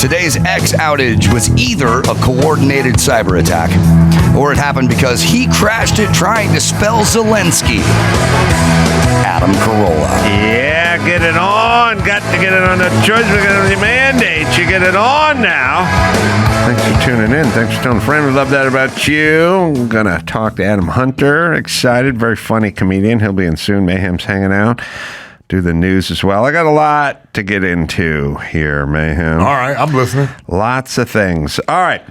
Today's X outage was either a coordinated cyber attack or it happened because he crashed it trying to spell Zelensky. Adam Carolla. Yeah, get it on. Got to get it on the choice. We're going to mandate you get it on now. Thanks for tuning in. Thanks for telling a friend. We love that about you. I'm going to talk to Adam Hunter. Excited. Very funny comedian. He'll be in soon. Mayhem's hanging out. Do the news as well. I got a lot to get into here, Mayhem. All right, I'm listening. Lots of things. All right.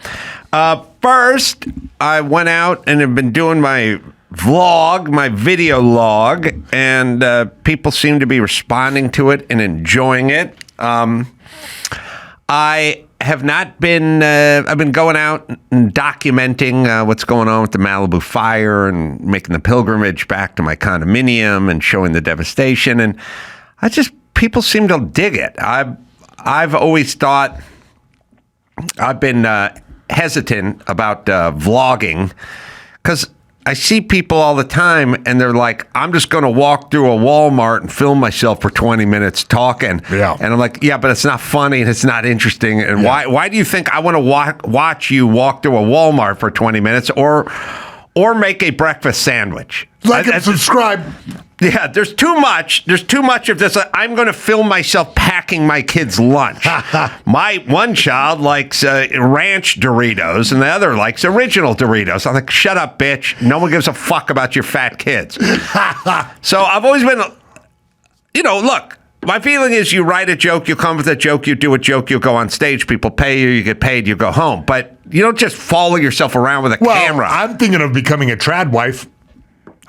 First, I went out and have been doing my vlog, my video log, and people seem to be responding to it and enjoying it. I have not been, I've been going out and documenting what's going on with the Malibu fire and making the pilgrimage back to my condominium and showing the devastation. And people seem to dig it. I've always thought, I've been hesitant about vlogging because I see people all the time and they're like, I'm just going to walk through a Walmart and film myself for 20 minutes talking. Yeah. And I'm like, yeah, but it's not funny and it's not interesting. And why do you think I want to watch you walk through a Walmart for 20 minutes or make a breakfast sandwich? Like and subscribe. Yeah, there's too much. There's too much of this. I'm going to film myself packing my kids' lunch. My one child likes ranch Doritos, and the other likes original Doritos. I'm like, shut up, bitch. No one gives a fuck about your fat kids. So I've always been, look, my feeling is you write a joke, you come with a joke, you do a joke, you go on stage, people pay you, you get paid, you go home. But you don't just follow yourself around with a camera. I'm thinking of becoming a trad wife.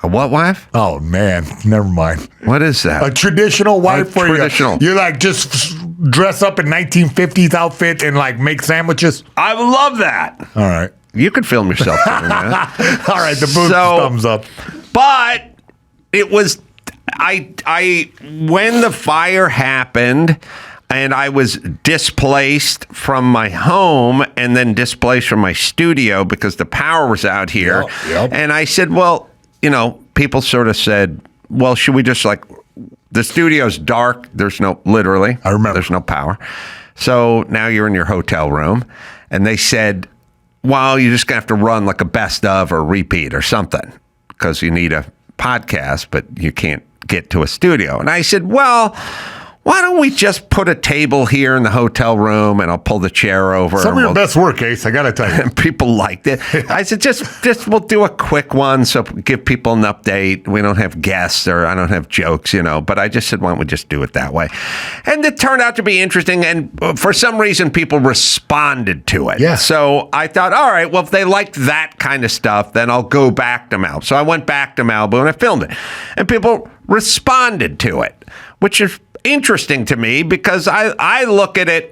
A what wife? Oh, man. Never mind. What is that? A traditional wife where you like just dress up in 1950s outfit and like make sandwiches. I love that. All right. You could film yourself doing that. All right. The booth thumbs up. But it was, when the fire happened and I was displaced from my home and then displaced from my studio because the power was out here. Yep. And I said, well, people sort of said, well, should we just the studio's dark. There's no, literally. I remember. There's no power. So now you're in your hotel room. And they said, well, you're just going to have to run like a best of or repeat or something because you need a podcast, but you can't get to a studio. And I said, well, why don't we just put a table here in the hotel room and I'll pull the chair over. Some of your best work, Ace, I got to tell you. And people liked it. I said, just we'll do a quick one so give people an update. We don't have guests or I don't have jokes, but I just said, why don't we just do it that way? And it turned out to be interesting. And for some reason, people responded to it. Yeah. So I thought, all right, well, if they liked that kind of stuff, then I'll go back to Malibu. So I went back to Malibu and I filmed it. And people responded to it, which is interesting to me because I look at it.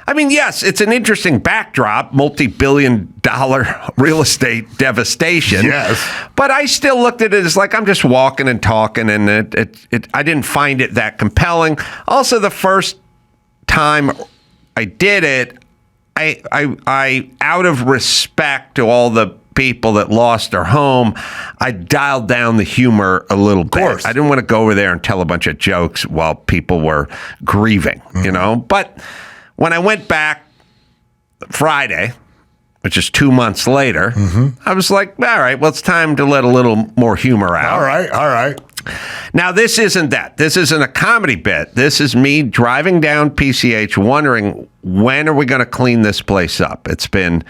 I mean, yes, it's an interesting backdrop, multi-billion-dollar real estate devastation. Yes. But I still looked at it as like I'm just walking and talking, and I didn't find it that compelling. Also, the first time I did it, I out of respect to all the people that lost their home, I dialed down the humor a little bit. Of course. I didn't want to go over there and tell a bunch of jokes while people were grieving, But when I went back Friday, which is 2 months later, I was like, all right, well, it's time to let a little more humor out. All right. Now, this isn't that. This isn't a comedy bit. This is me driving down PCH wondering, when are we going to clean this place up? It's been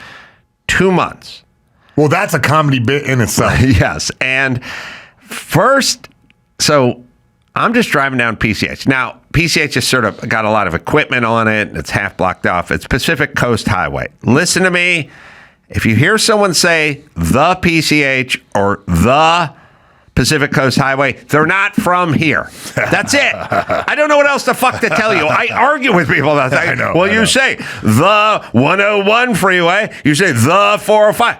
2 months. Well, that's a comedy bit in itself. Yes. And first, so I'm just driving down PCH. Now, PCH has sort of got a lot of equipment on it. It's half blocked off. It's Pacific Coast Highway. Listen to me. If you hear someone say the PCH or the Pacific Coast Highway, they're not from here. That's it. I don't know what else the fuck to tell you. I argue with people about that. I know. You say the 101 freeway. You say the 405.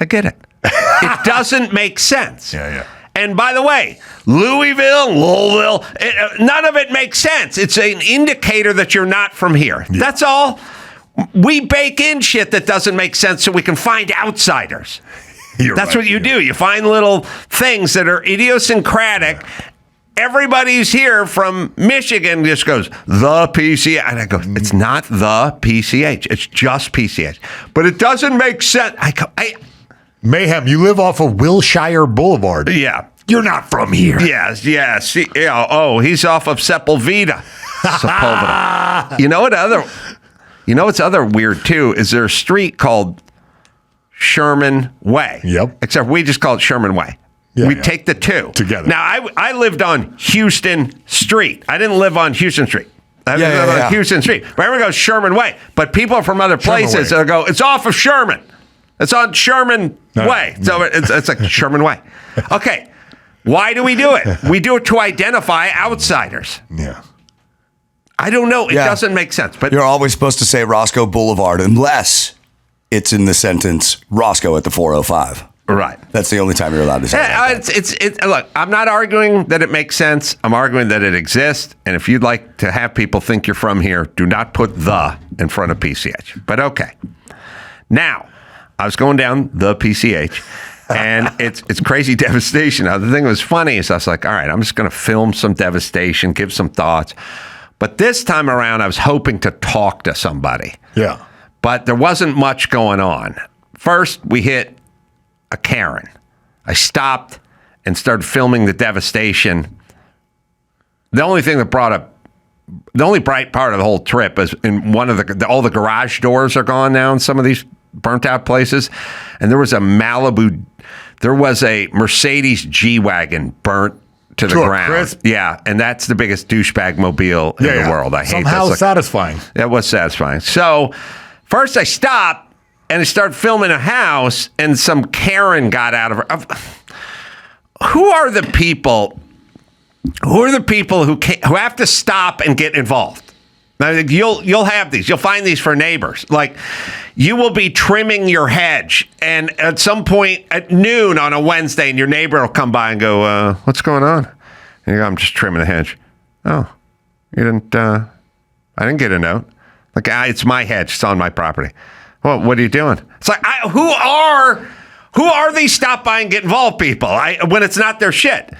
I get it. It doesn't make sense. Yeah. And by the way, Louisville, none of it makes sense. It's an indicator that you're not from here. Yeah. That's all. We bake in shit that doesn't make sense so we can find outsiders. That's right, what you do. You find little things that are idiosyncratic everybody's here from Michigan just goes, the PCH. And I go, it's not the PCH. It's just PCH. But it doesn't make sense. Mayhem, you live off of Wilshire Boulevard. Yeah. You're not from here. Yes. He's off of Sepulveda. Sepulveda. You know what's other weird too is there's a street called Sherman Way. Yep. Except we just call it Sherman Way. We take the two together. Now I lived on Houston Street. I didn't live on Houston Street. I lived on Houston Street. But everyone goes Sherman Way. But people from other places go, it's off of Sherman. It's on Sherman Way. So it's like Sherman Way. Okay. Why do we do it? We do it to identify outsiders. Yeah. I don't know. It doesn't make sense. But you're always supposed to say Roscoe Boulevard unless it's in the sentence Roscoe at the 405. Right. That's the only time you're allowed to say that. Look, I'm not arguing that it makes sense. I'm arguing that it exists. And if you'd like to have people think you're from here, do not put the in front of PCH. But okay. Now, I was going down the PCH. And it's crazy devastation. Now, the thing that was funny is I was like, all right, I'm just going to film some devastation, give some thoughts. But this time around, I was hoping to talk to somebody. Yeah. But there wasn't much going on. First, we hit a Karen. I stopped and started filming the devastation. The only thing that the only bright part of the whole trip is in one of all the garage doors are gone now in some of these burnt out places. And there was a Mercedes G-Wagon burnt to the ground. Crisp. Yeah, and that's the biggest douchebag mobile in the world. I hate that. Somehow satisfying. That was satisfying. So first I stopped and I started filming a house and some Karen got out of her. Who are the people who have to stop and get involved? I think you'll have these. You'll find these for neighbors. Like, you will be trimming your hedge, and at some point at noon on a Wednesday, and your neighbor will come by and go, "What's going on?" And you go, "I'm just trimming the hedge." Oh, you didn't? I didn't get a note. Like, it's my hedge. It's on my property. Well, what are you doing? It's like, who are these stop by and get involved people? When it's not their shit.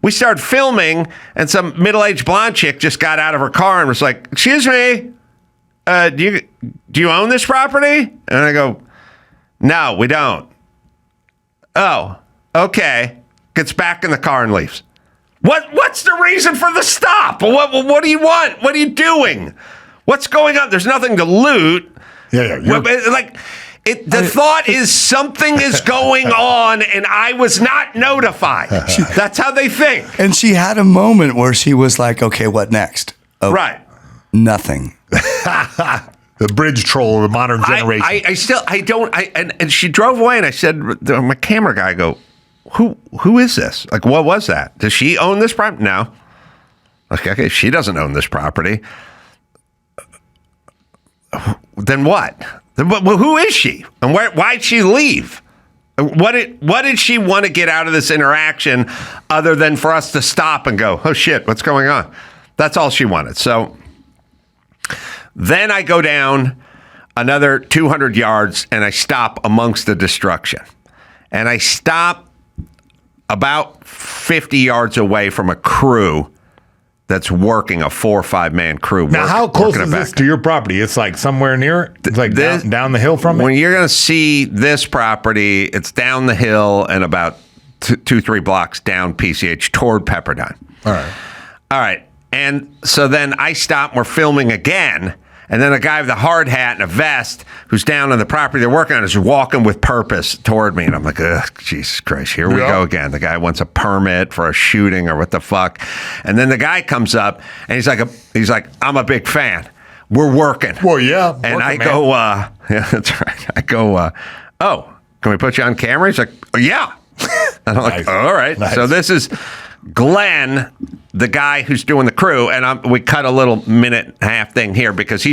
We started filming, and some middle-aged blonde chick just got out of her car and was like, "Excuse me, do you own this property?" And I go, "No, we don't." "Oh, okay." Gets back in the car and leaves. What's the reason for the stop? What do you want? What are you doing? What's going on? There's nothing to loot. Yeah. The thought is something is going on, and I was not notified. That's how they think. And she had a moment where she was like, "Okay, what next?" Oh, right. Nothing. The bridge troll of the modern generation. And she drove away, and I said, my camera guy, I go, who is this? Like, what was that? Does she own this property? No. Okay, she doesn't own this property. Then what? Well, who is she? And why'd she leave? What did she want to get out of this interaction other than for us to stop and go, "Oh shit, what's going on?" That's all she wanted. So then I go down another 200 yards and I stop amongst the destruction. And I stop about 50 yards away from a crew that's working, a 4 or 5 man crew. Now, how close is this to your property? It's like somewhere near it? It's like down the hill from it? When you're going to see this property, it's down the hill and about 2-3 blocks down PCH toward Pepperdine. All right. And so then I stop, we're filming again. And then a guy with a hard hat and a vest who's down on the property they're working on is walking with purpose toward me. And I'm like, ugh, Jesus Christ, here we go again. The guy wants a permit for a shooting or what the fuck. And then the guy comes up and he's like, "I'm a big fan. We're working." Well, yeah. And I go, yeah, that's right. I go, "Oh, can we put you on camera?" He's like, "Oh, yeah." And I'm like, all right. Nice. So this is Glenn, the guy who's doing the crew, and we cut a little minute and a half thing here because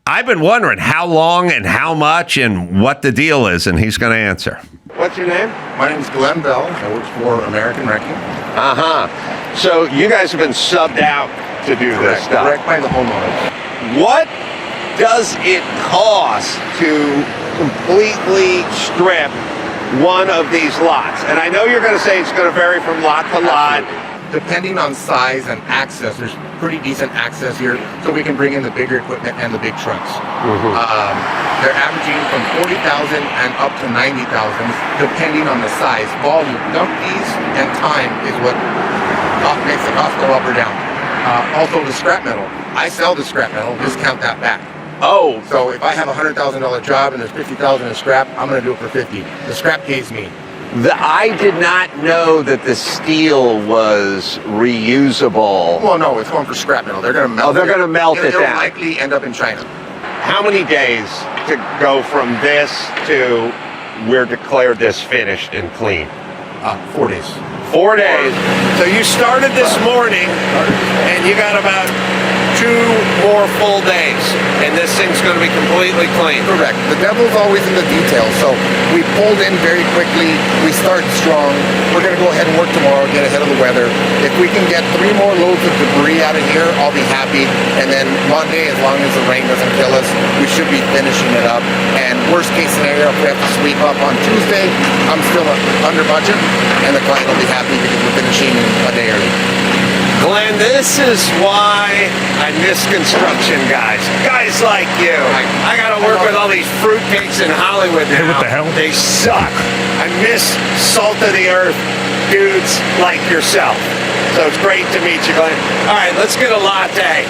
I've been wondering how long and how much and what the deal is, and he's going to answer. What's your name? My name is Glenn Bell. I work for American Wrecking. So you guys have been subbed out to do this stuff. Correct by the homeowner. What does it cost to completely strip one of these lots? And I know you're going to say it's going to vary from lot to lot. depending on size and access, there's pretty decent access here, so we can bring in the bigger equipment and the big trucks. They're averaging from 40,000 and up to 90,000, depending on the size. Volume, dump fees, and time is what makes the cost go up or down. Also, the scrap metal. I sell the scrap metal. Discount that back. Oh, So if I have a $100,000 job and there's 50,000 in scrap, I'm going to do it for 50. The scrap pays me. I did not know that the steel was reusable. Well, no, it's going for scrap metal. They're going to melt. Oh, they're going to melt it They'll down. likely end up in China. How many days to go from this to we're declared this finished and clean? 4 days. 4 days. So you started this morning, and you got about 2 more full days, and this thing's going to be completely clean. Correct. The devil's always in the details. So we pulled in very quickly. We start strong. We're going to go ahead and work tomorrow, get ahead of the weather. If we can get 3 more loads of debris out of here, I'll be happy. And then Monday, as long as the rain doesn't kill us, we should be finishing it up. And worst case scenario, if we have to sweep up on Tuesday, I'm still under budget, and the client will be happy because we're finishing a day early. Glenn, this is why I miss construction guys. Guys like you. I got to work with all these fruitcakes in Hollywood now. Hey, what the hell? They suck. I miss salt of the earth dudes like yourself. So it's great to meet you, Glenn. All right, let's get a latte.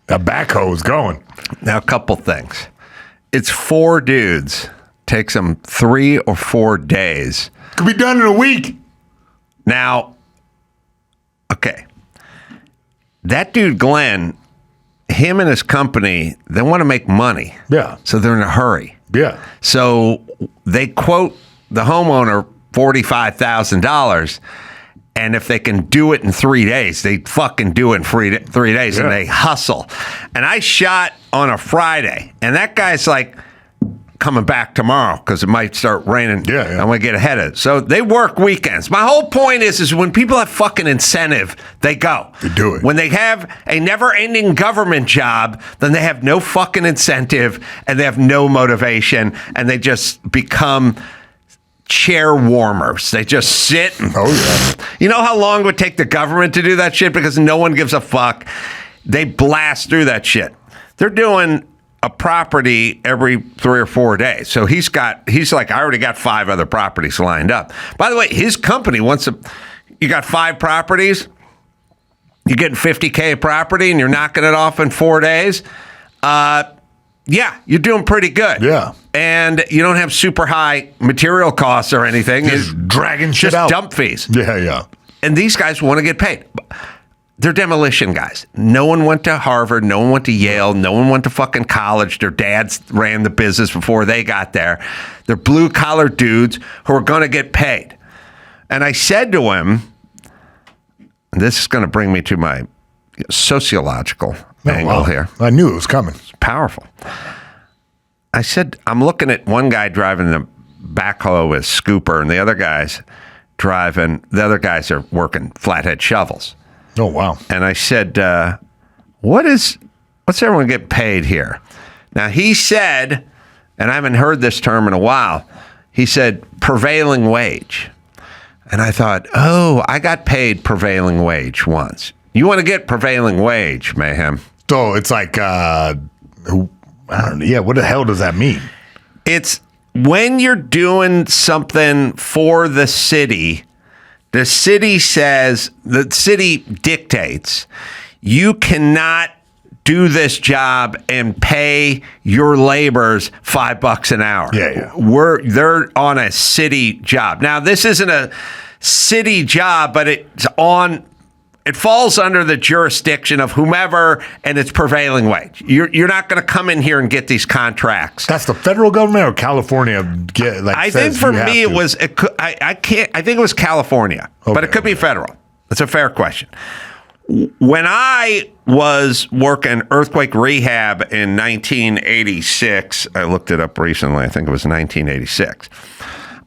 The backhoe's going. Now, a couple things. It's 4 dudes. Takes them 3 or 4 days. Could be done in a week. Now, okay. That dude, Glenn, him and his company, they want to make money. Yeah. So they're in a hurry. Yeah. So they quote the homeowner $45,000. And if they can do it in 3 days, they fucking do it in 3 days, and they hustle. And I shot on a Friday, and that guy's like coming back tomorrow because it might start raining. Yeah. I'm going to get ahead of it. So they work weekends. My whole point is when people have fucking incentive, they go. They do it. When they have a never-ending government job, then they have no fucking incentive, and they have no motivation, and they just become chair warmers. They just sit. Oh, yeah. You know how long it would take the government to do that shit because no one gives a fuck? They blast through that shit. They're doing a property every 3 or 4 days. So he's like, I already got 5 other properties lined up. By the way, his company you got 5 properties, you're getting $50K a property and you're knocking it off in 4 days. Yeah, you're doing pretty good. Yeah. And you don't have super high material costs or anything. Just dragging shit just out. Dump fees. Yeah. And these guys want to get paid. They're demolition guys. No one went to Harvard. No one went to Yale. No one went to fucking college. Their dads ran the business before they got there. They're blue-collar dudes who are going to get paid. And I said to him, and this is going to bring me to my sociological angle here. I knew it was coming. It's powerful. I said, I'm looking at one guy driving the backhoe with scooper, and the other guys are working flathead shovels. Oh, wow. And I said, what's everyone get paid here? Now, he said, and I haven't heard this term in a while, he said prevailing wage. And I thought, oh, I got paid prevailing wage once. You want to get prevailing wage, Mayhem? So it's like, I don't know. Yeah, what the hell does that mean? It's when you're doing something for the city says, the city dictates, you cannot do this job and pay your laborers $5 an hour. Yeah. They're on a city job. Now, this isn't a city job, but it falls under the jurisdiction of whomever, and it's prevailing wage. You're not going to come in here and get these contracts. That's the federal government or California? I think for me it was. I think it was California, but it could be federal. That's a fair question. When I was working earthquake rehab in 1986, I looked it up recently. I think it was 1986.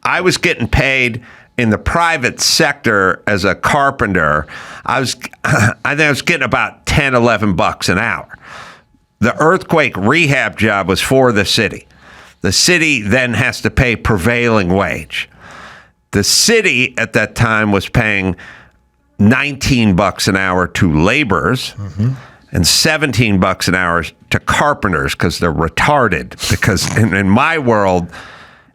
I was getting paid in the private sector as a carpenter. I think I was getting about $10, $11 an hour. The earthquake rehab job was for the city. The city then has to pay prevailing wage. The city at that time was paying $19 an hour to laborers and $17 an hour to carpenters because they're retarded. Because in my world,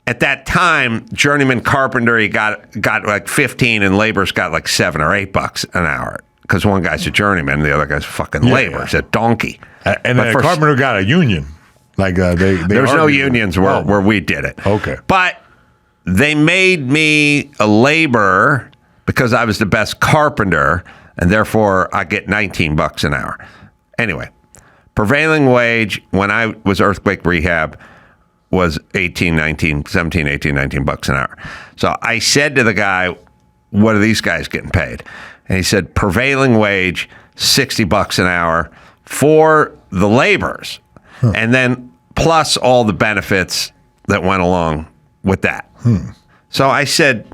at that time, journeyman carpenter, he got like 15 and laborers got like $7 or $8 an hour. Because one guy's a journeyman, the other guy's fucking labor. He's a donkey. And the carpenter got a union. Like there's no unions where we did it. Okay. But they made me a laborer because I was the best carpenter, and therefore I get $19 an hour. Anyway, prevailing wage when I was earthquake rehab was $17, $18, $19 an hour. So I said to the guy, what are these guys getting paid? And he said, prevailing wage, $60 an hour for the laborers. And then plus all the benefits that went along with that. So I said,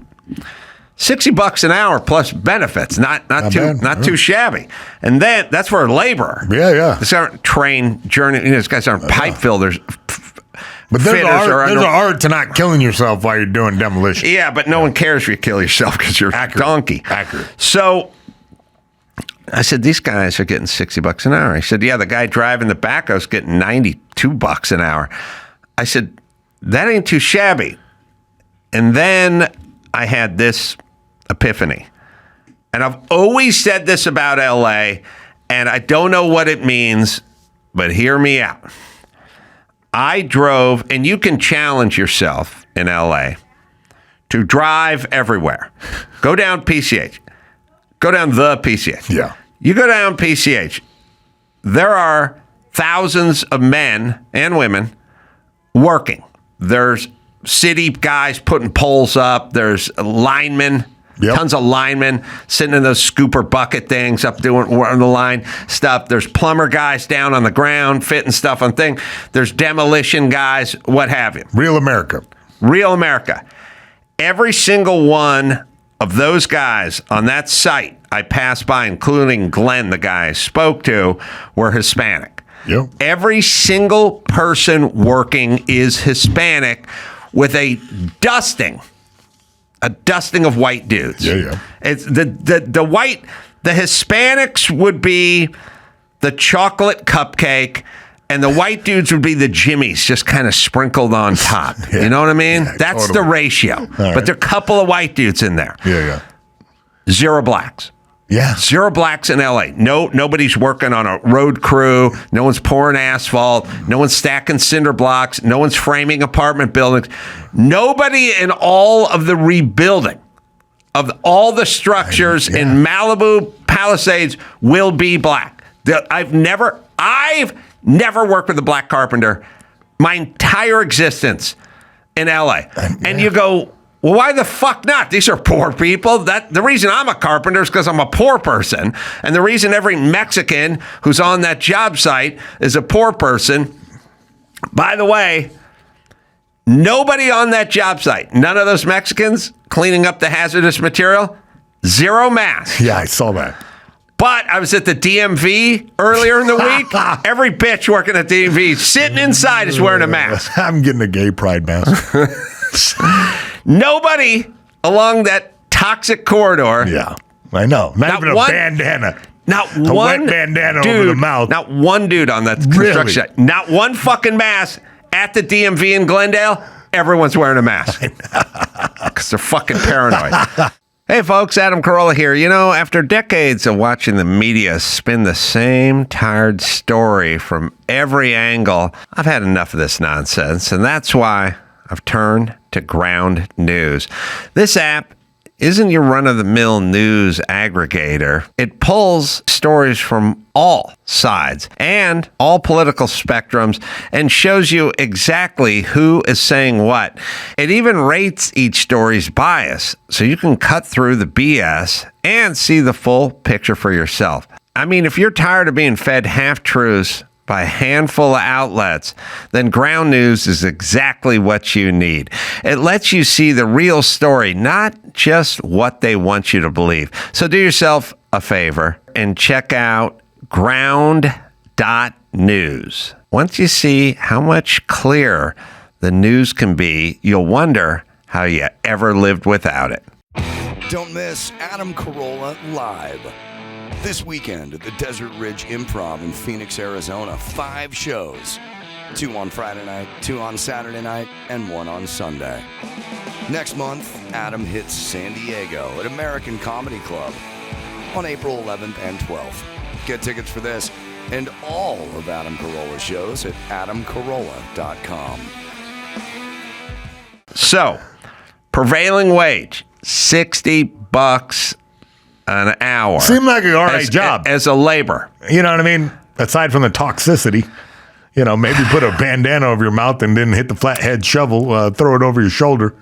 $60 an hour plus benefits, not too shabby. And then that's for a laborer. Yeah. These aren't trained journey. These guys aren't pipe fillers. But there's an art to not killing yourself while you're doing demolition. Yeah, but no one cares if you kill yourself because you're a donkey. Accurate. So I said, these guys are getting $60 an hour. He said, yeah, the guy driving the backhoe's getting $92 an hour. I said, that ain't too shabby. And then I had this epiphany. And I've always said this about LA, and I don't know what it means, but hear me out. I drove, and you can challenge yourself in LA to drive everywhere. Go down PCH. Go down the PCH. Yeah. You go down PCH. There are thousands of men and women working. There's city guys putting poles up. There's linemen. Yep. Tons of linemen sitting in those scooper bucket things up doing on the line stuff. There's plumber guys down on the ground fitting stuff on things. There's demolition guys, what have you. Real America. Real America. Every single one of those guys on that site I passed by, including Glenn, the guy I spoke to, were Hispanic. Yep. Every single person working is Hispanic with a dusting of white dudes. Yeah. It's the Hispanics would be the chocolate cupcake, and the white dudes would be the jimmies, just kind of sprinkled on top. Yeah. You know what I mean? Yeah, that's totally. the ratio. But there are a couple of white dudes in there. Yeah. Zero blacks. Yeah. Zero blacks in LA. Nobody's working on a road crew. No one's pouring asphalt. No one's stacking cinder blocks. No one's framing apartment buildings. Nobody in all of the rebuilding of all the structures in Malibu Palisades will be black. I've never worked with a black carpenter my entire existence in LA. And you go, well, why the fuck not? These are poor people. The reason I'm a carpenter is because I'm a poor person. And the reason every Mexican who's on that job site is a poor person. By the way, nobody on that job site, none of those Mexicans cleaning up the hazardous material, zero mask. Yeah, I saw that. But I was at the DMV earlier in the week. Every bitch working at DMV sitting inside is wearing a mask. I'm getting a gay pride mask. Nobody along that toxic corridor. Yeah, I know. Not even a bandana. Not one wet bandana over the mouth. Not one dude on that construction site. Not one fucking mask at the DMV in Glendale. Everyone's wearing a mask because they're fucking paranoid. Hey folks, Adam Carolla here. You know, after decades of watching the media spin the same tired story from every angle, I've had enough of this nonsense, and that's why I've turned to Ground News. This app isn't your run-of-the-mill news aggregator. It pulls stories from all sides and all political spectrums and shows you exactly who is saying what. It even rates each story's bias so you can cut through the BS and see the full picture for yourself. I mean, if you're tired of being fed half-truths by a handful of outlets, then Ground News is exactly what you need. It lets you see the real story, not just what they want you to believe. So do yourself a favor and check out ground.news. Once you see how much clearer the news can be, you'll wonder how you ever lived without it. Don't miss Adam Carolla Live. This weekend at the Desert Ridge Improv in Phoenix, Arizona. 5 shows. 2 on Friday night, 2 on Saturday night, and 1 on Sunday. Next month, Adam hits San Diego at American Comedy Club on April 11th and 12th. Get tickets for this and all of Adam Carolla's shows at adamcarolla.com. So, prevailing wage, $60 an hour. Seemed like an all right job. As a labor. You know what I mean? Aside from the toxicity, maybe put a bandana over your mouth and then hit the flathead shovel, throw it over your shoulder.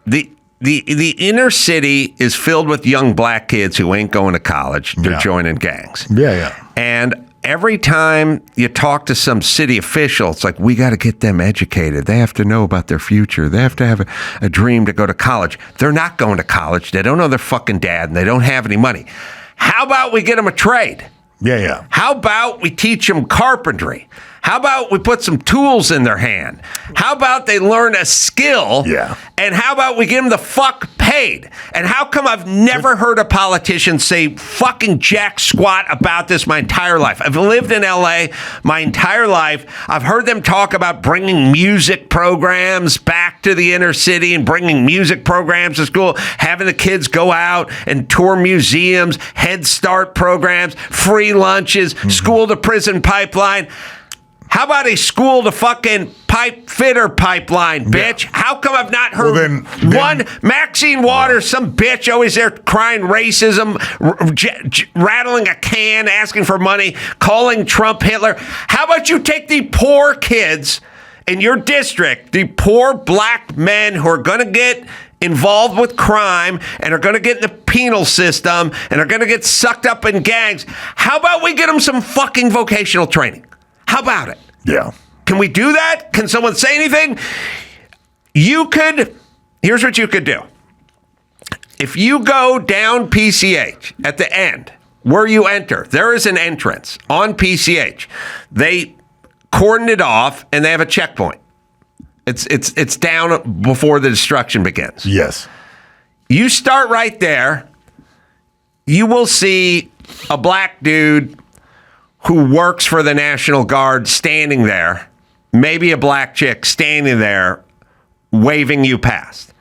The inner city is filled with young black kids who ain't going to college. They're joining gangs. Yeah. And every time you talk to some city official, it's like, we got to get them educated. They have to know about their future. They have to have a dream to go to college. They're not going to college. They don't know their fucking dad, and they don't have any money. How about we get them a trade? Yeah. How about we teach them carpentry? How about we put some tools in their hand? How about they learn a skill? Yeah. And how about we get them the fuck paid? And how come I've never heard a politician say fucking jack squat about this my entire life? I've lived in LA my entire life. I've heard them talk about bringing music programs back to the inner city and bringing music programs to school, having the kids go out and tour museums, Head Start programs, free lunches, school to prison pipeline. How about a school to fucking pipe fitter pipeline, bitch? Yeah. How come I've not heard one? Maxine Waters, some bitch always there crying racism, rattling a can, asking for money, calling Trump Hitler. How about you take the poor kids in your district, the poor black men who are going to get involved with crime and are going to get in the penal system and are going to get sucked up in gangs? How about we get them some fucking vocational training? How about it? Yeah. Can we do that? Can someone say anything? Here's what you could do. If you go down PCH at the end, where you enter, there is an entrance on PCH. They cordon it off and they have a checkpoint. It's down before the destruction begins. Yes. You start right there. You will see a black dude who works for the National Guard standing there, maybe a black chick standing there waving you past.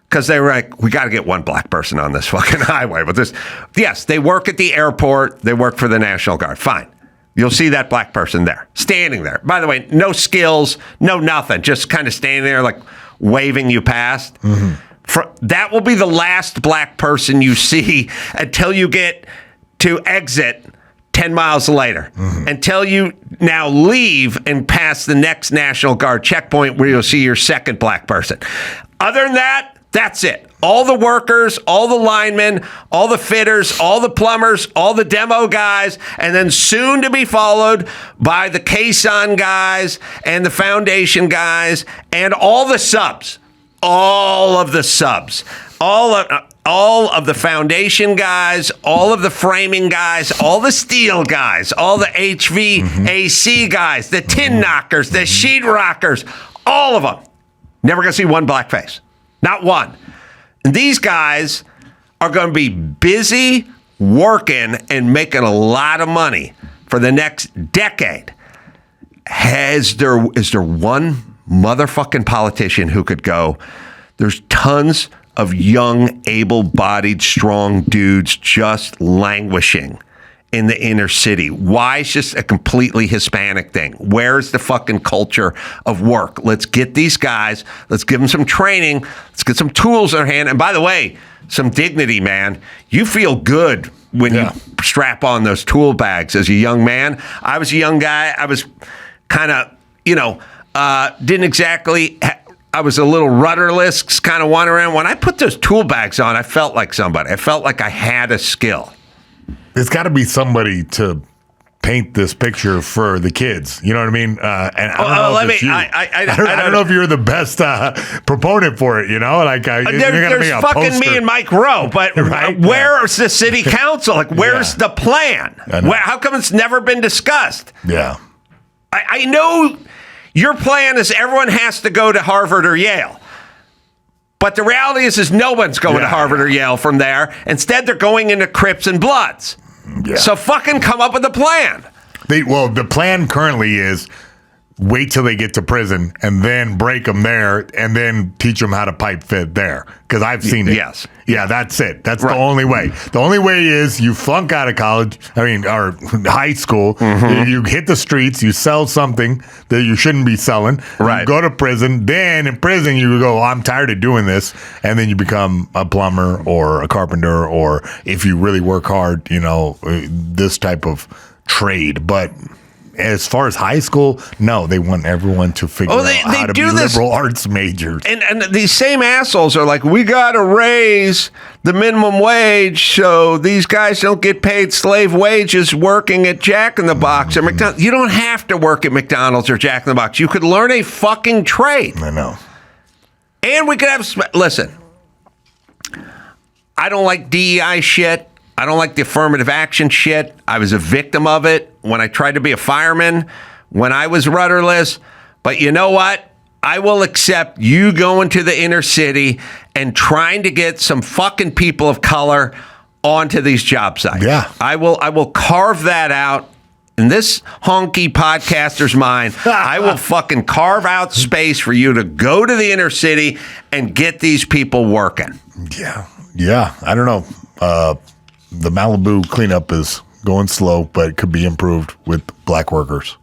Because they were like, we got to get one black person on this fucking highway. But yes, they work at the airport. They work for the National Guard. Fine. You'll see that black person there, standing there. By the way, no skills, no nothing. Just kind of standing there like waving you past. That will be the last black person you see until you get to exit 10 miles later, until you now leave and pass the next National Guard checkpoint where you'll see your second black person. Other than that, that's it. All the workers, all the linemen, all the fitters, all the plumbers, all the demo guys, and then soon to be followed by the caisson guys and the foundation guys and all the subs. All of the subs. All of the foundation guys, all of the framing guys, all the steel guys, all the HVAC guys, the tin knockers, the sheet rockers, all of them. Never going to see one black face. Not one. And these guys are going to be busy working and making a lot of money for the next decade. Is there one motherfucking politician who could go, there's tons of young, able-bodied, strong dudes just languishing in the inner city? Why is just a completely Hispanic thing? Where's the fucking culture of work? Let's get these guys. Let's give them some training. Let's get some tools in their hand. And by the way, some dignity, man. You feel good when you strap on those tool bags as a young man. I was a young guy. I was kind of, didn't exactly... I was a little rudderless, kind of wandering around. When I put those tool bags on, I felt like somebody. I felt like I had a skill. There's got to be somebody to paint this picture for the kids. You know what I mean? And I don't know if it's you. I don't know if you're the best proponent for it. There's fucking me and Mike Rowe, but right? Where's the city council? Where's the plan? How come it's never been discussed? Yeah, I know your plan is everyone has to go to Harvard or Yale. But the reality is no one's going to Harvard or Yale from there. Instead, they're going into Crips and Bloods. Yeah. So fucking come up with a plan. The plan currently is wait till they get to prison and then break them there and then teach them how to pipe fit there. Because I've seen it. Yes. Yeah, that's it. That's the only way. The only way is you flunk out of college, or high school. Mm-hmm. You hit the streets, you sell something that you shouldn't be selling. Right. You go to prison. Then in prison, you go, I'm tired of doing this. And then you become a plumber or a carpenter, or if you really work hard, this type of trade. But as far as high school, no, they want everyone to figure out how to be liberal arts majors. And these same assholes are like, we got to raise the minimum wage so these guys don't get paid slave wages working at Jack in the Box or McDonald's. You don't have to work at McDonald's or Jack in the Box. You could learn a fucking trade. I know. And we could have, listen, I don't like DEI shit. I don't like the affirmative action shit. I was a victim of it when I tried to be a fireman, when I was rudderless. But you know what? I will accept you going to the inner city and trying to get some fucking people of color onto these job sites. Yeah. I will carve that out. In this honky podcaster's mind, I will fucking carve out space for you to go to the inner city and get these people working. Yeah. I don't know. The Malibu cleanup is going slow, but it could be improved with black workers.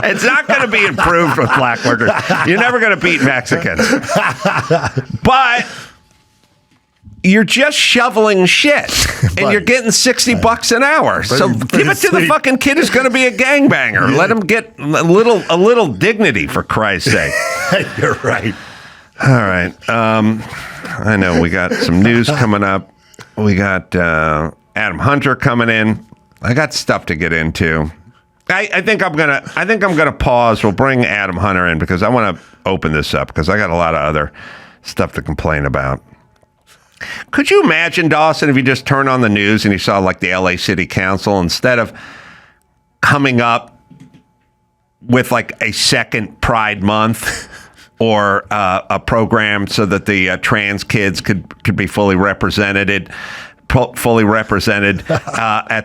It's not going to be improved with black workers. You're never going to beat Mexicans. But you're just shoveling shit, and you're getting $60 an hour. So give it to the fucking kid who's going to be a gangbanger. Yeah. Let him get a little dignity, for Christ's sake. You're right. All right. I know we got some news coming up. We got Adam Hunter coming in. I got stuff to get into. I think I'm gonna pause. We'll bring Adam Hunter in because I want to open this up because I got a lot of other stuff to complain about. Could you imagine, Dawson, if you just turned on the news and you saw like the LA City Council, instead of coming up with like a second Pride Month or a program so that the trans kids could be fully represented at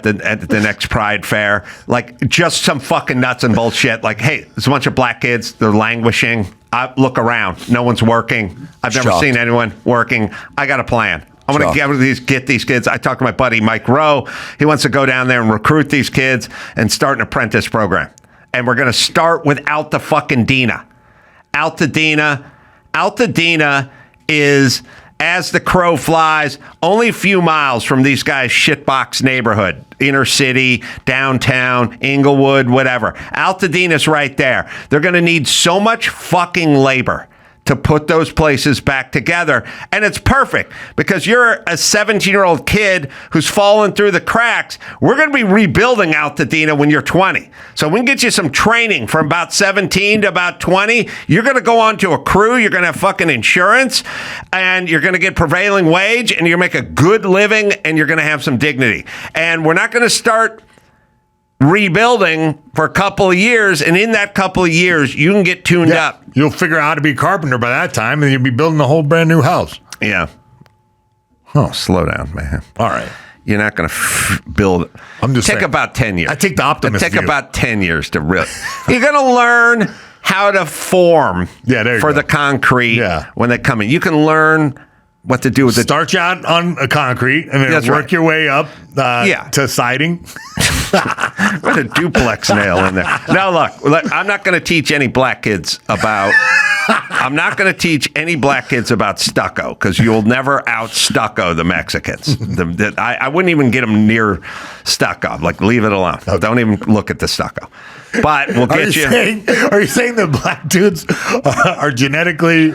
the next Pride Fair, like just some fucking nuts and bullshit. Like, hey, there's a bunch of black kids. They're languishing. Look around. No one's working. I've never seen anyone working. I got a plan. I'm going to get these kids. I talked to my buddy Mike Rowe. He wants to go down there and recruit these kids and start an apprentice program. And we're going to start without the fucking Dina. Altadena is, as the crow flies, only a few miles from these guys' shitbox neighborhood. Inner city, downtown, Inglewood, whatever. Altadena's right there. They're going to need so much fucking labor to put those places back together. And it's perfect because you're a 17-year-old kid who's fallen through the cracks. We're going to be rebuilding Altadena when you're 20. So we can get you some training from about 17 to about 20. You're going to go on to a crew. You're going to have fucking insurance and you're going to get prevailing wage and you're going to make a good living and you're going to have some dignity. And we're not going to start rebuilding for a couple of years, and in that couple of years you can get tuned up. You'll figure out how to be a carpenter by that time and you'll be building a whole brand new house. Slow down, man. All right, you're not going to build. I'm just saying, take about 10 years. I take the optimist take view. About 10 years to really you're going to learn how to form for the concrete when they come in. You can learn what to do with Start you out on a concrete and then work your way up to siding. What a duplex nail in there. Now, look, I'm not going to teach any black kids about stucco because you'll never out stucco the Mexicans. I wouldn't even get them near stucco. Like, leave it alone. Okay. Don't even look at the stucco. But we'll get you. Are you saying that black dudes are genetically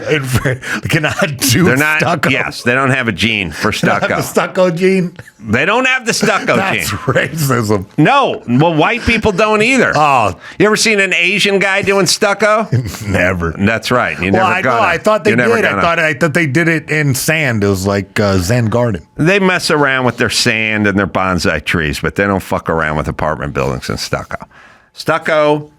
cannot do stucco? Yes, they don't have a gene for stucco. They don't have the stucco gene? They don't have the stucco gene. That's racism. No, well, white people don't either. Oh, you ever seen an Asian guy doing stucco? Never. That's right. I thought they did. I thought they did it in sand. It was like Zen garden. They mess around with their sand and their bonsai trees, but they don't fuck around with apartment buildings and stucco. Stucco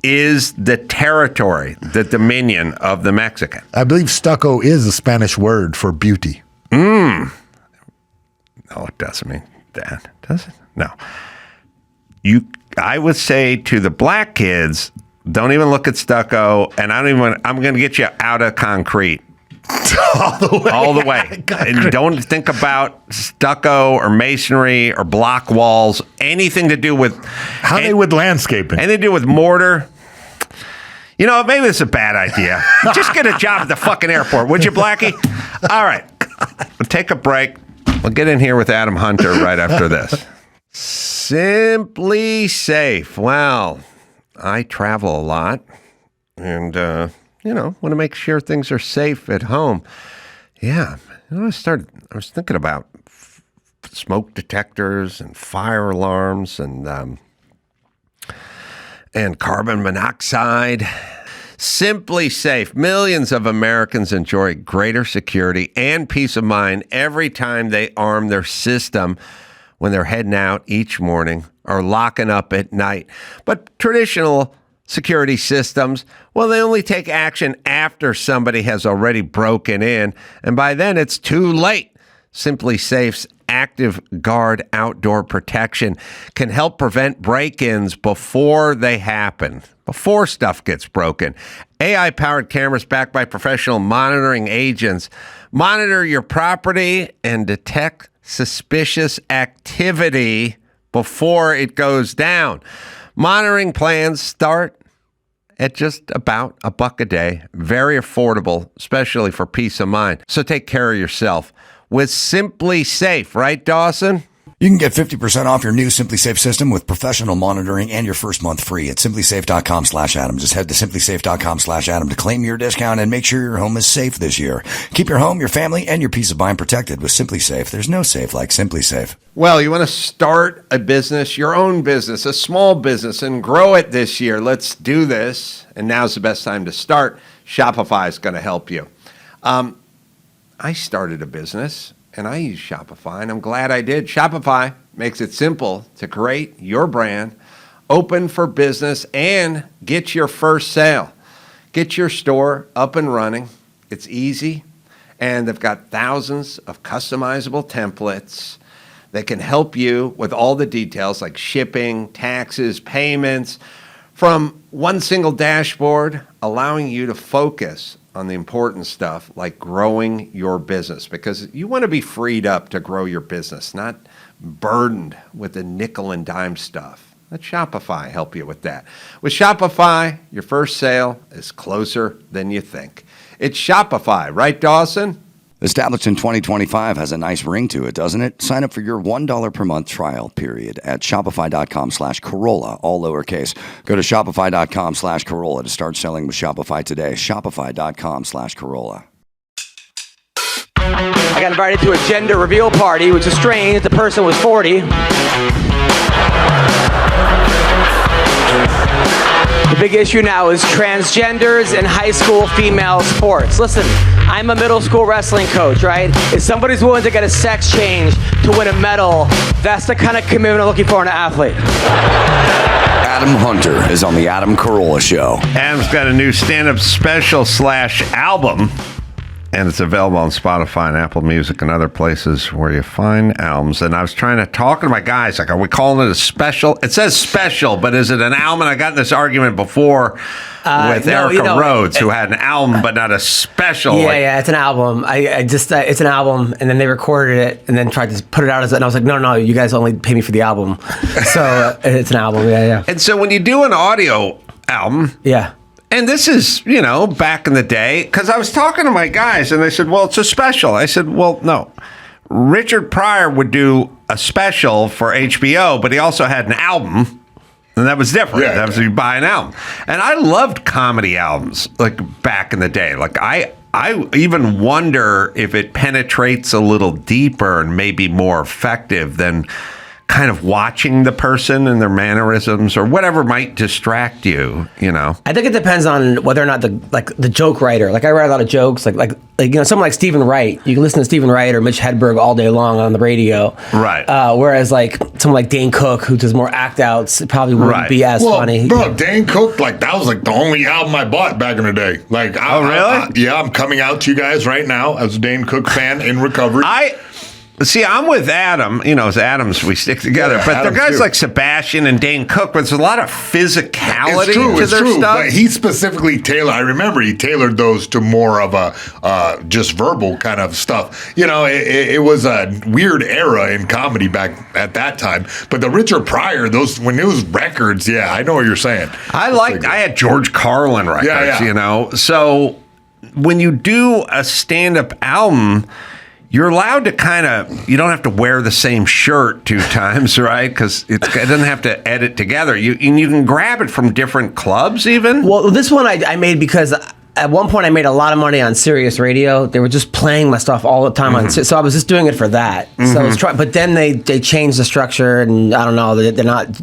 is the territory, the dominion of the Mexican. I believe stucco is a Spanish word for beauty. No, it doesn't mean that, does it? No. I would say to the black kids, don't even look at stucco, and I'm going to get you out of concrete. All the way. And don't think about stucco or masonry or block walls, anything to do with... with landscaping? Anything to do with mortar. You know, maybe it's a bad idea. Just get a job at the fucking airport, would you, Blackie? All right. We'll take a break. We'll get in here with Adam Hunter right after this. Simply Safe. Well, I travel a lot, and, want to make sure things are safe at home. Yeah. I was thinking about smoke detectors and fire alarms and carbon monoxide. Simply Safe. Millions of Americans enjoy greater security and peace of mind every time they arm their system when they're heading out each morning or locking up at night. But traditional security systems, well, they only take action after somebody has already broken in, and by then it's too late. Simply Safe's Active Guard outdoor protection can help prevent break-ins before they happen, before stuff gets broken. AI-powered cameras backed by professional monitoring agents monitor your property and detect suspicious activity before it goes down. Monitoring plans start at just about $1 a day. Very affordable, especially for peace of mind. So take care of yourself with Simply Safe, right, Dawson? You can get 50% off your new Simply Safe system with professional monitoring and your first month free at simplysafe.com/Adam. Just head to simplysafe.com/Adam to claim your discount and make sure your home is safe this year. Keep your home, your family, and your peace of mind protected with Simply Safe. There's no safe like Simply Safe. Well, you want to start a business, your own business, a small business, and grow it this year. Let's do this. And now's the best time to start. Shopify is going to help you. I started a business, and I use Shopify, and I'm glad I did. Shopify makes it simple to create your brand, open for business, and get your first sale. Get your store up and running. It's easy, and they've got thousands of customizable templates that can help you with all the details like shipping, taxes, payments, from one single dashboard, allowing you to focus on the important stuff like growing your business, because you want to be freed up to grow your business, not burdened with the nickel and dime stuff. Let Shopify help you with that. With Shopify, your first sale is closer than you think. It's Shopify, right, Dawson? Established in 2025 has a nice ring to it, doesn't it? Sign up for your $1 per month trial period at shopify.com/Carolla, all lowercase. Go to shopify.com/Carolla to start selling with Shopify today. Shopify.com/Carolla. I got invited to a gender reveal party, which is strange. The person was 40. The big issue now is transgenders in high school female sports. Listen, I'm a middle school wrestling coach, right? If somebody's willing to get a sex change to win a medal, that's the kind of commitment I'm looking for in an athlete. Adam Hunter is on the Adam Carolla Show. Adam's got a new stand-up special / album, and it's available on Spotify and Apple Music and other places where you find albums. And I was trying to talk to my guys, like, are we calling it a special? It says special, but is it an album? And I got in this argument before with Erica Rhodes, who had an album but not a special. Yeah, it's an album. It's an album, and then they recorded it and then tried to put it out as, and I was like, no, you guys only pay me for the album. So it's an album, yeah. And so when you do an audio album, yeah. And this is, back in the day, because I was talking to my guys, and they said, well, it's a special. I said, well, no. Richard Pryor would do a special for HBO, but he also had an album, and that was different. Yeah. That was you buy an album. And I loved comedy albums, like, back in the day. Like, I even wonder if it penetrates a little deeper and maybe more effective than kind of watching the person and their mannerisms or whatever might distract you, you know? I think it depends on whether or not the joke writer. Like I write a lot of jokes, like someone like Stephen Wright. You can listen to Stephen Wright or Mitch Hedberg all day long on the radio. Right. Whereas like someone like Dane Cook, who does more act outs, probably wouldn't be as funny. Bro, Dane Cook, like that was like the only album I bought back in the day. Like, really? I'm coming out to you guys right now as a Dane Cook fan in recovery. See, I'm with Adam. You know, as Adams, we stick together. But there are guys like Sebastian and Dane Cook, but there's a lot of physicality to their stuff. But he specifically tailored, I remember he tailored those to more of a just verbal kind of stuff. You know, it was a weird era in comedy back at that time. But the Richard Pryor, when it was records, yeah, I know what you're saying. I had George Carlin records, you know. So when you do a stand-up album, you're allowed to you don't have to wear the same shirt 2 times, right? Because it doesn't have to edit together. You can grab it from different clubs even. Well, this one I made because at one point I made a lot of money on Sirius Radio. They were just playing my stuff all the time so I was just doing it for that. So I was but then they changed the structure, and I don't know, they're not.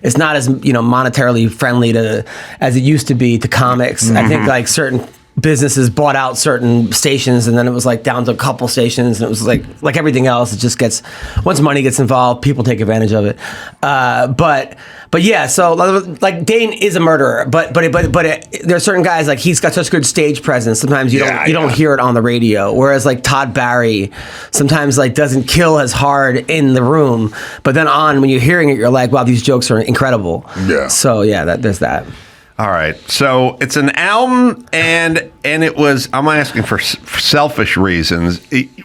It's not as monetarily friendly as it used to be to comics. I think like certain businesses bought out certain stations, and then it was like down to a couple stations, and it was like everything else. It just gets, once money gets involved, people take advantage of it. But yeah, so like Dane is a murderer, but there are certain guys, like he's got such good stage presence. Sometimes you don't hear it on the radio. Whereas like Todd Barry sometimes like doesn't kill as hard in the room, but then when you're hearing it, you're like, wow, these jokes are incredible. Yeah. So yeah, there's that. All right, so it's an album, and it was, I'm asking for selfish reasons,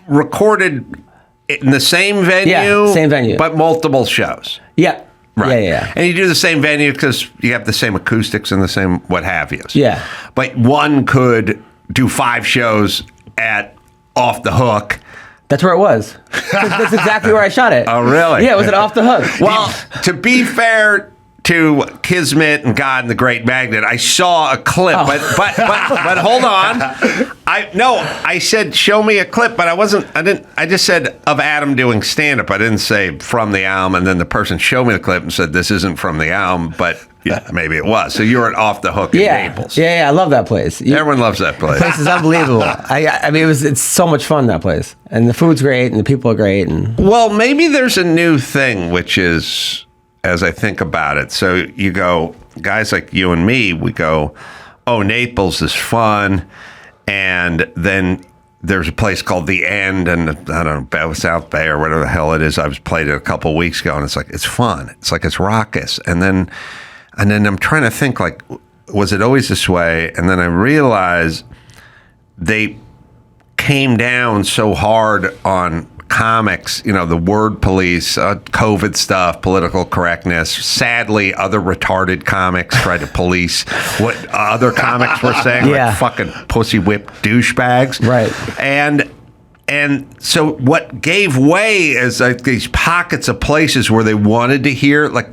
recorded in the same venue, but multiple shows. Yeah. Right. Yeah. And you do the same venue because you have the same acoustics and the same what have you. Yeah. But one could do 5 shows at Off the Hook. That's where it was. That's exactly where I shot it. Oh, really? Yeah, it was at Off the Hook. Well, to be fair to Kismet and God and the Great Magnet, I saw a clip, but hold on. I said show me a clip, but I just said of Adam doing stand-up. I didn't say from the album, and then the person showed me the clip and said this isn't from the album, but maybe it was. So you're at Off the Hook in Naples. Yeah, I love that place. Everyone loves that place. The place is unbelievable. I mean, it's so much fun, that place. And the food's great, and the people are great. Well, maybe there's a new thing, which is, as I think about it. So you go, guys like you and me, we go, oh, Naples is fun. And then there's a place called The End, and I don't know, South Bay or whatever the hell it is. I was played it a couple of weeks ago, and it's like, it's fun. It's like, it's raucous. And then I'm trying to think, like, was it always this way? And then I realized they came down so hard on comics, the word police, COVID stuff, political correctness. Sadly, other retarded comics tried to police what other comics were saying, like fucking pussy whipped douchebags. Right. And so what gave way is like these pockets of places where they wanted to hear, like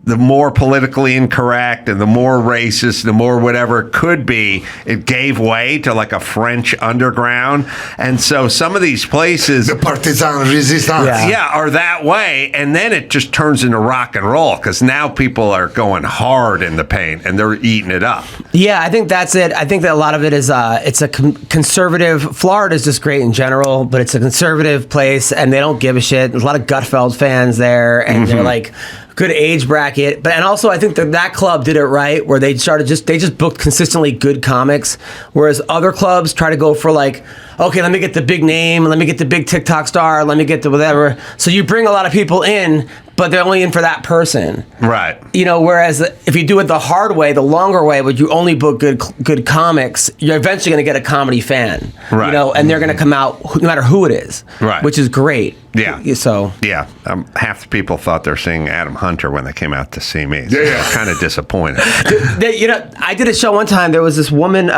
the more politically incorrect and the more racist, the more whatever it could be, it gave way to like a French underground. And so some of these places, the partisan resistance, are that way. And then it just turns into rock and roll because now people are going hard in the paint and they're eating it up. Yeah, I think that's it. I think that a lot of it is it's a conservative. Florida's just great in general, but it's a conservative place and they don't give a shit. There's a lot of Gutfeld fans there, and they're like good age bracket. But and also I think that club did it right, where they just booked consistently good comics, whereas other clubs try to go for like, okay, let me get the big name, let me get the big TikTok star, let me get the whatever. So you bring a lot of people in, but they're only in for that person. Right. Whereas if you do it the hard way, the longer way, but you only book good comics, you're eventually going to get a comedy fan. Right. And they're going to come out no matter who it is. Right. Which is great. Yeah. So. Yeah. Half the people thought they were seeing Adam Hunter when they came out to see me. So yeah. kind of disappointed. I did a show one time. There was this woman.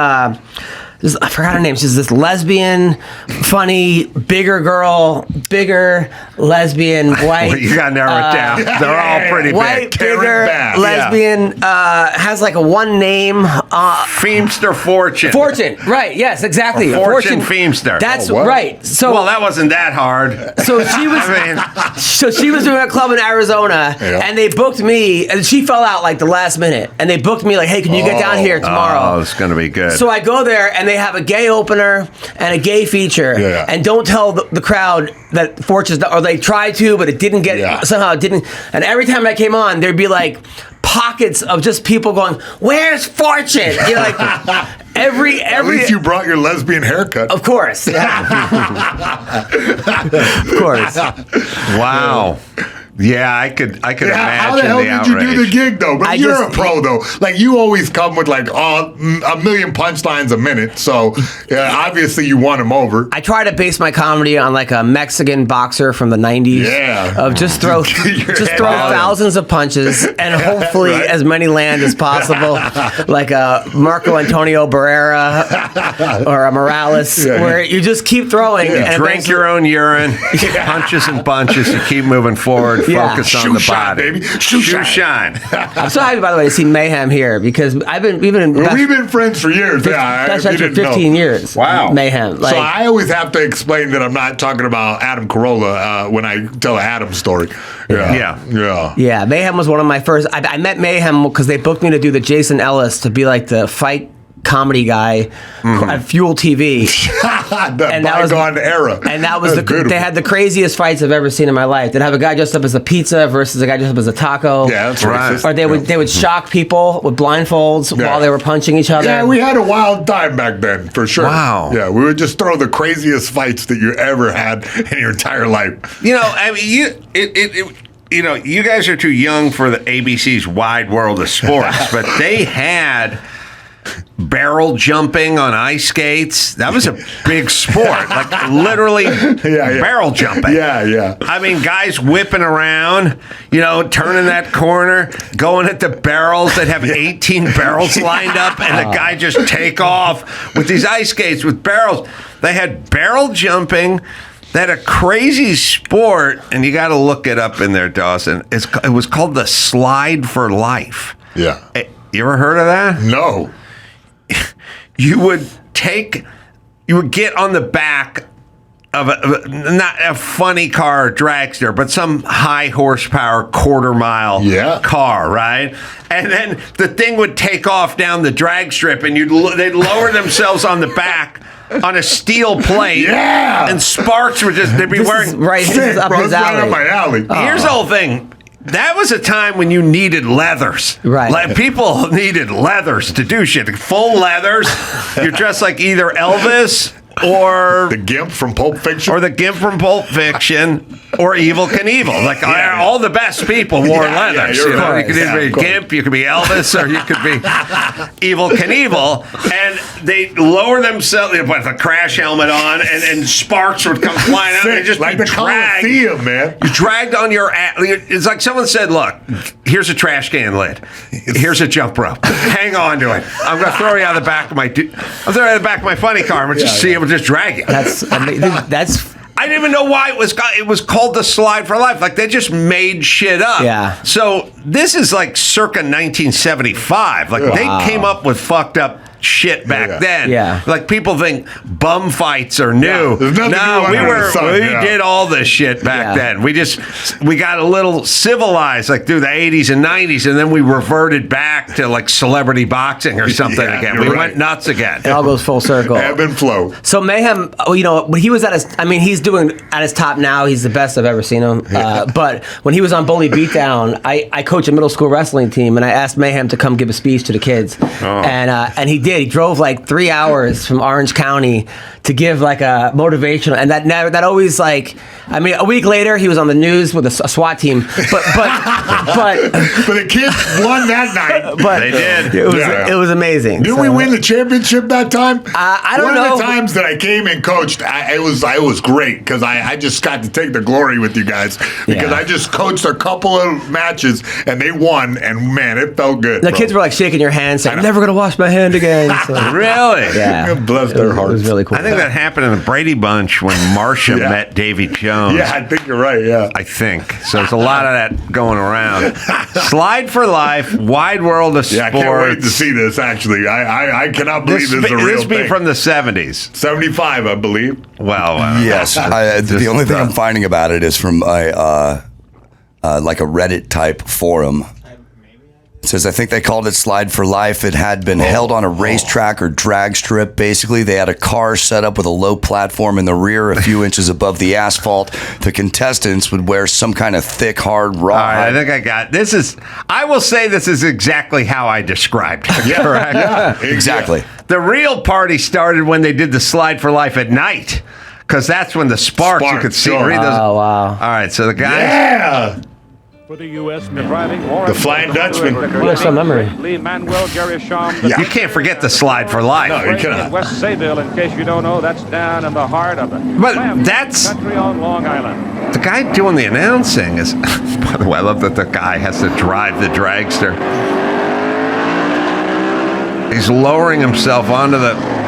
I forgot her name. She's this lesbian, funny, bigger girl, bigger lesbian, white. Well, you gotta narrow it down. They're all pretty white, big. bigger, lesbian, has like a one name. Feemster Fortune. Fortune, right? Yes, exactly. Fortune Feemster. That's right. So, well, that wasn't that hard. So she was. So she was doing a club in Arizona, and they booked me, and she fell out like the last minute, and they booked me like, "Hey, can you get down here tomorrow?" Oh, it's gonna be good. So I go there, and they have a gay opener and a gay feature, and don't tell the crowd that Fortune's, or they tried to, but it didn't get somehow it didn't. And every time I came on, there'd be like pockets of just people going, "Where's Fortune?" You know, like every. At least you brought your lesbian haircut. Of course, of course. Wow. Yeah, I could imagine how the hell did outrage. you do the gig though? But you're a pro though. Like you always come with like a million punchlines a minute. So obviously you won him over. I try to base my comedy on like a Mexican boxer from the '90s. Yeah. Of just throw thousands of punches and hopefully as many land as possible, like a Marco Antonio Barrera or a Morales, where you just keep throwing. And drink your own urine, punches and bunches. You keep moving forward. Focus on the body, baby. Shoe shine. I'm so happy, by the way, to see Mayhem here because we've been friends for years. That's actually 15 years. Wow, Mayhem. So I always have to explain that I'm not talking about Adam Carolla when I tell an Adam story. Yeah. Mayhem was one of my first. I met Mayhem because they booked me to do the Jason Ellis to be like the fight comedy guy at Fuel TV. And that was an era. And that was they had the craziest fights I've ever seen in my life. They'd have a guy dressed up as a pizza versus a guy dressed up as a taco. Yeah, that's right. Or they would shock people with blindfolds while they were punching each other. Yeah, we had a wild time back then, for sure. Wow. Yeah, we would just throw the craziest fights that you ever had in your entire life. You know, I mean, you know, you guys are too young for the ABC's Wide World of Sports, but they had barrel jumping on ice skates. That was a big sport. Like literally barrel jumping. Yeah. I mean, guys whipping around, you know, turning that corner, going at the barrels that have 18 barrels lined up, and the guy just take off with these ice skates with barrels. They had barrel jumping. They had a crazy sport, and you got to look it up in there, Dawson. It was called the Slide for Life. Yeah. You ever heard of that? No. You would get on the back of not a funny car dragster, but some high horsepower quarter-mile car, right? And then the thing would take off down the drag strip, and they'd lower themselves on the back on a steel plate, and sparks would they'd be wearing. This is up his alley. Right up my alley. Here's the whole thing. That was a time when you needed leathers. Right. Like people needed leathers to do shit. Full leathers. You're dressed like either Elvis or the Gimp from Pulp Fiction, or the Gimp from Pulp Fiction, or Evil Knievel. Like all the best people wore leathers. Yeah, you know? Right. You could either be Gimp, you could be Elvis, or you could be Evil Knievel. And they lower themselves with a crash helmet on, and sparks would come flying out. They just like be the dragged. Coliseum, man. You dragged on your ass. It's like someone said, "Look, here's a trash can lid. Here's a jump rope. Hang on to it. I'm going to throw you out of the back of my. I'm throwing you out of the back of my funny car. I'm just see it. We'll just drag it." That's amazing. I didn't even know why it was called the Slide for Life. Like they just made shit up. Yeah. So this is like circa 1975. Like they came up with fucked up shit back then. Yeah. Like people think bum fights are new. There's nothing new under the sun. We did all this shit back then. We got a little civilized like through the 80s and 90s, and then we reverted back to like celebrity boxing or something again. We went nuts again. It all goes full circle. Ebb and flow. So Mayhem, you know, when he was at his, I mean, he's doing at his top now. He's the best I've ever seen him. But when he was on Bully Beatdown, I coach a middle school wrestling team, and I asked Mayhem to come give a speech to the kids, and he did. He drove like 3 hours from Orange County to give like a motivational, and that always like, I mean, a week later he was on the news with a SWAT team, but the kids won that night. But they did. It was amazing. Did we win the championship that time? I don't know. One of the times that I came and coached, it was great because I just got to take the glory with you guys because I just coached a couple of matches and they won, and man, it felt good. The kids were like shaking your hand, saying, "I'm never gonna wash my hand again." going. So, Really? yeah. Bless their hearts. It was really cool. I think that happened in the Brady Bunch when Marcia met Davy Jones. Yeah, I think you're right. Yeah. I think. So there's a lot of that going around. Slide for Life, Wide World of Sports. Yeah, I can't wait to see this, actually. I cannot believe this is a real This be thing. from the 70s. 75, I believe. Well, Yes. The only thing I'm finding about it is from a like a Reddit type forum. It says, I think they called it Slide for Life. It had been held on a racetrack or drag strip. Basically, they had a car set up with a low platform in the rear, a few inches above the asphalt. The contestants would wear some kind of thick, hard all raw. right, I think I got this. I will say this is exactly how I described it. Yeah, Correct? yeah, Exactly. The real party started when they did the Slide for Life at night, because that's when the sparks you could see. Sure. Read those. Oh, wow. All right, so the guys. Yeah. For the U.S. driving Warren The Flying Dutchman. What is some memory? Lee Manuel, Gary Shum, Yeah. You can't forget the Slide for Life. No, you cannot. West Sayville, in case you don't know, that's down in the heart of the But that's- country on Long Island. The guy doing the announcing is. By the way, I love that the guy has to drive the dragster. He's lowering himself onto the.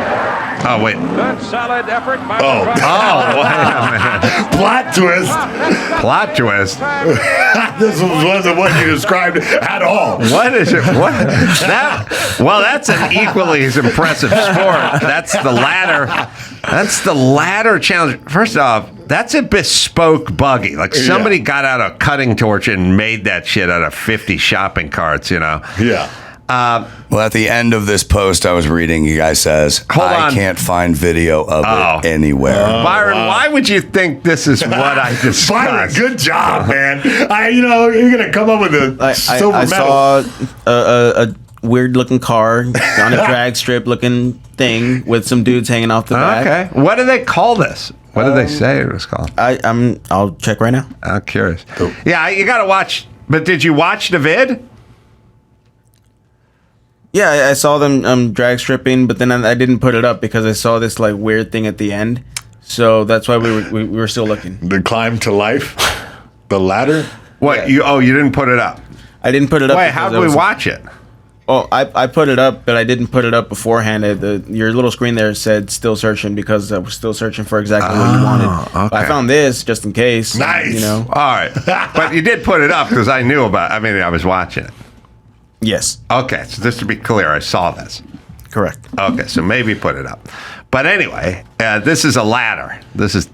Oh, wait. Good solid effort by Oh. the Oh, wait a minute. Plot twist. Plot twist. This wasn't what you described at all. What is it? What? That's an equally as impressive sport. That's the ladder. That's the ladder challenge. First off, that's a bespoke buggy. Like somebody got out a cutting torch and made that shit out of 50 shopping carts, you know? Yeah. Well, at the end of this post I was reading, you guys says, Hold I on. can't find video of it anywhere. Byron, why would you think this is what I discussed? Byron, good job, man. You're gonna come up with a silver I medal. saw a weird looking car on a drag strip looking thing with some dudes hanging off the back. Okay. What do they call this? What did they say it was called? I'll check right now. I'm curious. Yeah, you got to watch. But did you watch the vid? Yeah, I saw them drag stripping, but then I didn't put it up because I saw this like weird thing at the end. So that's why we were still looking. The climb to life, the ladder. What? You didn't put it up. I didn't put it up. Wait, because how I did we was- watch it? Oh, I put it up, but I didn't put it up beforehand. Your little screen there said still searching because I was still searching for exactly what you wanted. okay. But I found this just in case. Nice. You know. All right. But you did put it up because I knew about it. I mean, I was watching it. Yes. Okay, so just to be clear, I saw this. Correct. Okay, so maybe put it up. But anyway, this is a ladder.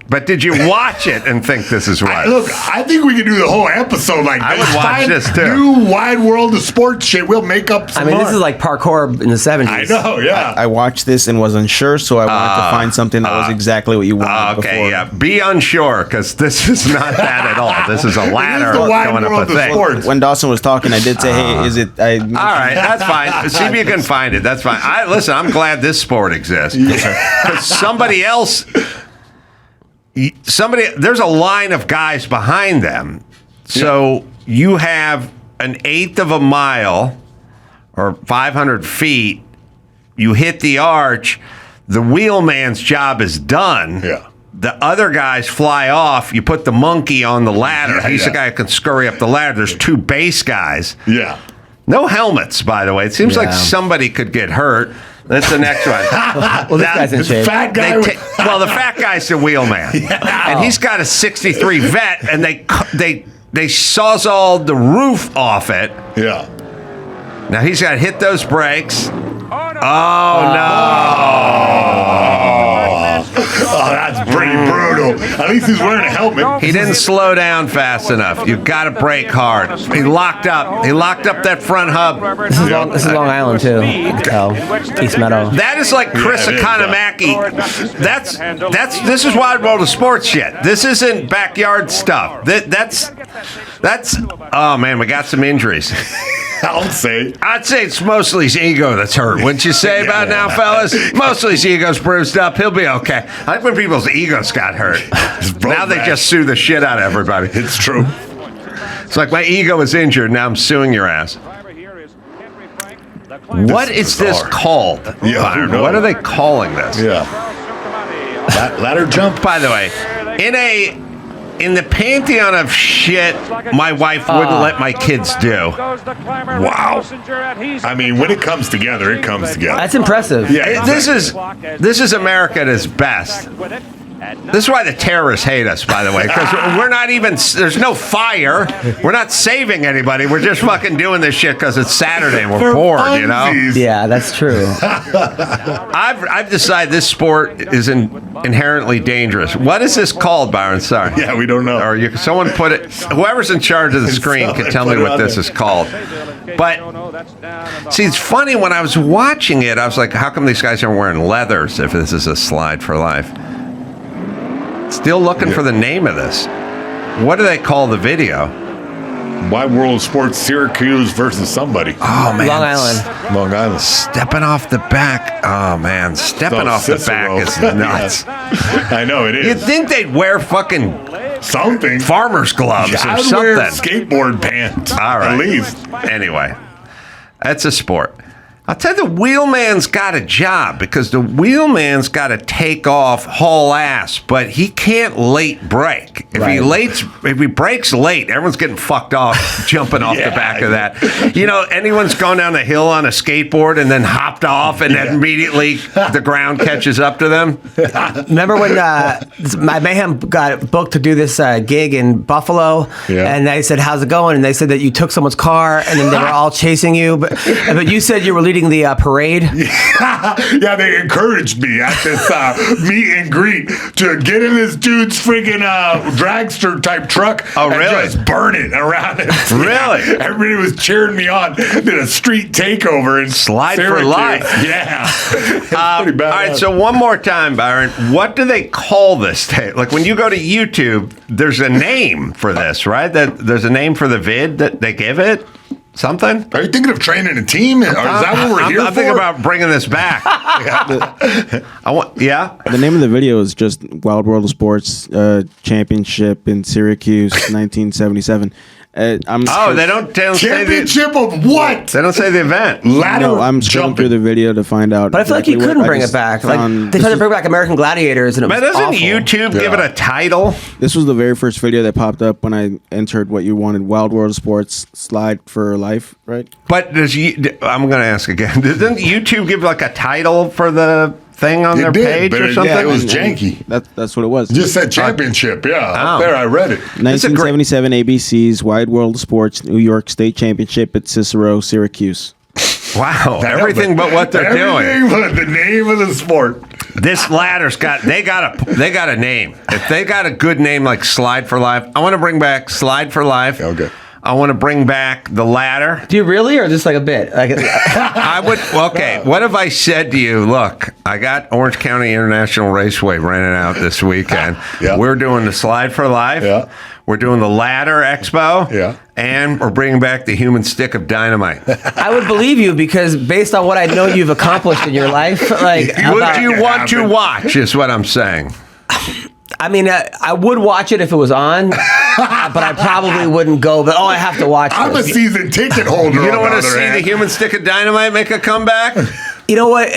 But did you watch it and think this is right? Look, I think we could do the whole episode like this. I would watch Find this, too. New wide world of sports shit. We'll make up some I mean, more. this is like parkour in the 70s. I know, yeah. I watched this and was unsure, so I wanted to find something that was exactly what you wanted Okay, before. yeah. Be unsure because this is not that at all. This is a ladder the wide going world up a of thing. sports. When Dawson was talking, I did say, "Hey, is it?" All right, that's fine. See if you can find it. That's fine. Listen, I'm glad this sport exists. Because somebody else, there's a line of guys behind them. So you have an eighth of a mile or 500 feet. You hit the arch. The wheelman's job is done. Yeah. The other guys fly off. You put the monkey on the ladder. Yeah, He's the yeah. guy who can scurry up the ladder. There's two base guys. Yeah. No helmets, by the way. It seems like Yeah. somebody could get hurt. That's the next one. Well, this guy's in shape. Fat guy. They well, the fat guy's the wheelman, and he's got a '63 vet, and they sawzalled the roof off it. Yeah. Now he's got to hit those brakes. Oh Oh, that's pretty brutal. At least he's wearing a helmet. no! He didn't slow down fast enough. You've got to brake hard. He locked up. He locked up that front hub. This is Long Island, too. You can tell. East Meadow. That is like Chris Yeah, it is, Economaki. This is Wide World of Sports shit. This isn't backyard stuff. That's oh man, we got some injuries. I'll say. I'd say it's mostly his ego that's hurt. Wouldn't you say about now, fellas? Mostly his ego's bruised up. He'll be okay. I think when people's egos got hurt, now they just sue the shit out of everybody. It's true. It's like my ego is injured. Now I'm suing your ass. What is this bizarre. called? Yeah, I don't know. What are they calling this? Yeah. Ladder jump. By the way, in the pantheon of shit my wife wouldn't let my kids do. Wow. I mean, when it comes together, it comes together. That's impressive. Yeah, This is America at its best. This is why the terrorists hate us, by the way, because we're not even, there's no fire. We're not saving anybody. We're just fucking doing this shit because it's Saturday and we're bored, you know? Yeah, that's true. I've decided this sport is inherently dangerous. What is this called, Byron? Sorry. Yeah, we don't know. Or someone put it, whoever's in charge of the screen can tell me what this is called. But, see, it's funny, when I was watching it, I was like, how come these guys aren't wearing leathers if this is a slide for life? Still looking for the name of this. What do they call the video? Wide World of Sports, Syracuse versus somebody. Oh, man. Long Island. Long Island. Stepping off the back. Oh, man. Stepping off the back is nuts. I know, it is. You'd think they'd wear fucking something. farmer's gloves or I'd something. wear skateboard pants. All right. At least. Anyway, that's a sport. I'll tell you, the wheelman's got a job because the wheelman's got to take off haul ass, but he can't late brake. If he brakes late, everyone's getting fucked off, jumping off the back of that. You know, anyone's gone down the hill on a skateboard and then hopped off, and then immediately the ground catches up to them. Remember when my Mayhem got booked to do this gig in Buffalo, and they said, "How's it going?" And they said that you took someone's car, and then they were all chasing you, but you said you were leading the parade. Yeah, they encouraged me at this meet and greet to get in this dude's freaking dragster type truck. Oh, and really? just burn it around it. Really? Yeah, everybody was cheering me on. Did a street takeover and Slide for life. Yeah. It's pretty bad. All right, so one more time, Byron. What do they call this? Like when you go to YouTube, there's a name for this, right? There's a name for the vid that they give it? Something? Are you thinking of training a team? Or is that what we're here for? I'm thinking about bringing this back. The Yeah? name of the video is just Wild World of Sports Championship in Syracuse, 1977. They don't say Championship of what? They don't say the event. Ladder No, I'm scrolling jumping. through the video to find out. But I feel like you exactly couldn't what- I bring it just back. Like found- they tried to bring back American Gladiators, and it was But doesn't awful. YouTube give it a title? This was the very first video that popped up when I entered what you wanted, Wild World of Sports Slide for Life, right? But I'm going to ask again. Doesn't YouTube give like a title for the thing on It their did, page but or something? it was janky. That's what it was. Just said championship. Yeah, Oh. up there I read it. 1977 ABC's Wide World of Sports New York State Championship at Cicero, Syracuse. Wow, everything but what they're doing. Everything but the name of the sport. This ladder's got they got a name. If they got a good name like Slide for Life, I want to bring back Slide for Life. Okay. I want to bring back the ladder. Do you really, or just like a bit? Like, I would. Okay, what if I said to you, look, I got Orange County International Raceway rented out this weekend. Yeah. We're doing the Slide for Life. Yeah. We're doing the Ladder Expo. Yeah. And we're bringing back the human stick of dynamite. I would believe you because based on what I know you've accomplished in your life, like, how Would about- you want to watch? Is what I'm saying. I mean, I would watch it if it was on, but I probably wouldn't go. But I have to watch I'm a this. season ticket holder. You don't on want the to other see hand. the human stick of dynamite make a comeback? You know what?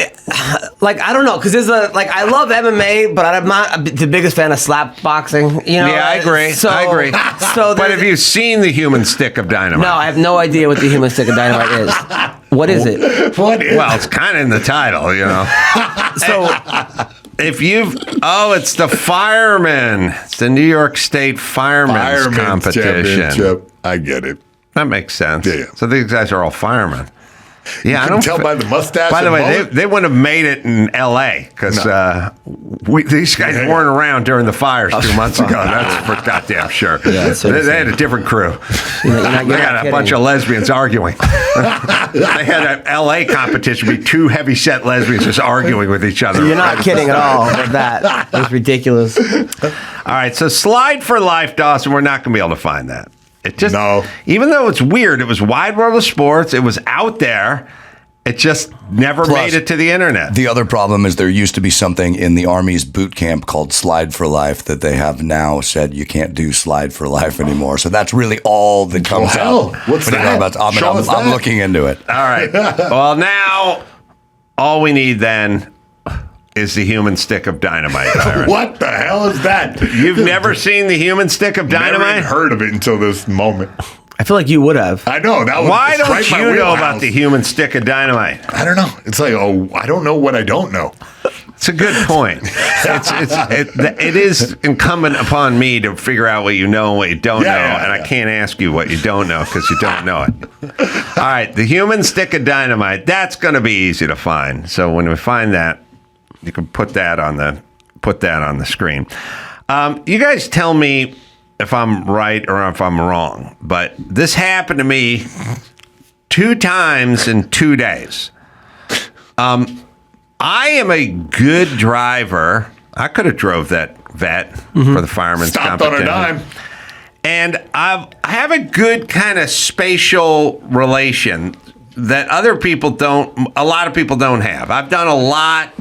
Like, I don't know, because I love MMA, but I'm not the biggest fan of slap boxing. You know? Yeah, I agree. So, I agree. So, But have you seen the human stick of dynamite? No, I have no idea what the human stick of dynamite is. What is it? What is Well, it's kind of in the title, you know. So, It's the firemen. It's the New York State Firemen's Competition. Championship. I get it. That makes sense. Yeah. So these guys are all firemen. Yeah, You can tell by the mustache. By the and way, mullet. they wouldn't have made it in L.A. because these guys weren't around during the fires 2 months ago. That's for goddamn sure. Yeah, they had a different crew. you're not They had a bunch of lesbians arguing. They had an L.A. competition be two heavy-set lesbians just arguing with each other. You're not kidding at all with that. It's ridiculous. All right, so Slide for Life, Dawson, we're not going to be able to find that. It just, No. Even though it's weird, it was Wide World of Sports, it was out there, it just never Plus, made it to the internet. The other problem is there used to be something in the Army's boot camp called Slide for Life that they have now said you can't do Slide for Life anymore. So that's really all that comes hell, out. what's when you that? talk about- Show us I'm that. looking into it. All right. Well, now, all we need then, is the human stick of dynamite, Byron. What the hell is that? You've never seen the human stick of Never dynamite? even heard of it until this moment. I feel like you would have. I know that. Why don't right you know about the human stick of dynamite? I don't know. It's like, I don't know what I don't know. It's a good point. It is incumbent upon me to figure out what you know and what you don't know, and I can't ask you what you don't know because you don't know it. All right, the human stick of dynamite. That's going to be easy to find. So when we find that, you can put that on the screen. You guys tell me if I'm right or if I'm wrong, but this happened to me 2 times in 2 days. I am a good driver. I could have drove that vet for the fireman's Stopped on competition. a dime. And I have a good kind of spatial relation that a lot of people don't have. I've done a lot.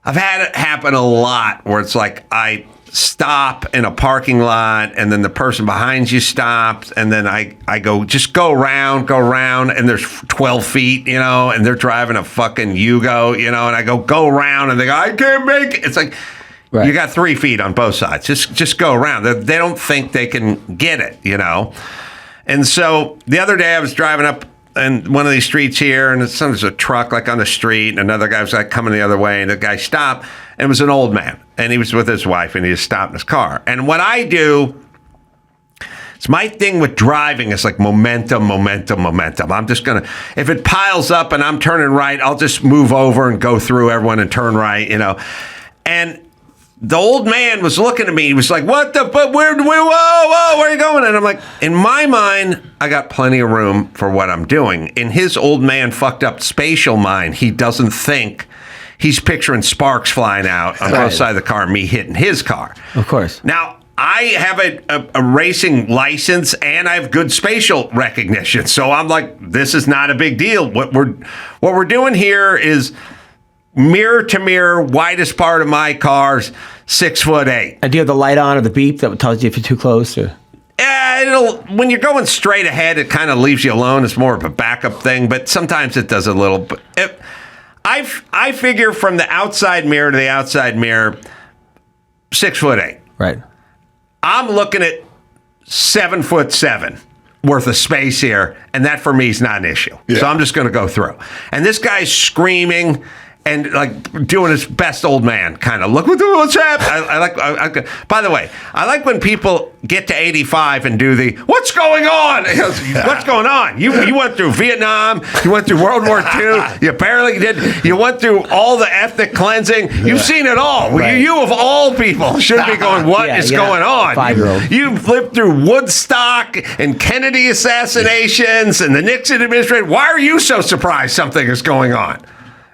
I've had it happen a lot where it's like I stop in a parking lot and then the person behind you stops and then I go around and there's 12 feet, and they're driving a fucking Yugo, and I go around and they go, I can't make it. It's like, you got 3 feet on both sides. Just go around. They don't think they can get it, And so the other day I was driving up in one of these streets here, and there's a truck like on the street, and another guy was like coming the other way, and the guy stopped, and it was an old man, and he was with his wife, and he just stopped in his car. And what I do, it's my thing with driving is like momentum. I'm just gonna, if it piles up and I'm turning right, I'll just move over and go through everyone and turn right, And the old man was looking at me. He was like, what the fuck? Whoa, where are you going? And I'm like, in my mind, I got plenty of room for what I'm doing. In his old man fucked up spatial mind, he doesn't think, he's picturing sparks flying out on both sides of the car, me hitting his car. Of course. Now, I have a racing license and I have good spatial recognition. So I'm like, this is not a big deal. What we're doing here is mirror to mirror, widest part of my car's 6'8". Do you have the light on or the beep that tells you if you're too close? Or? When you're going straight ahead, it kind of leaves you alone. It's more of a backup thing, but sometimes it does a little. I figure from the outside mirror to the outside mirror, 6'8". Right. I'm looking at 7'7" worth of space here, and that for me is not an issue. Yeah. So I'm just going to go through. And this guy's screaming and like doing his best old man kind of look what's happening. By the way, I like when people get to 85 and do the what's going on? What's going on? You went through Vietnam, you went through World War II, you barely did, you went through all the ethnic cleansing, you've seen it all. Right. You of all people should be going, what is going on? 5-year-old. You've lived through Woodstock and Kennedy assassinations and the Nixon administration. Why are you so surprised something is going on?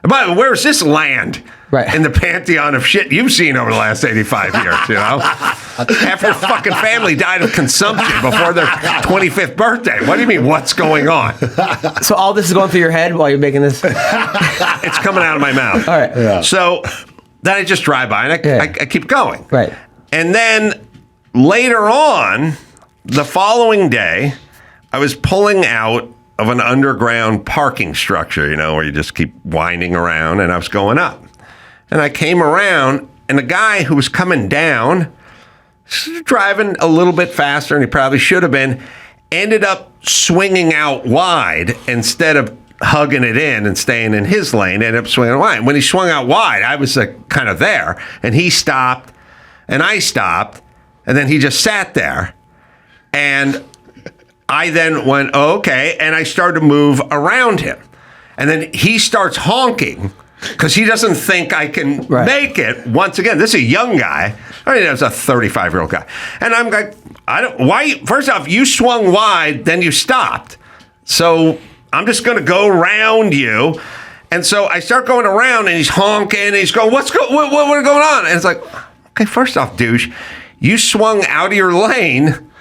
But where's this land in the pantheon of shit you've seen over the last 85 years, After your fucking family died of consumption before their 25th birthday. What do you mean, what's going on? So all this is going through your head while you're making this? It's coming out of my mouth. All right. Yeah. So then I just drive by and I keep going. Right. And then later on, the following day, I was pulling out of an underground parking structure, where you just keep winding around, and I was going up. And I came around, and the guy who was coming down, driving a little bit faster than he probably should have been, ended up swinging out wide instead of hugging it in and staying in his lane, ended up swinging wide. When he swung out wide, I was kind of there, and he stopped, and I stopped, and then he just sat there. And I then went, okay, and I started to move around him. And then he starts honking because he doesn't think I can make it. Once again, this is a young guy. I mean, that's a 35-year-old guy. And I'm like, first off, you swung wide, then you stopped. So I'm just going to go around you. And so I start going around, and he's honking, and he's going, what going on? And it's like, okay, first off, douche, you swung out of your lane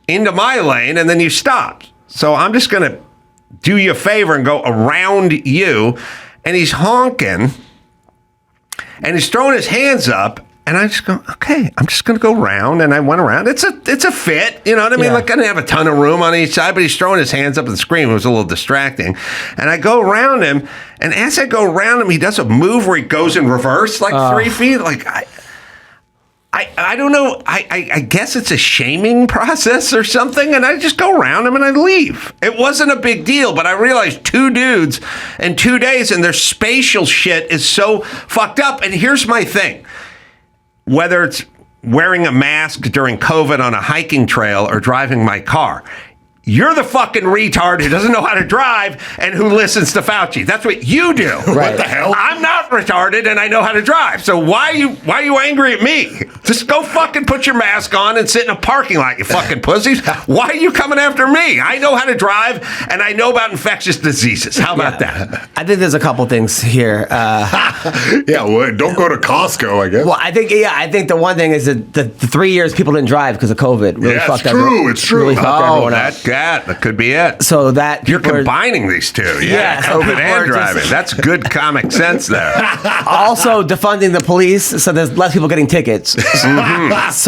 into my lane, and then you stopped. So I'm just going to do you a favor and go around you. And he's honking, and he's throwing his hands up, And I just go, okay, I'm just going to go around. And I went around. It's a fit. You know what I mean? Yeah. Like, I didn't have a ton of room on each side, but he's throwing his hands up at the screen. It was a little distracting. And I go around him. And as I go around him, he does a move where he goes in reverse, like 3 feet. Like, I don't know. I guess it's a shaming process or something. And I just go around him and I leave. It wasn't a big deal, but I realized 2 dudes in 2 days and their spatial shit is so fucked up. And here's my thing. Whether it's wearing a mask during COVID on a hiking trail or driving my car, you're the fucking retard who doesn't know how to drive and who listens to Fauci. That's what you do. Right. What the hell? I'm not retarded and I know how to drive. So why are you angry at me? Just go fucking put your mask on and sit in a parking lot, you fucking pussies. Why are you coming after me? I know how to drive and I know about infectious diseases. How about that? I think there's a couple things here. Yeah, well, don't go to Costco, I guess. Well, I think the one thing is that the 3 years people didn't drive because of COVID really Yeah, fucked it's true. It's true. Really fucked everyone up. That could be it. So that You're people are- combining these two. Yeah, Yeah, so COVID people are and just- driving. That's good comic sense there. also defunding the police, so there's less people getting tickets. So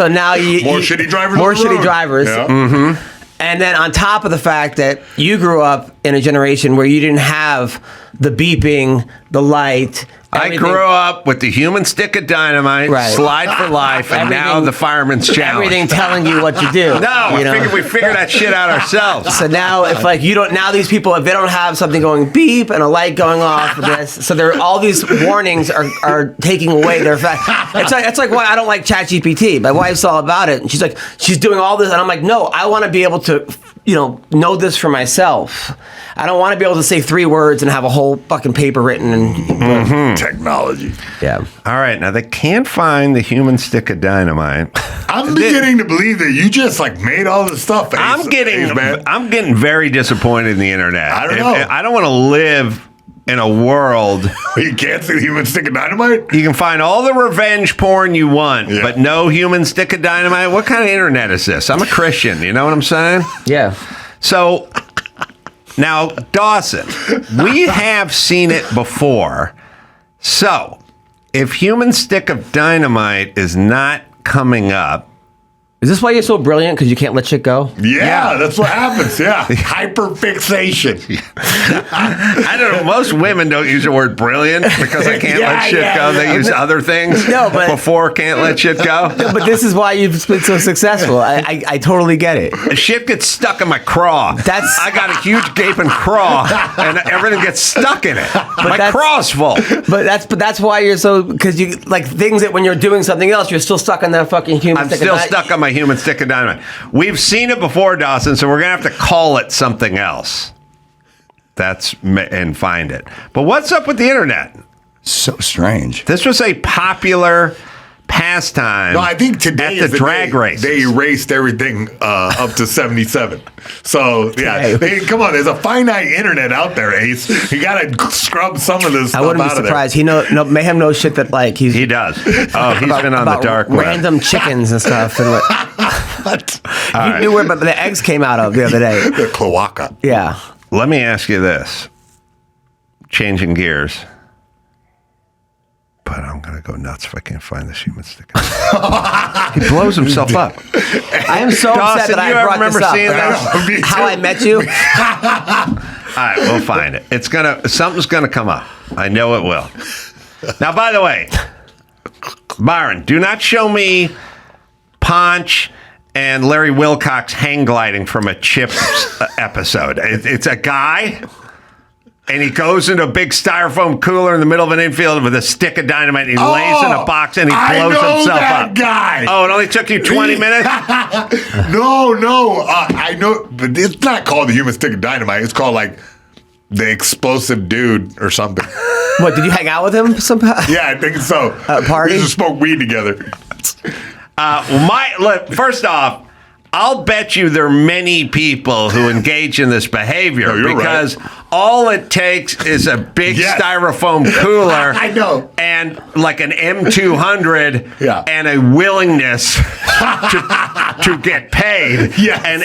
now More shitty drivers more on the shitty road. drivers. Yeah. And then on top of the fact that you grew up in a generation where you didn't have the beeping, the light. I everything- grew up with the human stick of dynamite, Right. slide for life, and now Everything- the fireman's challenge. Everything telling you what to do. No, you know? we figured that shit out ourselves. So now, if like you don't, now these people, if they don't have something going beep and a light going off for this, so there, all these warnings are taking away their fact. It's like why I don't like ChatGPT. My wife's all about it, and she's doing all this, and I'm like, no, I want to be able to, know this for myself. I don't want to be able to say 3 words and have a whole fucking paper written. And Technology. yeah, All right, now they can't find the human stick of dynamite. I'm beginning to believe that you just like made all this stuff. Ace, I'm man. getting very disappointed in the internet. I don't know. I don't want to live in a world. You can't see the human stick of dynamite? You can find all the revenge porn you want, Yeah. but no human stick of dynamite. What kind of internet is this? I'm a Christian. You know what I'm saying? yeah. So now, Dawson, we have seen it before. So if human stick of dynamite is not coming up, Is this why you're so brilliant? Because you can't let shit go? Yeah, that's what happens. Yeah. Hyperfixation. I don't know. Most women don't use the word brilliant because they can't let shit go. They use other things before can't let shit go. No, but this is why you've been so successful. I totally get it. Shit gets stuck in my craw. I got a huge gaping craw, and everything gets stuck in it. My craw's full. But that's why you're so, because you like things that when you're doing something else, you're still stuck on that fucking human. I'm still stuck on my human stick of dynamite. We've seen it before, Dawson, so we're gonna have to call it something else. And find it. But what's up with the internet? So strange. This was a popular pastime. No, I think today at is the drag race. They erased everything up to 77. So yeah, come on. There's a finite internet out there, Ace. You gotta scrub some of this stuff out of there. I wouldn't be surprised. Mayhem knows shit that like he does. Oh, he's been on the dark web. Random chickens and stuff. And what? He knew where the eggs came out of the other day. The cloaca. Yeah. Let me ask you this. Changing gears. But I'm going to go nuts if I can't find this human stick. He blows himself up. I am so upset that I brought this up. Seeing that? How I met you? All right, we'll find it. Something's gonna come up. I know it will. Now, by the way, Byron, do not show me Ponch and Larry Wilcox hang gliding from a Chips episode. It's a guy, and he goes into a big styrofoam cooler in the middle of an infield with a stick of dynamite, and he lays in a box, and he blows himself up. Guy. Oh, it only took you 20 minutes? No. I know, but it's not called the human stick of dynamite. It's called like the explosive dude or something. What, did you hang out with him somehow? Yeah, I think so. At a party? We just smoked weed together. First off, I'll bet you there are many people who engage in this behavior because all it takes is a big styrofoam cooler. I know. And like an M200 and a willingness to get paid. Yes. And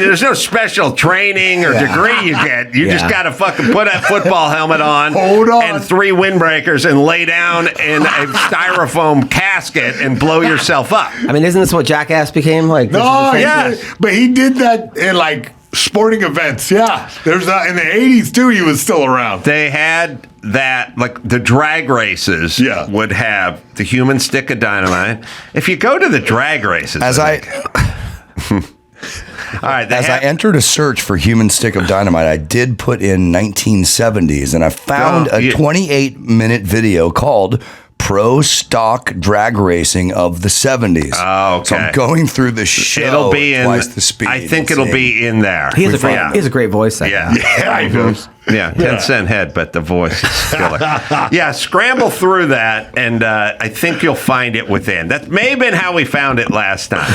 there's no special training or degree you get. You just got to fucking put a football helmet on, and 3 windbreakers and lay down in a styrofoam casket and blow yourself up. I mean, isn't this what Jackass became? Like, but he did that in like sporting events. Yeah, there's in the 80s too. He was still around. They had that, like the drag races would have the human stick of dynamite. If you go to the drag races, I entered a search for human stick of dynamite, I did put in 1970s, and I found a 28-minute video called Pro Stock Drag Racing of the 70s. Oh, okay. So I'm going through the show. It'll be in twice the speed. I think it'll be in there. He has a great voice. Yeah, he does. Yeah, 10-cent head, but the voice is killer. Scramble through that, and I think you'll find it within. That may have been how we found it last time.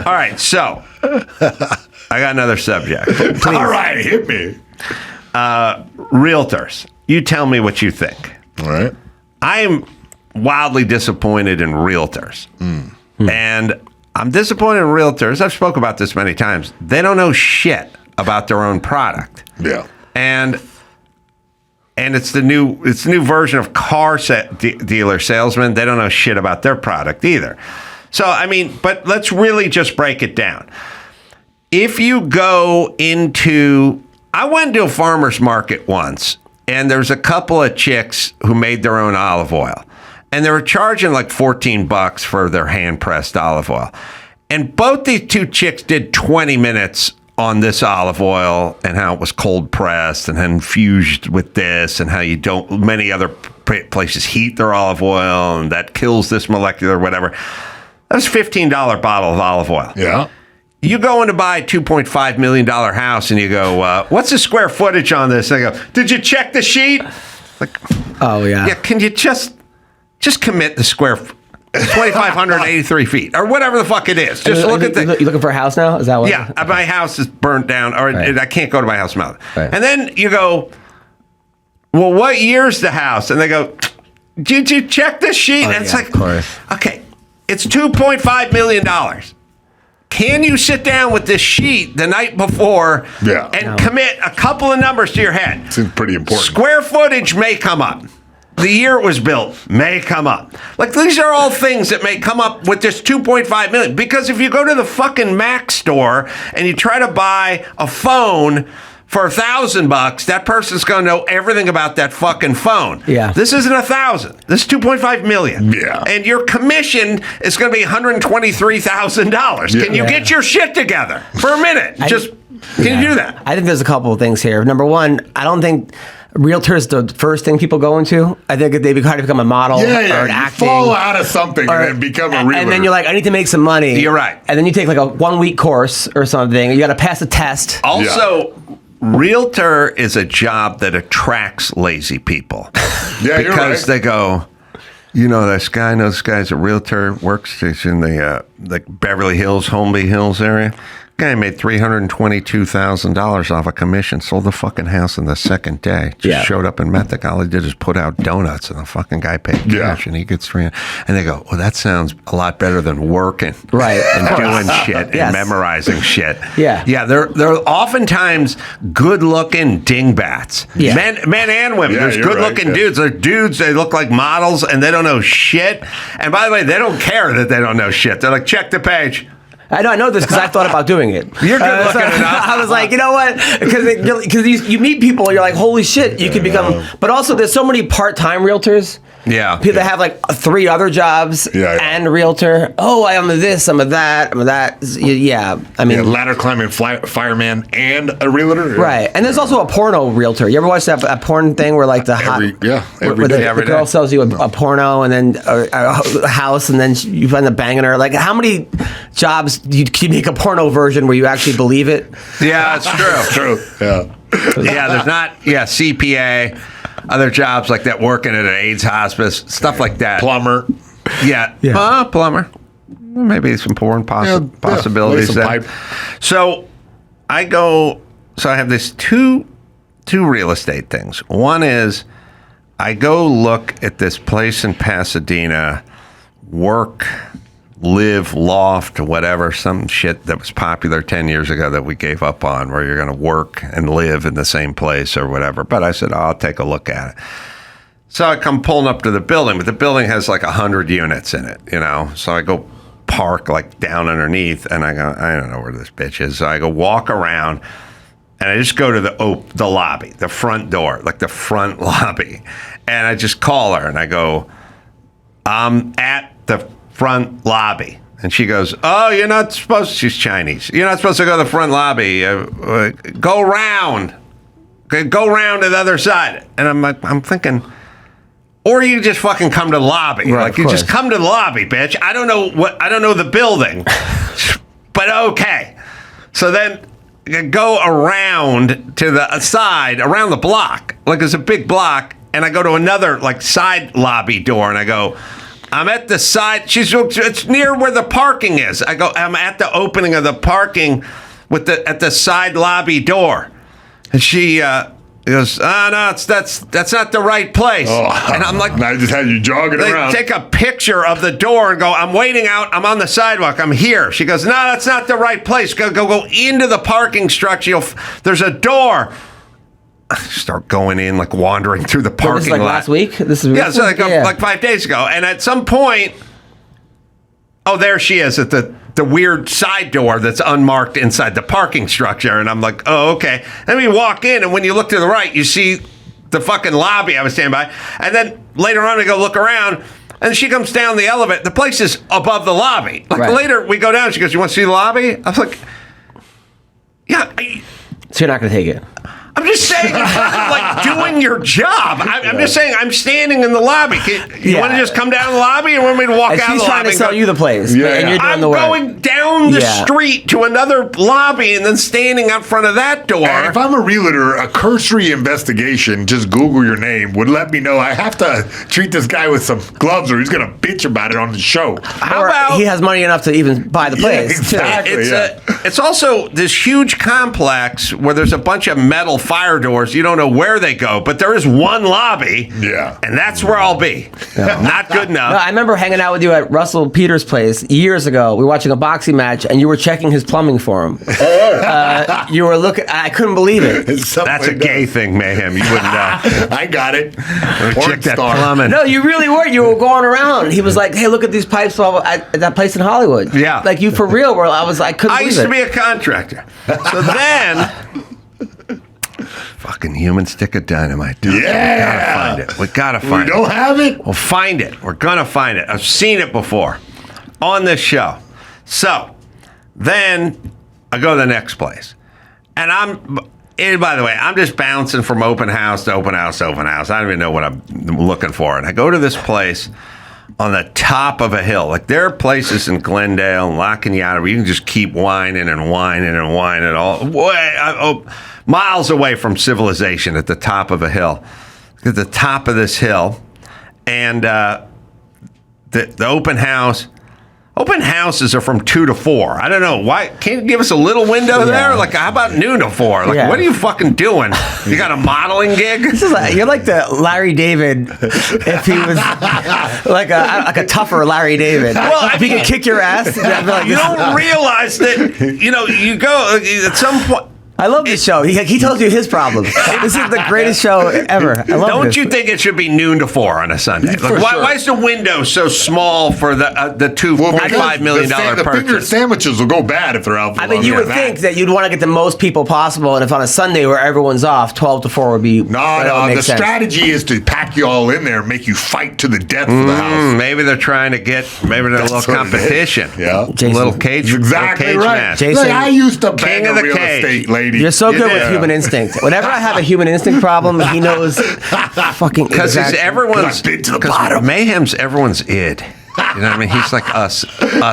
All right, so I got another subject. Please. All right, hit me. Realtors, you tell me what you think. All right. I am wildly disappointed in realtors. And I'm disappointed in realtors. I've spoke about this many times. They don't know shit about their own product. Yeah. And it's the new version of car dealer salesman. They don't know shit about their product either. So, I mean, but let's really just break it down. If you go I went to a farmer's market once, and there's a couple of chicks who made their own olive oil. And they were charging like $14 for their hand-pressed olive oil. And both these 2 chicks did 20 minutes on this olive oil and how it was cold-pressed and infused with this and how many other places heat their olive oil and that kills this molecular whatever. That was a $15 bottle of olive oil. Yeah. You go in to buy a $2.5 million house and you go, what's the square footage on this? And I go, did you check the sheet? Like, oh, yeah. Yeah, can you just commit the 2,583 feet or whatever the fuck it is. Just look at You looking for a house now? Is that what? Yeah, my house is burnt down, or I can't go to my house now. Right. And then you go, well, what year's the house? And they go, did you check this sheet? And it's like, of course. Okay, it's $2.5 million. Can you sit down with this sheet the night before and commit a couple of numbers to your head? It's pretty important. Square footage may come up. The year it was built may come up. Like, these are all things that may come up with this $2.5 million. Because if you go to the fucking Mac store and you try to buy a phone for $1,000, that person's going to know everything about that fucking phone. Yeah. This isn't $1,000. This is $2.5 million. Yeah. And your commission is going to be $123,000. Can you get your shit together for a minute? Can you do that? I think there's a couple of things here. Number one, I don't think realtors the first thing people go into. I think if they kind of become a model or an acting. Fall out of something and then become a realtor. And then you're like, I need to make some money. You're right. And then you take like a 1-week course or something. You got to pass a test. Also, realtor is a job that attracts lazy people. Yeah, you're right. Because they go, this guy's a realtor, works in the Beverly Hills, Holmby Hills area. Guy made $322,000 off a commission, sold the fucking house in the second day. Just showed up and met the guy. All he did is put out donuts, and the fucking guy paid cash, and he gets $300. And they go, well, that sounds a lot better than working, and doing shit and memorizing shit. Yeah. They're oftentimes good-looking dingbats. Yeah. Men and women. There's good-looking dudes. They're dudes. They look like models, and they don't know shit. And by the way, they don't care that they don't know shit. They're like, check the page. I know this because I thought about doing it. You're good looking enough. I was like, you know what? Because you meet people, you're like, holy shit, you can become. But also, there's so many part-time realtors. Yeah. People that have like 3 other jobs and a realtor. Oh, I'm this, I'm that, I'm that. Yeah. I mean, ladder climbing fireman and a realtor. Right. And there's also a porno realtor. You ever watch that porn thing where like the the girl sells you a porno and then a house and then you end up banging her? Like, how many jobs can you make a porno version where you actually believe it? Yeah, it's true. It's true. Yeah. Yeah, there's not, CPA, other jobs like that, working at an AIDS hospice, stuff like that. Plumber. Yeah. Plumber. maybe some porn possibilities some there. pipe. So I go. So I have these two real estate things. One is I go look at this place in Pasadena, work, live, loft, whatever, some shit that was popular 10 years ago that we gave up on, where you're going to work and live in the same place or whatever. But I said, I'll take a look at it. So I come pulling up to the building, but the building has like 100 units in it, So I go park like down underneath, and I go, I don't know where this bitch is. So I go walk around, and I just go to the lobby, the front door, like the front lobby. And I just call her, and I go, I'm at the front lobby. And she goes, oh, you're not supposed to, she's Chinese. You're not supposed to go to the front lobby. Go around. Go around to the other side. And I'm thinking, or you just fucking come to the lobby. Right, like, you just come to the lobby, bitch. I don't know the building. But okay. So then go around to the side, around the block. Like, there's a big block. And I go to another, like, side lobby door. And I go, I'm at the side. It's near where the parking is. I go, I'm at the opening of the parking at the side lobby door. And she goes, no, that's not the right place. Oh, and I'm like, I just had you jogging around. Take a picture of the door and go, I'm waiting out. I'm on the sidewalk. I'm here. She goes, no, that's not the right place. Go into the parking structure. There's a door. Start going in, like wandering through the parking This is like lot. last week? This is so like 5 days ago. And at some point, there she is at the weird side door that's unmarked inside the parking structure. And I'm like, oh, okay. And we walk in, and when you look to the right, you see the fucking lobby I was standing by. And then later on, we go look around, and she comes down the elevator. The place is above the lobby. Like, later, we go down, she goes, you want to see the lobby? I was like, yeah. So you're not going to take it? I'm just saying, you're like doing your job. I'm just saying, I'm standing in the lobby. You want to just come down the lobby, or want me to walk out the lobby? She's trying to sell you the place, and you're doing I'm the work. going down the street to another lobby and then standing out front of that door. And if I'm a realtor, a cursory investigation, just Google your name, would let me know I have to treat this guy with some gloves, or he's going to bitch about it on the show. How about he has money enough to even buy the place? Exactly. It's also this huge complex where there's a bunch of metal fire doors. You don't know where they go, but there is one lobby. Yeah. And that's where I'll be. Not good enough. No, I remember hanging out with you at Russell Peters' place years ago. We were watching a boxing match, and you were checking his plumbing for him. You were looking. I couldn't believe it. That's a gay thing, Mayhem. You wouldn't know. I got it. Check that plumbing. No, you really were. You were going around. He was like, "Hey, look at these pipes at that place in Hollywood." Yeah. Like you for real. Where I couldn't believe it. I used to be a contractor. So then... Fucking human stick of dynamite, dude. Yeah. We gotta find it. We don't have it? We'll find it. We're gonna find it. I've seen it before on this show. So then I go to the next place. And by the way, I'm just bouncing from open house to open house to open house. I don't even know what I'm looking for. And I go to this place on the top of a hill. Like, there are places in Glendale and La Cañada where you can just keep whining and whining and whining all miles away from civilization at the top of a hill. At the top of this hill. And the open house. Open houses are from 2 to 4. I don't know why. Can't you give us a little window there? Like, how about noon to 4? Like, what are you fucking doing? You got a modeling gig? You're like the Larry David if he was like a tougher Larry David. Well, if he could kick your ass, you don't realize that. You go at some point. I love this show. He tells you his problems. This is the greatest show ever. I love Don't this. you think it should be noon to 4 on a Sunday? Like, why is the window so small for the $2.5 million the purchase? finger sandwiches will go bad if they're out for I mean, you would think that you'd want to get the most people possible, and if on a Sunday where everyone's off, 12 to 4 would be. No. The strategy is to pack you all in there and make you fight to the death for the house. Maybe they're trying to get a little competition. Yeah, Jason, little cage. Exactly little cage right. match. Jason, I used to bang a real cage. estate lady. You're so good with human instinct. Whenever I have a human instinct problem, he knows fucking Because exactly. everyone's I've been to the bottom. Mayhem's everyone's id. You know what I mean? He's like us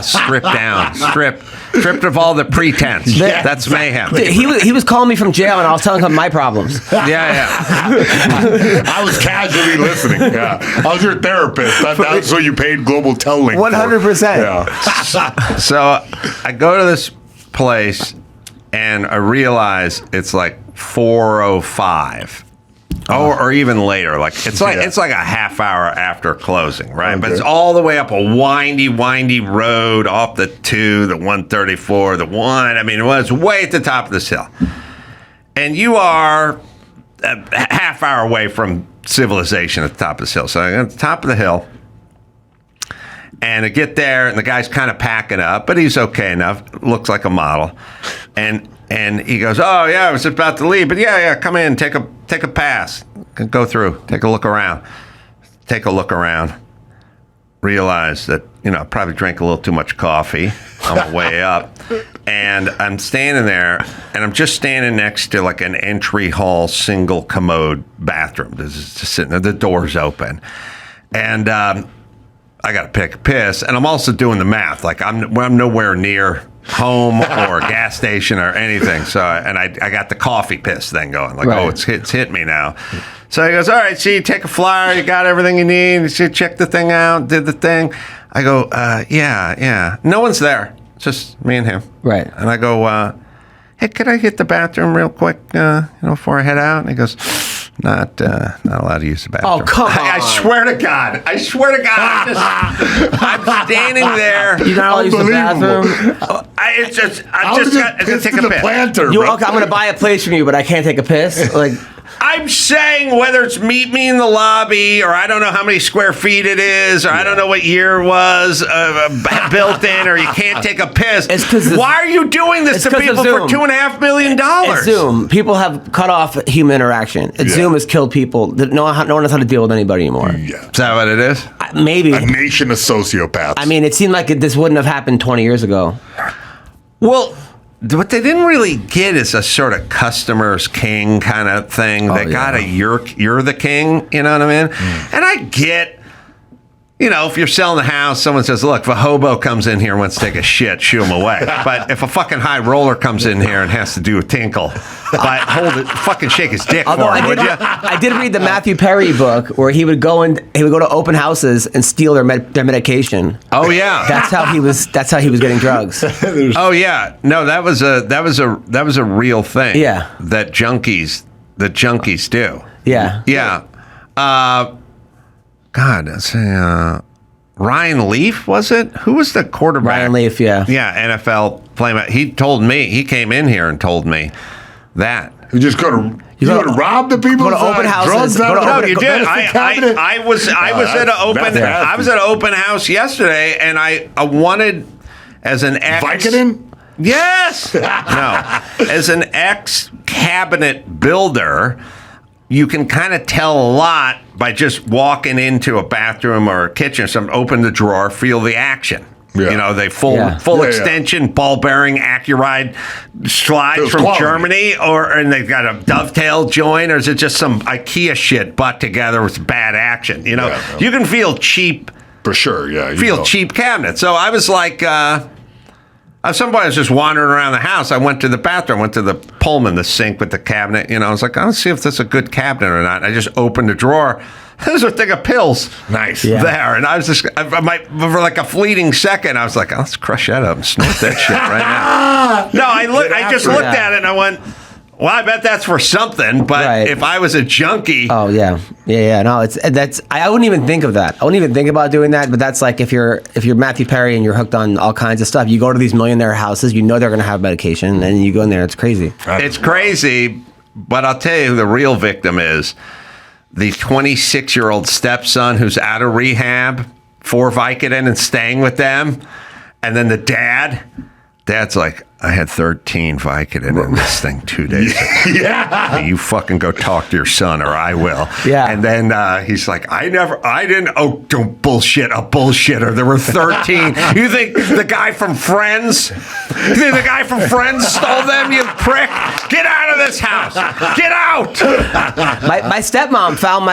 stripped down, stripped of all the pretense. Yeah, That's Mayhem. He was calling me from jail, and I was telling him my problems. Yeah. I was casually listening. Yeah, I was your therapist. That's what you paid Global Telling. 100%. Yeah. So I go to this place, and I realize it's like 4:05. Or even later, it's like a half hour after closing, right? Okay. But it's all the way up a windy road off the 2, the 134, the 1. I mean, it was way at the top of this hill, and you are a half hour away from civilization at the top of this hill. So I'm at the top of the hill, and I get there, and the guy's kind of packing up, but he's okay enough. Looks like a model, and he goes, "Oh yeah, I was about to leave, but yeah, come in, take a pass, go through, take a look around." Realize that I probably drank a little too much coffee on the way up, and I'm standing there, and I'm just standing next to like an entry hall single commode bathroom. This is just sitting there, the door's open, and I got to pick a piss, and I'm also doing the math. Like I'm nowhere near home or a gas station or anything. So, and I got the coffee piss thing going. Like, right. It's hit me now. So he goes, all right, see, take a flyer. You got everything you need. You see, check the thing out. Did the thing. I go, yeah. No one's there. Just me and him. Right. And I go, hey, could I hit the bathroom real quick, before I head out? And he goes, not allowed to use the bathroom. Oh, come on. I swear to God. I'm standing there. You're not allowed to use the bathroom? I just got to take a piss. Planter, okay, I'm going to buy a place from you, but I can't take a piss? Like... I'm saying whether it's meet me in the lobby, or I don't know how many square feet it is, or I don't know what year it was built in, or you can't take a piss. Why are you doing this to people for $2.5 million? It's Zoom. People have cut off human interaction. Zoom has killed people. No one knows how to deal with anybody anymore. Yeah. Is that what it is? Maybe. A nation of sociopaths. I mean, it seemed like this wouldn't have happened 20 years ago. Well, what they didn't really get is a sort of customer's king kind of thing. They got a you're the king, you know what I mean? And I get, if you're selling a house, someone says, look, if a hobo comes in here and wants to take a shit, shoo him away. But if a fucking high roller comes in here and has to do a tinkle, fucking shake his dick for him, would you? I did read the Matthew Perry book where he would go to open houses and steal their medication. Oh yeah, that's how he was getting drugs. Oh yeah, no, that was a real thing. Yeah, that junkies do. Yeah. God, Ryan Leaf, was it? Who was the quarterback? Ryan Leaf, yeah. Yeah, NFL player. He told me, he came in here and told me that. You just go to rob the people. Go to open houses. No, you did. I was at an open house yesterday, and I wanted, as an ex... Vicodin? Yes! No. As an ex-cabinet builder, you can kind of tell a lot by just walking into a bathroom or a kitchen or something, open the drawer, feel the action. Yeah. They full extension, ball bearing, Accuride slides from quality. Germany, and they've got a dovetail joint, or is it just some IKEA shit butt together with bad action? You can feel cheap. For sure, yeah. Cheap cabinets. So I was like... somebody was just wandering around the house. I went to the bathroom, went to the Pullman, the sink with the cabinet. I was like, let's see if this is a good cabinet or not. I just opened the drawer. There's a thing of pills. Nice. Yeah. There. And I was just, for like a fleeting second, I was like, let's crush that up and snort that shit right now. No, I just looked at it and I went, well, I bet that's for something, but if I was a junkie... Oh, yeah. No, I wouldn't even think of that. I wouldn't even think about doing that, but that's like if you're Matthew Perry and you're hooked on all kinds of stuff, you go to these millionaire houses, they're going to have medication, and you go in there, it's crazy. It's crazy, but I'll tell you who the real victim is. The 26-year-old stepson who's out of rehab for Vicodin and staying with them, and then the dad's like, I had 13 Vicodin in this thing 2 days ago. Yeah. You fucking go talk to your son or I will. Yeah. And then he's like, I didn't, don't bullshit, a bullshitter. There were 13. You think the guy from Friends stole them, you prick? Get out of this house. Get out. My stepmom found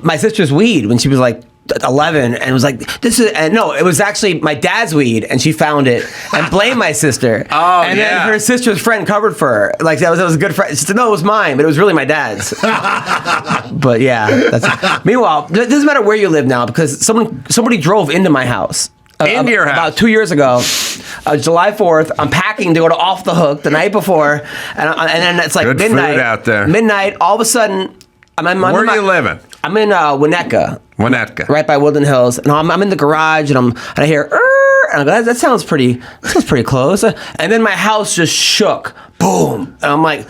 my sister's weed when she was like 11 and was like, this is, and no, it was actually my dad's weed, and she found it and blamed my sister. Oh, and yeah. then her sister's friend covered for her. Like, that was a good friend. She said, no, it was mine, but it was really my dad's. But yeah, that's, meanwhile, it doesn't matter where you live now, because somebody drove into my house. Into your house? About 2 years ago, July 4th, I'm packing to go to Off the Hook the night before, and then it's like Good midnight. food out there. Midnight, all of a sudden, Where are you living? I'm in Winnetka. Winnetka. Right by Woodland Hills, and I'm in the garage, and I hear, and I go, that sounds pretty close. And then my house just shook, boom, and I'm like,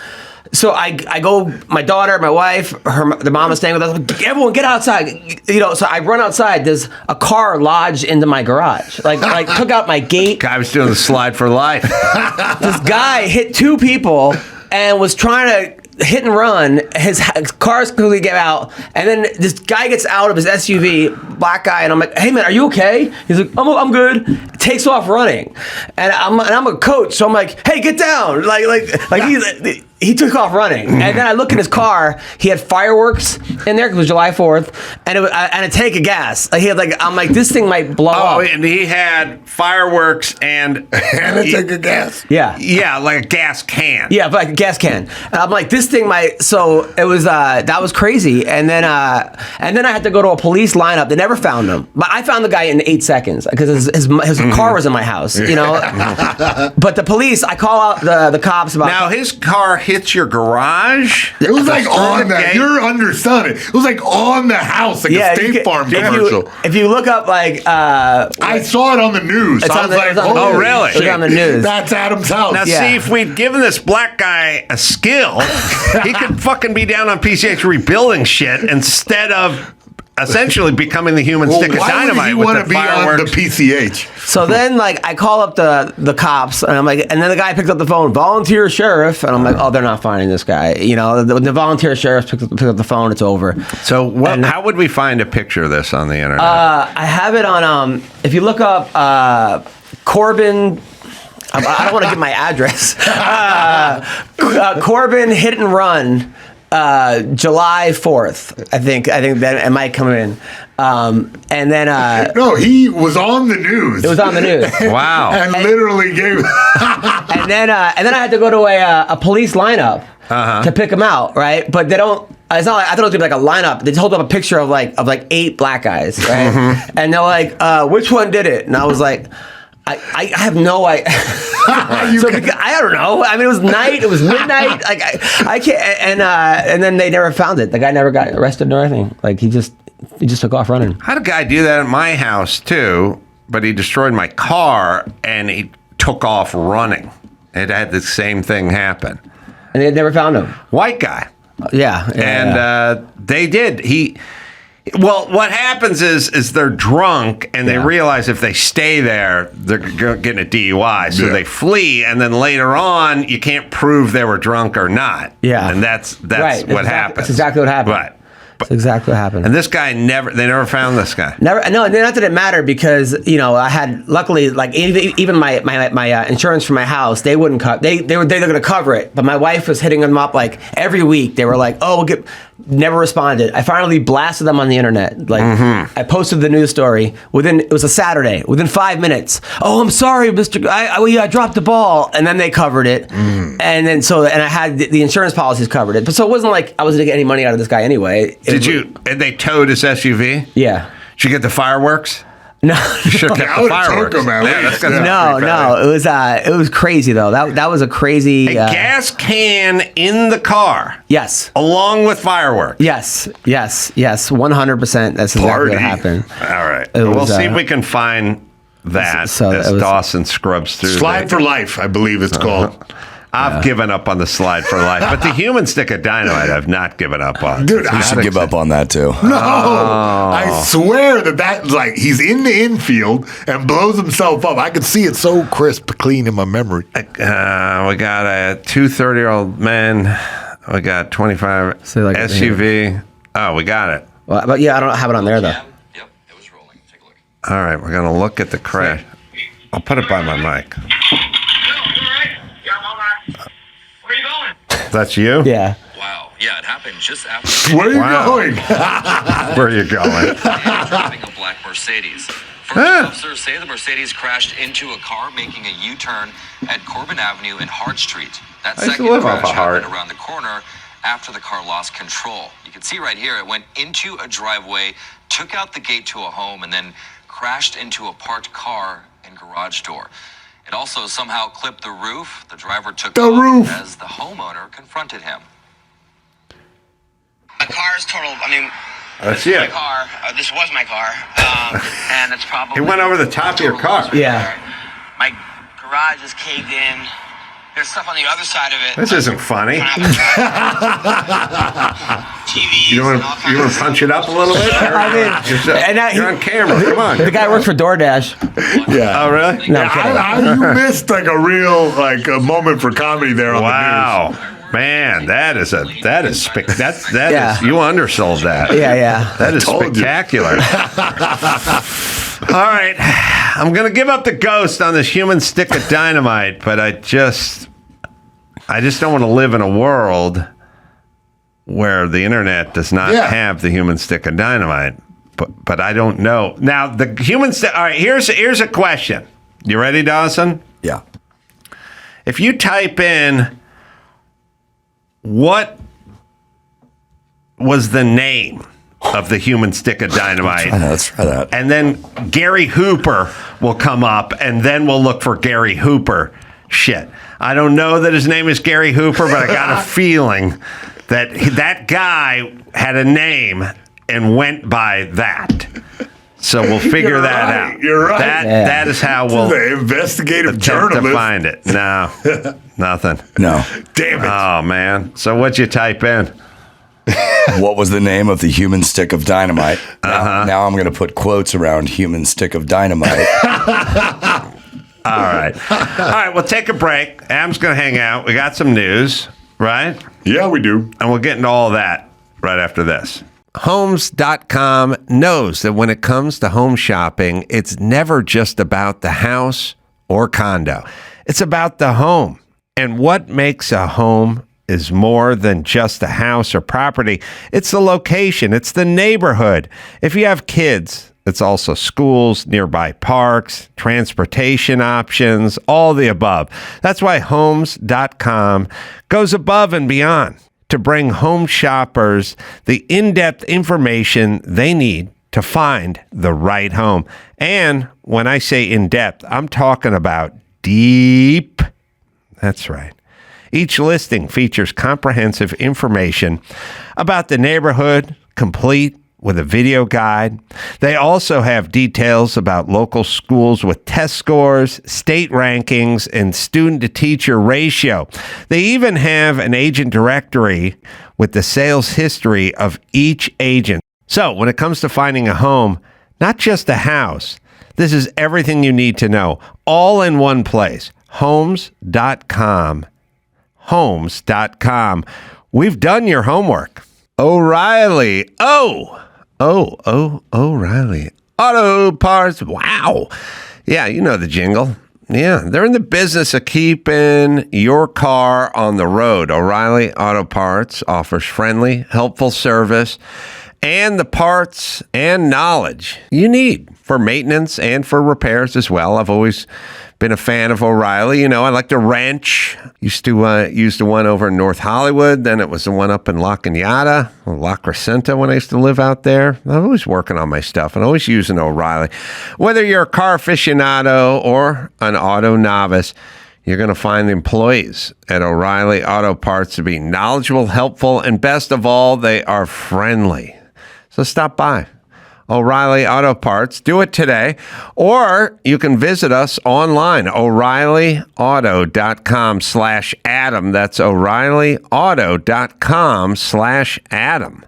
so I go, my daughter, my wife, the mom is staying with us. Everyone get outside, So I run outside. There's a car lodged into my garage, like took out my gate. Guy was doing the slide for life. This guy hit 2 people and was trying to hit and run. His car's completely get out, and then this guy gets out of his SUV, black guy, and I'm like, "Hey man, are you okay?" He's like, "I'm good." Takes off running, and I'm a coach, so I'm like, "Hey, get down!" Like he took off running, and then I look in his car. He had fireworks in there because it was July 4th, and a tank of gas. Like I'm like, this thing might blow up. Oh, and he had fireworks and And a tank of gas. Yeah, like a gas can. Yeah, like a gas can. And I'm like, this thing might. So it was that was crazy. And then I had to go to a police lineup. They never found him, but I found the guy in 8 seconds because his car was in my house. But the police, I call out the cops about. Now his car hits your garage. It was like on the. You're underselling it. It was like on the house, like a State Farm commercial. If you look up like. I saw it on the news. It's I on was the- like, it's on the "Holy news. really? It's on the news. That's Adam's house." Now, Yeah. see, if we'd given this black guy a skill, he could fucking be down on PCH rebuilding shit instead of essentially becoming the human stick of why dynamite would he with want the to be on fireworks. the PCH? So then, like, I call up the cops, and I'm like, and then the guy picked up the phone, volunteer sheriff, and I'm like, oh, they're not finding this guy. The volunteer sheriff picked up the phone, it's over. So, how would we find a picture of this on the internet? I have it on. If you look up Corbin. I don't want to give my address. Corbin hit and run, July 4th. I think that it might come in. And then No, he was on the news. it was on the news. Wow. and literally gave. And then I had to go to a police lineup to pick him out, right? But they don't. It's not like I thought it was gonna be like a lineup. They just hold up a picture of like 8 black guys, right? And they're like, "Which one did it?" And I was like, "I have no idea." I don't know. I mean, it was night. It was midnight. Like I can't. And then they never found it. The guy never got arrested or anything. Like he just took off running. I had a guy do that at my house too, but he destroyed my car and he took off running. It had the same thing happen. And they never found him. White guy. Yeah. And they did. Well, what happens is they're drunk and they realize if they stay there, they're getting a DUI. So they flee, and then later on, you can't prove they were drunk or not. Yeah. And that's Right. what happens. That's exactly what happened. Right. That's exactly what happened. And this guy they never found this guy. Never, no, not that it mattered because I had luckily like even my insurance for my house they wouldn't cut they were going to cover it, but my wife was hitting them up like every week. They were like, oh, never responded. I finally blasted them on the internet. Like I posted the news story it was a Saturday. Within 5 minutes, oh, I'm sorry, Mr. I dropped the ball, and then they covered it, and then I had the insurance policies covered it. But so it wasn't like I was going to get any money out of this guy anyway. And they towed his SUV? Yeah. Did you get the fireworks? No, You should have kept I the would've fireworks. took 'em at Yeah, least. that's gonna no. It was crazy though. That was a crazy. A gas can in the car, Yes. along with fireworks. Yes. 100%. That's exactly Party. what happened. All right. It We'll was, see if we can find that so as it was- Dawson scrubs through. Slide for life, I believe it's called. I've given up on the slide for life, but the human stick of dynamite I've not given up on. Dude, You should give up on that too. No, I swear that's like he's in the infield and blows himself up. I can see it so crisp, clean in my memory. We got a 30-year-old man. We got 25 So, like, SUV. Oh, we got it. Well, but yeah, I don't have it on there though. Yep, it was rolling. Take a look. All right, we're gonna look at the crash. I'll put it by my mic. No, you all right? Yeah, I'm all right. Where are you going? That's you? Yeah. Wow. Yeah, it happened just after. Where are you Wow. going? Where are you going? Driving a black Mercedes. First, officers say the Mercedes crashed into a car making a U-turn at Corbin Avenue and Hart Street. That I used to second live off crash of Hart. happened around the corner after the car lost control. You can see right here, it went into a driveway, took out the gate to a home, and then crashed into a parked car and garage door. It also somehow clipped the roof. The driver took off as the homeowner confronted him. My car is total. I mean, That's this is it. my car. This was my car, and it's probably. He went over the top of your car. Yeah. My garage is caved in. There's stuff on the other side of it. This isn't funny. TVs. You want to punch it up a little bit? I mean, You're on camera. Come on. The guy worked for DoorDash. Yeah. Oh, really? No, I'm kidding. You missed like a real a moment for comedy there on the Wow. Man, that is that Yeah. is you undersold that. Yeah. That is Told you. spectacular. All right. I'm going to give up the ghost on this human stick of dynamite, but I just don't want to live in a world where the internet does not have the human stick of dynamite. But I don't know. Now, the human stick. All right, here's a question. You ready, Dawson? Yeah. If you type in what was the name of the human stick of dynamite, I know, let's try that. and then Gary Hooper will come up, and then we'll look for Gary Hooper shit. I don't know that his name is Gary Hooper, but I got a feeling that that guy had a name and went by that. So we'll figure You're that right. out. You're right. That is how we'll The investigative attempt journalist. to find it. No, nothing. No. Damn it. Oh, man. So what'd you type in? What was the name of the human stick of dynamite? Now I'm going to put quotes around human stick of dynamite. All right. All right, we'll take a break. Adam's going to hang out. We got some news, right? Yeah, we do. And we'll get into all that right after this. Homes.com knows that when it comes to home shopping, it's never just about the house or condo. It's about the home. And what makes a home is more than just a house or property. It's the location. It's the neighborhood. If you have kids, it's also schools, nearby parks, transportation options, all the above. That's why Homes.com goes above and beyond to bring home shoppers the in-depth information they need to find the right home. And when I say in-depth, I'm talking about deep. That's right. Each listing features comprehensive information about the neighborhood, complete with a video guide. They also have details about local schools with test scores, state rankings, and student-to-teacher ratio. They even have an agent directory with the sales history of each agent. So when it comes to finding a home, not just a house, this is everything you need to know, all in one place. Homes.com. Homes.com. We've done your homework. O'Reilly. O'Reilly. Auto Parts. Wow. Yeah, you know the jingle. Yeah, they're in the business of keeping your car on the road. O'Reilly Auto Parts offers friendly, helpful service and the parts and knowledge you need for maintenance and for repairs as well. I've always been a fan of O'Reilly. You know, I like to wrench. Used to use the one over in North Hollywood. Then it was the one up in La Cañada, or La Crescenta when I used to live out there. I'm always working on my stuff and always using O'Reilly. Whether you're a car aficionado or an auto novice, you're going to find the employees at O'Reilly Auto Parts to be knowledgeable, helpful, and best of all, they are friendly. So stop by. O'Reilly Auto Parts. Do it today. Or you can visit us online, O'ReillyAuto.com/Adam. That's O'ReillyAuto.com/Adam.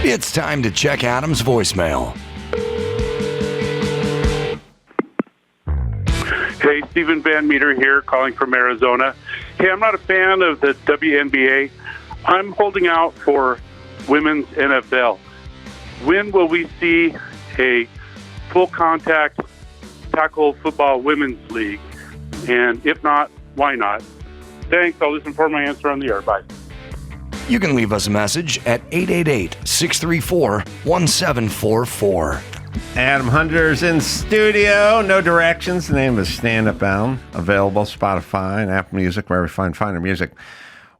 It's time to check Adam's voicemail. Hey, Stephen Van Meter here, calling from Arizona. Hey, I'm not a fan of the WNBA. I'm holding out for women's NFL. When will we see a full contact tackle football women's league? And if not, why not? Thanks. I'll listen for my answer on the air. Bye. You can leave us a message at 888-634-1744. Adam Hunter's in studio. No Directions. The name of his stand-up album. Available Spotify and Apple Music, wherever you find finer music.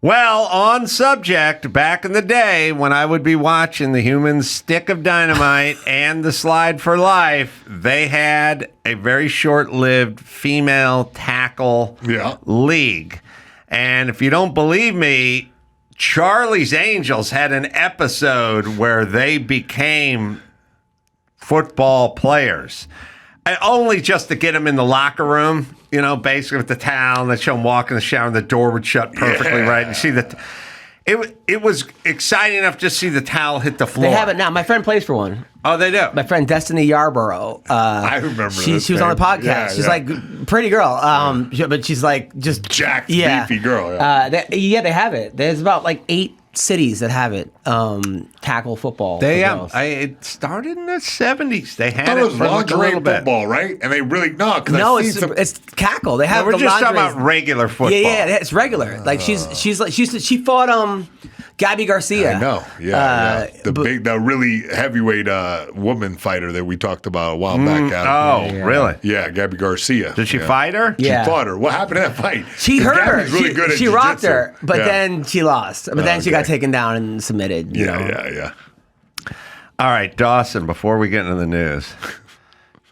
Well, on subject, back in the day when I would be watching the Human Stick of Dynamite and the Slide for Life, they had a very short-lived female tackle league. And if you don't believe me, Charlie's Angels had an episode where they became football players. And only just to get them in the locker room, basically with the towel, and they'd show them walk in the shower, and the door would shut perfectly right. And see that it was exciting enough just to see the towel hit the floor. They have it now. My friend plays for one. Oh, they do? My friend Destiny Yarborough. I remember she was on the podcast. Yeah, she's like pretty girl. But she's like just jacked, beefy girl. They have it. There's about like 8 cities that have it. Tackle football. It started in the 70s. They had it for like a little bit. Football, right? And they really it's tackle. They have. We're just talking about regular football. Yeah, it's regular. Like she fought Gabby Garcia. I know. The really heavyweight woman fighter that we talked about a while back. Really? Yeah, Gabby Garcia. Did she fight her? She fought her. What happened to that fight? She hurt her. Really good at she rocked her, but then she lost. But then she got taken down and submitted. Yeah. All right, Dawson, before we get into the news,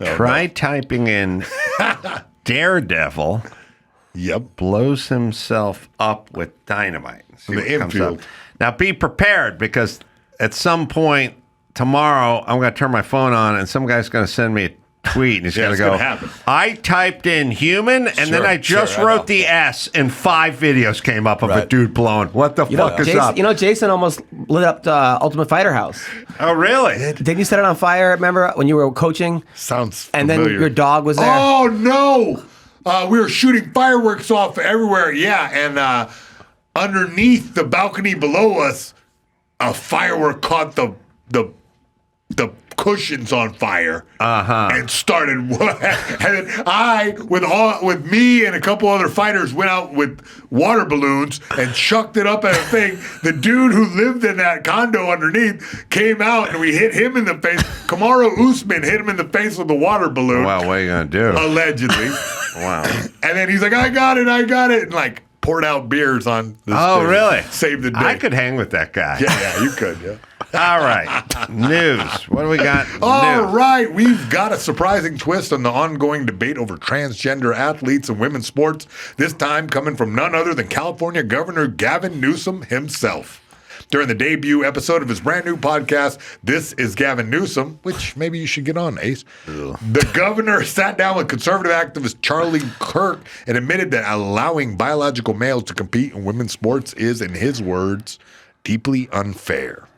try typing in Daredevil. Yep. Blows himself up with dynamite. See the infield. Now be prepared, because at some point tomorrow I'm going to turn my phone on and some guy's going to send me a tweet and he's going to go, I typed in human and then I just wrote the S and 5 videos came up of a dude blowing. What the fuck is up? Jason almost lit up the Ultimate Fighter house. Oh, really? Didn't you set it on fire, remember, when you were coaching? Sounds familiar. And then your dog was there? Oh, no! We were shooting fireworks off everywhere, and underneath the balcony below us, a firework caught the cushions on fire and started. And then I, with me and a couple other fighters, went out with water balloons and chucked it up at a thing. The dude who lived in that condo underneath came out and we hit him in the face. Kamaru Usman hit him in the face with a water balloon. Wow, what are you gonna do? Allegedly. Wow. And then he's like, I got it, and like poured out beers on this thing. Really? Saved the day. I could hang with that guy. Yeah, you could, yeah. All right. News. What do we got? All right. We've got a surprising twist on the ongoing debate over transgender athletes in women's sports, this time coming from none other than California Governor Gavin Newsom himself. During the debut episode of his brand new podcast, This is Gavin Newsom, which maybe you should get on, Ace. The governor sat down with conservative activist Charlie Kirk and admitted that allowing biological males to compete in women's sports is, in his words, deeply unfair.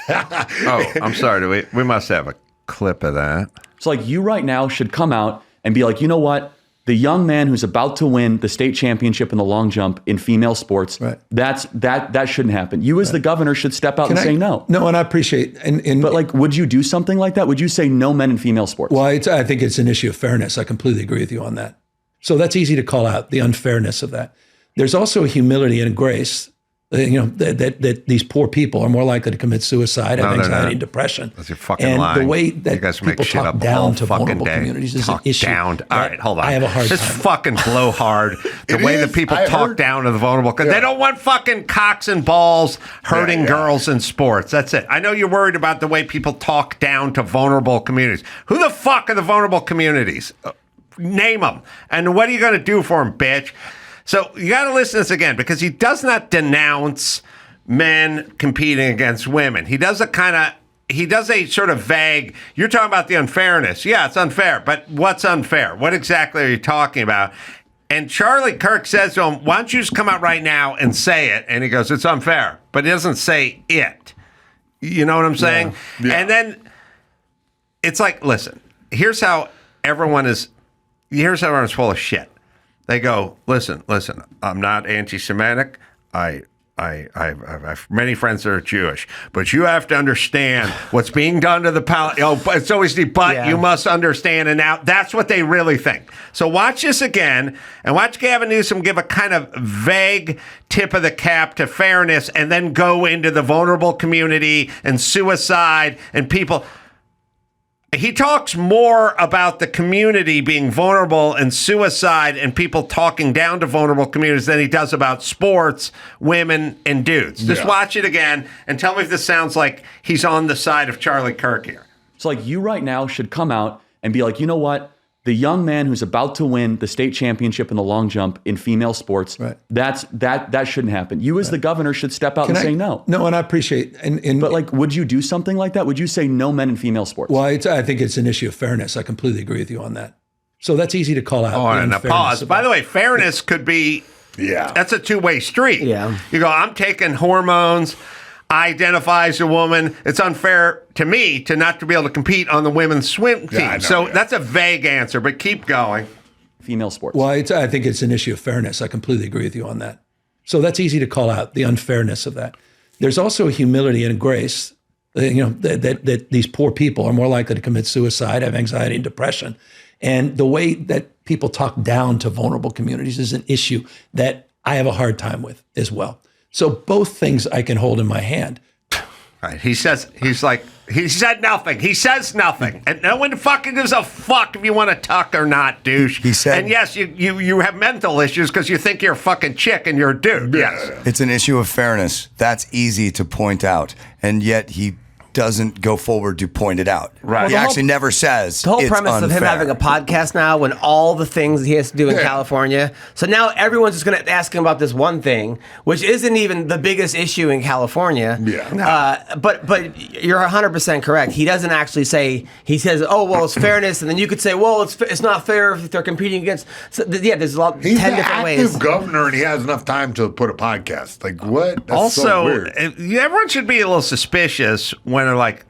Oh, I'm sorry. We must have a clip of that. So like you right now should come out and be like, you know what? The young man who's about to win the state championship in the long jump in female sports, that shouldn't happen. You as the governor should step out and say no. No, and I appreciate but like, would you do something like that? Would you say no men in female sports? Well, I think it's an issue of fairness. I completely agree with you on that. So that's easy to call out, the unfairness of that. There's also a humility and a grace. That these poor people are more likely to commit suicide, have anxiety and depression. That's your fucking and line. the way that you guys people make shit talk up down all to fucking vulnerable day. communities is an issue. Down. All right, hold on. I have a hard This time. fucking blowhard. The way that people talk down to the vulnerable. They don't want fucking cocks and balls hurting girls in sports. That's it. I know you're worried about the way people talk down to vulnerable communities. Who the fuck are the vulnerable communities? Name them. And what are you going to do for them, bitch? So you got to listen to this again, because he does not denounce men competing against women. He does a sort of vague, you're talking about the unfairness. Yeah, it's unfair, but what's unfair? What exactly are you talking about? And Charlie Kirk says to him, why don't you just come out right now and say it? And he goes, it's unfair. But he doesn't say it. You know what I'm saying? Yeah. And then it's like, listen, here's how everyone's full of shit. They go, listen, I'm not anti-Semitic. I I have many friends that are Jewish, but you have to understand what's being done to the it's always the but you must understand. And now that's what they really think. So watch this again and watch Gavin Newsom give a kind of vague tip of the cap to fairness and then go into the vulnerable community and suicide and people. He talks more about the community being vulnerable and suicide and people talking down to vulnerable communities than he does about sports, women, and dudes. Just watch it again and tell me if this sounds like he's on the side of Charlie Kirk here. So like you right now should come out and be like, you know what? The young man who's about to win the state championship in the long jump in female sports, that shouldn't happen. You as the governor should step out and say no. No, and I appreciate but like, would you do something like that? Would you say no men in female sports? Well, I think it's an issue of fairness. I completely agree with you on that. So that's easy to call out. Oh, and a pause. By the way, fairness could be, that's a two-way street. Yeah. You go, I'm taking hormones. I identify as a woman. It's unfair to me to not to be able to compete on the women's swim team. That's a vague answer, but keep going. Female sports. Well, I think it's an issue of fairness. I completely agree with you on that. So that's easy to call out, the unfairness of that. There's also a humility and a grace, that these poor people are more likely to commit suicide, have anxiety and depression. And the way that people talk down to vulnerable communities is an issue that I have a hard time with as well. So both things I can hold in my hand. Right. He said nothing. He says nothing. And no one fucking gives a fuck if you want to tuck or not, douche. He said, and yes, you have mental issues because you think you're a fucking chick and you're a dude. Yes. It's an issue of fairness. That's easy to point out. And yet he doesn't go forward to point it out. Right. He actually never says the whole it's premise unfair. of him having a podcast now, when all the things he has to do in California. So now everyone's just going to ask him about this one thing, which isn't even the biggest issue in California. Yeah. But you're 100% correct. He doesn't actually say. He says, "Oh well, it's fairness," and then you could say, "Well, it's not fair if they're competing against." So, there's a lot. He's 10 an different active ways. governor, and he has enough time to put a podcast. Like what? That's Also, so weird. everyone should be a little suspicious when they're like,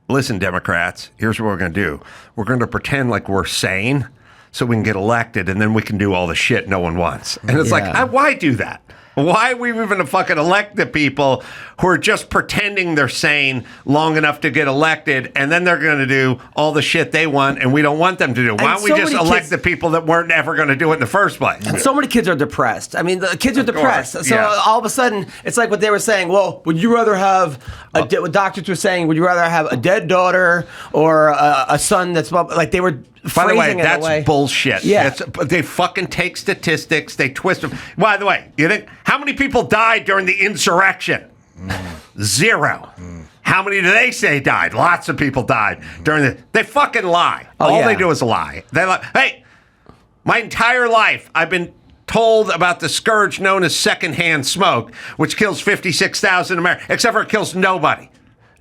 listen, Democrats, here's what we're going to do. We're going to pretend like we're sane so we can get elected, and then we can do all the shit no one wants. And it's like, why do that? Why we even fucking elect the people who are just pretending they're sane long enough to get elected, and then they're going to do all the shit they want, and we don't want them to do. Why don't we just elect the people that weren't ever going to do it in the first place? And so many kids are depressed. I mean, the kids are depressed. So all of a sudden, it's like what they were saying. Well, would you rather have what doctors were saying? Would you rather have a dead daughter or a son that's like they were? By the way, that's bullshit. Yeah. They fucking take statistics, they twist them. By the way, you think how many people died during the insurrection? 0. How many do they say died? Lots of people died during the. They fucking lie. All they do is lie. They lie. Hey, my entire life I've been told about the scourge known as secondhand smoke, which kills 56,000 Americans, except for it kills nobody.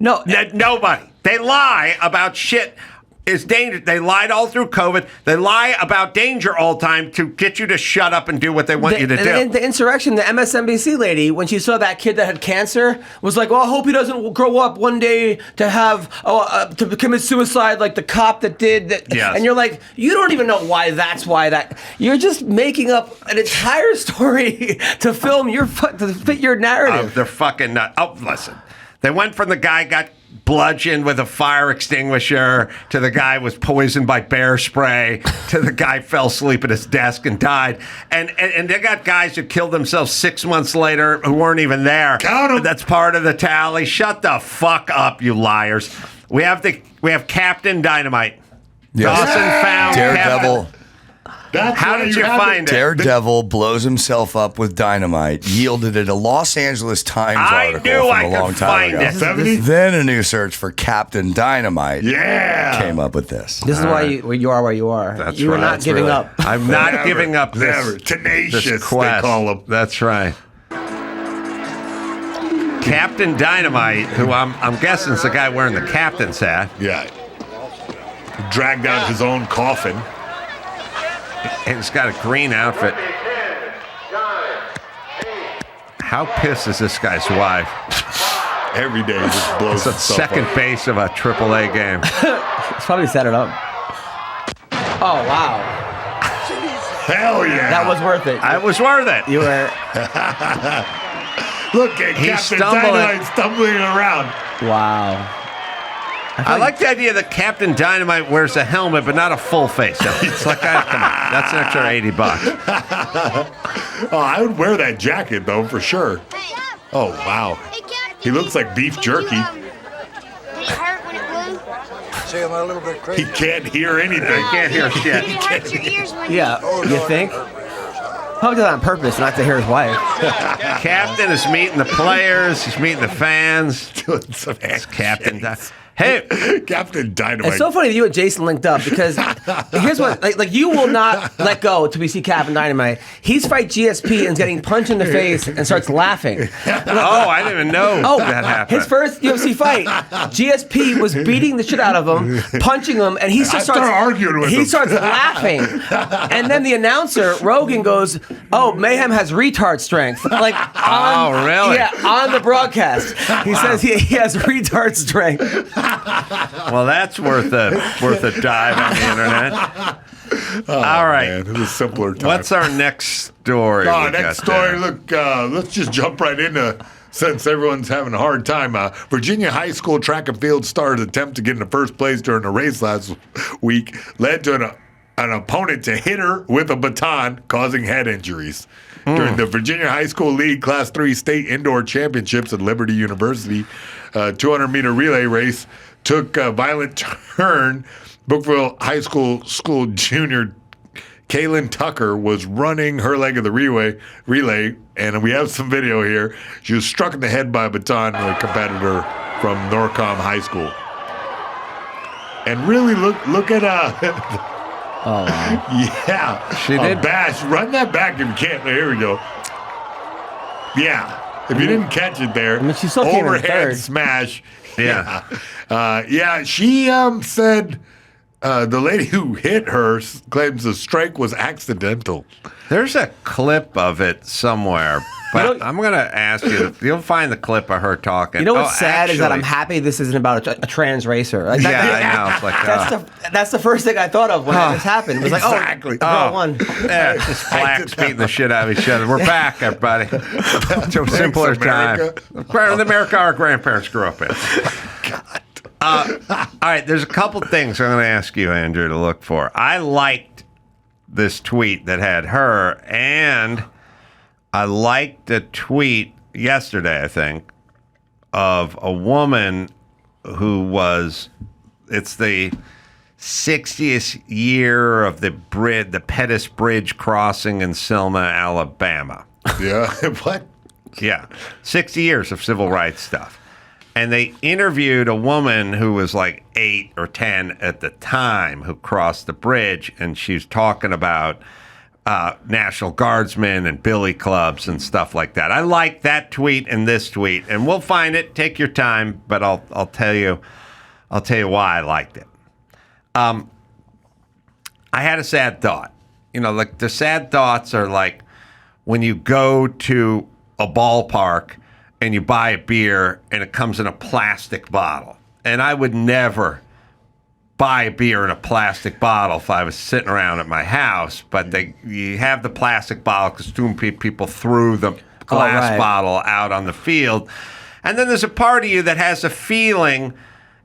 Nobody. They lie about shit. It's dangerous. They lied all through COVID. They lie about danger all the time to get you to shut up and do what they want you to do. And the insurrection, the MSNBC lady, when she saw that kid that had cancer, was like, well, I hope he doesn't grow up one day to have, to commit suicide like the cop that did that. Yes. And you're like, you don't even know why that's why that. You're just making up an entire story to fit your narrative. They're fucking nuts. Oh, listen. They went from the guy got bludgeoned with a fire extinguisher to the guy was poisoned by bear spray to the guy fell asleep at his desk and died. And they got guys who killed themselves 6 months later who weren't even there. Count 'em. That's part of the tally. Shut the fuck up, you liars. We have Captain Dynamite. Dawson found Daredevil. How did you find it? Daredevil blows himself up with dynamite, yielded it a Los Angeles Times article from a long time ago. Then a new search for Captain Dynamite came up with this. This is why you are where you are. That's you right. are not giving up. I'm not giving up this. Tenacious, this quest. they call him. That's right. Captain Dynamite, who I'm guessing is the guy wearing the captain's hat. Yeah. Dragged out his own coffin. And he's got a green outfit. How pissed is this guy's wife? Every day he just blows It's the second base of a AAA game. It's probably set it up. Oh, wow. Hell yeah. That was worth it. I was worth it. You were. Look at He's Captain stumbling. Dynamite stumbling around. Wow. I like the idea that Captain Dynamite wears a helmet, but not a full face helmet. It's like, come on, that's an extra $80. Oh, I would wear that jacket though for sure. Oh wow, he looks like beef jerky. Did it hurt when it blew? See, I'm a little bit crazy. He can't hear anything. He can't hear shit. Did it hurt your ears when Yeah, you think? Probably did that on purpose, not to hear his wife. Captain is meeting the players. He's meeting the fans. Doing some It's Captain. Hey, Captain Dynamite. It's so funny that you and Jason linked up because here's what, like you will not let go till we see Captain Dynamite. He's fight GSP and is getting punched in the face and starts laughing. I didn't even know that happened. His first UFC fight, GSP was beating the shit out of him, punching him, and he starts arguing with him. He starts laughing, and then the announcer Rogan goes, "Oh, Mayhem has retard strength." Like, really? Yeah, on the broadcast, he says he has retard strength. Well, that's worth a dive on the internet. All right, man, it was simpler time. What's our next story? Next story. Look, let's just jump right into. Since everyone's having a hard time, Virginia high school track and field star's attempt to get into first place during a race last week led to an opponent to hit her with a baton, causing head injuries. During the Virginia High School League Class 3 State Indoor Championships at Liberty University, 200-meter relay race took a violent turn. Brookville High School junior Kaylin Tucker was running her leg of the relay, and we have some video here. She was struck in the head by a baton with a competitor from Norcom High School. And really look at Oh, wow. Yeah. She did. Bash. Run that back if you can't. Here we go. Yeah. If you didn't catch it there. I mean, she still came in overhead third. smash. Yeah. She said the lady who hit her claims the strike was accidental. There's a clip of it somewhere, but I'm going to ask you. You'll find the clip of her talking. You know what's sad is that I'm happy this isn't about a trans racer. Like, I know. It's like, that's the first thing I thought of when this happened. It was like, exactly. girl won. Yeah, it's just blacks beating the shit out of each other. We're back, everybody. To a simpler time. America our grandparents grew up in. God. All right, there's a couple things I'm going to ask you, Andrew, to look for. I liked this tweet that had her, and I liked a tweet yesterday, I think, of a woman who was, it's the 60th year of the Pettus Bridge crossing in Selma, Alabama. Yeah, what? Yeah, 60 years of civil rights stuff. And they interviewed a woman who was like 8 or 10 at the time who crossed the bridge, and she was talking about National Guardsmen and billy clubs and stuff like that. I like that tweet and this tweet, and we'll find it. Take your time, but I'll tell you why I liked it. I had a sad thought. You know, like the sad thoughts are like when you go to a ballpark and you buy a beer and it comes in a plastic bottle. And I would never buy a beer in a plastic bottle if I was sitting around at my house. But you have the plastic bottle because too many people threw the glass bottle out on the field. And then there's a part of you that has a feeling,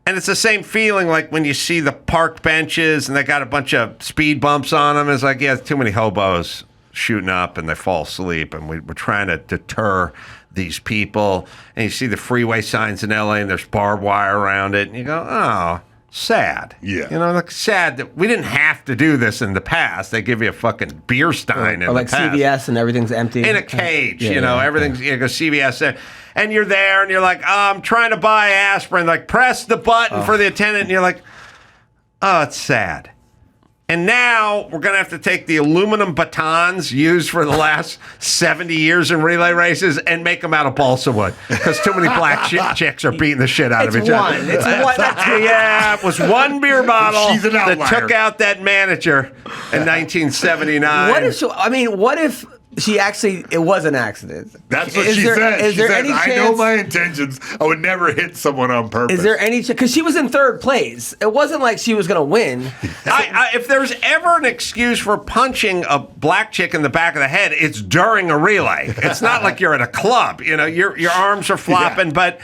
and it's the same feeling like when you see the park benches and they got a bunch of speed bumps on them. It's like, yeah, too many hobos shooting up and they fall asleep. And we're trying to deter these people, and you see the freeway signs in LA and there's barbed wire around it, and you go, oh, sad. Yeah. You know, like sad that we didn't have to do this in the past. They give you a fucking beer stein in like the past. CVS and everything's empty. In a cage, everything's, you go CVS there. And you're there and you're like, oh, I'm trying to buy aspirin. Like, press the button for the attendant, and you're like, oh, it's sad. And now we're going to have to take the aluminum batons used for the last 70 years in relay races and make them out of balsa wood because too many black chicks are beating the shit out of each other. It's one. Yeah, it was one beer bottle that took out that manager in 1979. What if it was an accident. That's what she said. Is She there said, any I chance? know my intentions. I would never hit someone on purpose. Is there any chance? Because she was in third place. It wasn't like she was going to win. If there's ever an excuse for punching a black chick in the back of the head, it's during a relay. It's not like you're at a club. You know, your arms are flopping, but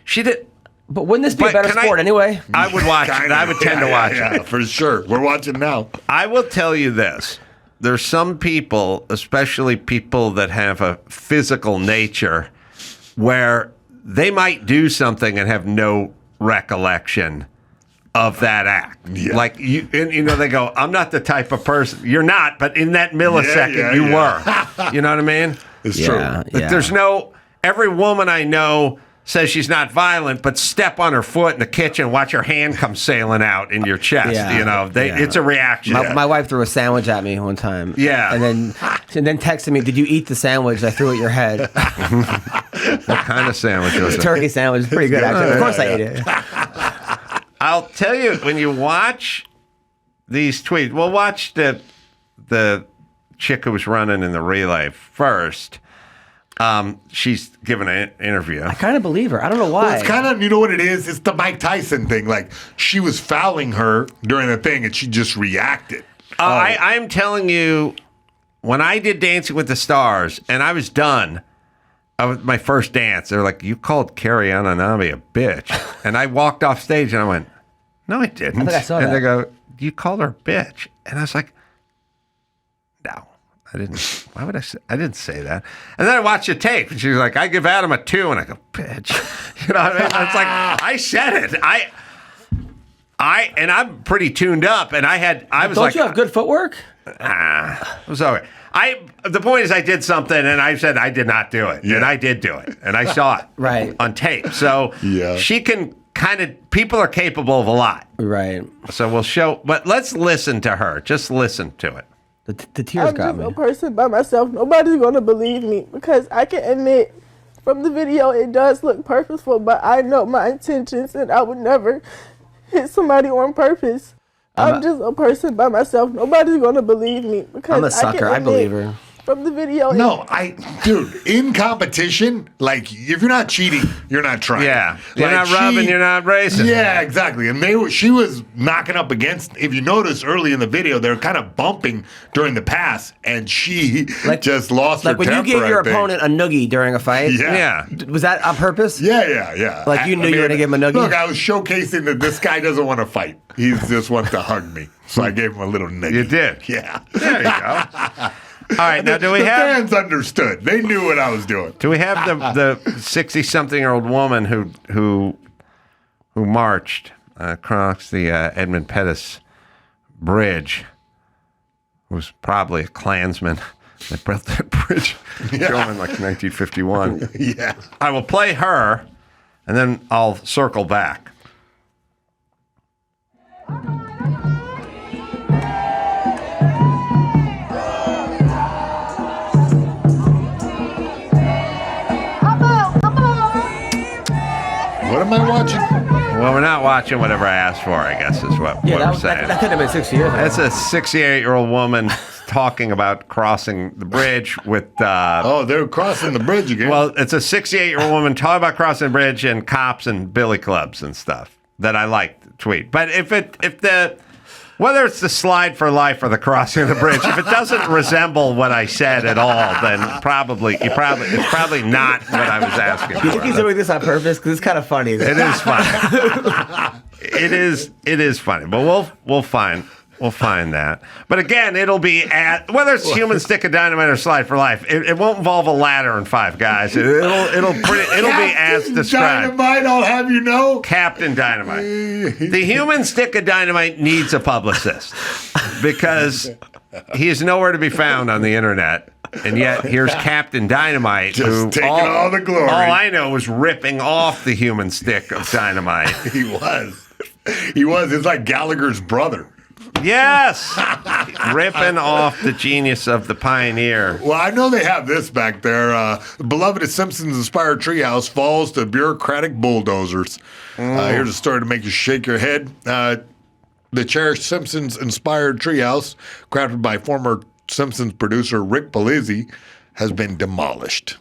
she did. But wouldn't this be a better sport anyway? I would watch it. I would tend to watch it. For sure. We're watching now. I will tell you this. There's some people, especially people that have a physical nature, where they might do something and have no recollection of that act. Yeah. Like, they go, I'm not the type of person. You're not, but in that millisecond, you were. You know what I mean? It's true. There's every woman I know says she's not violent, but step on her foot in the kitchen, watch her hand come sailing out in your chest. It's a reaction. My wife threw a sandwich at me one time. Yeah. And then texted me, did you eat the sandwich I threw at your head? What kind of sandwich was it? Turkey sandwich. Pretty good, actually. Of course I ate it. I'll tell you, when you watch these tweets, we'll watch the chick who was running in the relay first. She's given an interview. I kind of believe her. I don't know why. Well, it's kind of, you know what it is? It's the Mike Tyson thing. Like, she was fouling her during the thing, and she just reacted. I'm telling you, when I did Dancing with the Stars, and I was done with my first dance, they're like, you called Carrie Ananami a bitch. And I walked off stage, and I went, no, I didn't. I think I saw and that. they go, you called her a bitch. And I was like, no. I didn't. Why would I say? I didn't say that. And then I watched the tape, and she was like, "I give Adam a 2," and I go, "Bitch," you know what I mean? It's like I said it. And I'm pretty tuned up, and I was like, "Don't you have good footwork?" It was okay. The point is, I did something, and I said I did not do it, and I did do it, and I saw it right on tape. So she can people are capable of a lot, right? So we'll show, but let's listen to her. Just listen to it. The tears got me. I'm just a person by myself. Nobody's going to believe me because I can admit from the video it does look purposeful, but I know my intentions and I would never hit somebody on purpose. I'm just a person by myself. Nobody's going to believe me because I'm a sucker. I believe her. From the video. No, dude, in competition, like, if you're not cheating, you're not trying. Yeah. You're not rubbing, you're not racing. Yeah, exactly. And she was knocking up against, if you notice early in the video, they're kind of bumping during the pass, and she just lost her temper. Like when you gave your opponent a noogie during a fight? Yeah. Was that on purpose? Yeah. Like you knew you were going to give him a noogie? Look, I was showcasing that this guy doesn't want to fight. He just wants to hug me. So I gave him a little noogie. You did? Yeah. There you go. All right, now the fans understood. They knew what I was doing. Do we have the 60-something-year-old woman who marched across the Edmund Pettus Bridge? Who was probably a Klansman that built that bridge going like 1951. Yeah. I will play her, and then I'll circle back. What am I watching? Well, we're not watching whatever I asked for, I guess, is what we're saying. That could have been 6 years ago. That's a 68-year-old woman talking about crossing the bridge with... they're crossing the bridge again. Well, it's a 68-year-old woman talking about crossing the bridge and cops and billy clubs and stuff that I like to tweet. But whether it's the slide for life or the crossing of the bridge, if it doesn't resemble what I said at all, then it's probably not what I was asking for. You think he's doing this on purpose? Because it's kind of funny. It is funny. It is funny, but we'll find that. But again, it'll be whether it's human stick of dynamite or slide for life. It won't involve a ladder and 5 guys. It'll be as described. Dynamite, I'll have you know. Captain Dynamite. The human stick of dynamite needs a publicist because he is nowhere to be found on the internet. And yet, here's Captain Dynamite, just taking all the glory. All I know was ripping off the human stick of dynamite. He was. It's like Gallagher's brother. Yes! Ripping off the genius of the pioneer. Well, I know they have this back there. Beloved Simpsons-inspired treehouse falls to bureaucratic bulldozers. Here's a story to make you shake your head. The cherished Simpsons-inspired treehouse, crafted by former Simpsons producer Rick Polizzi has been demolished.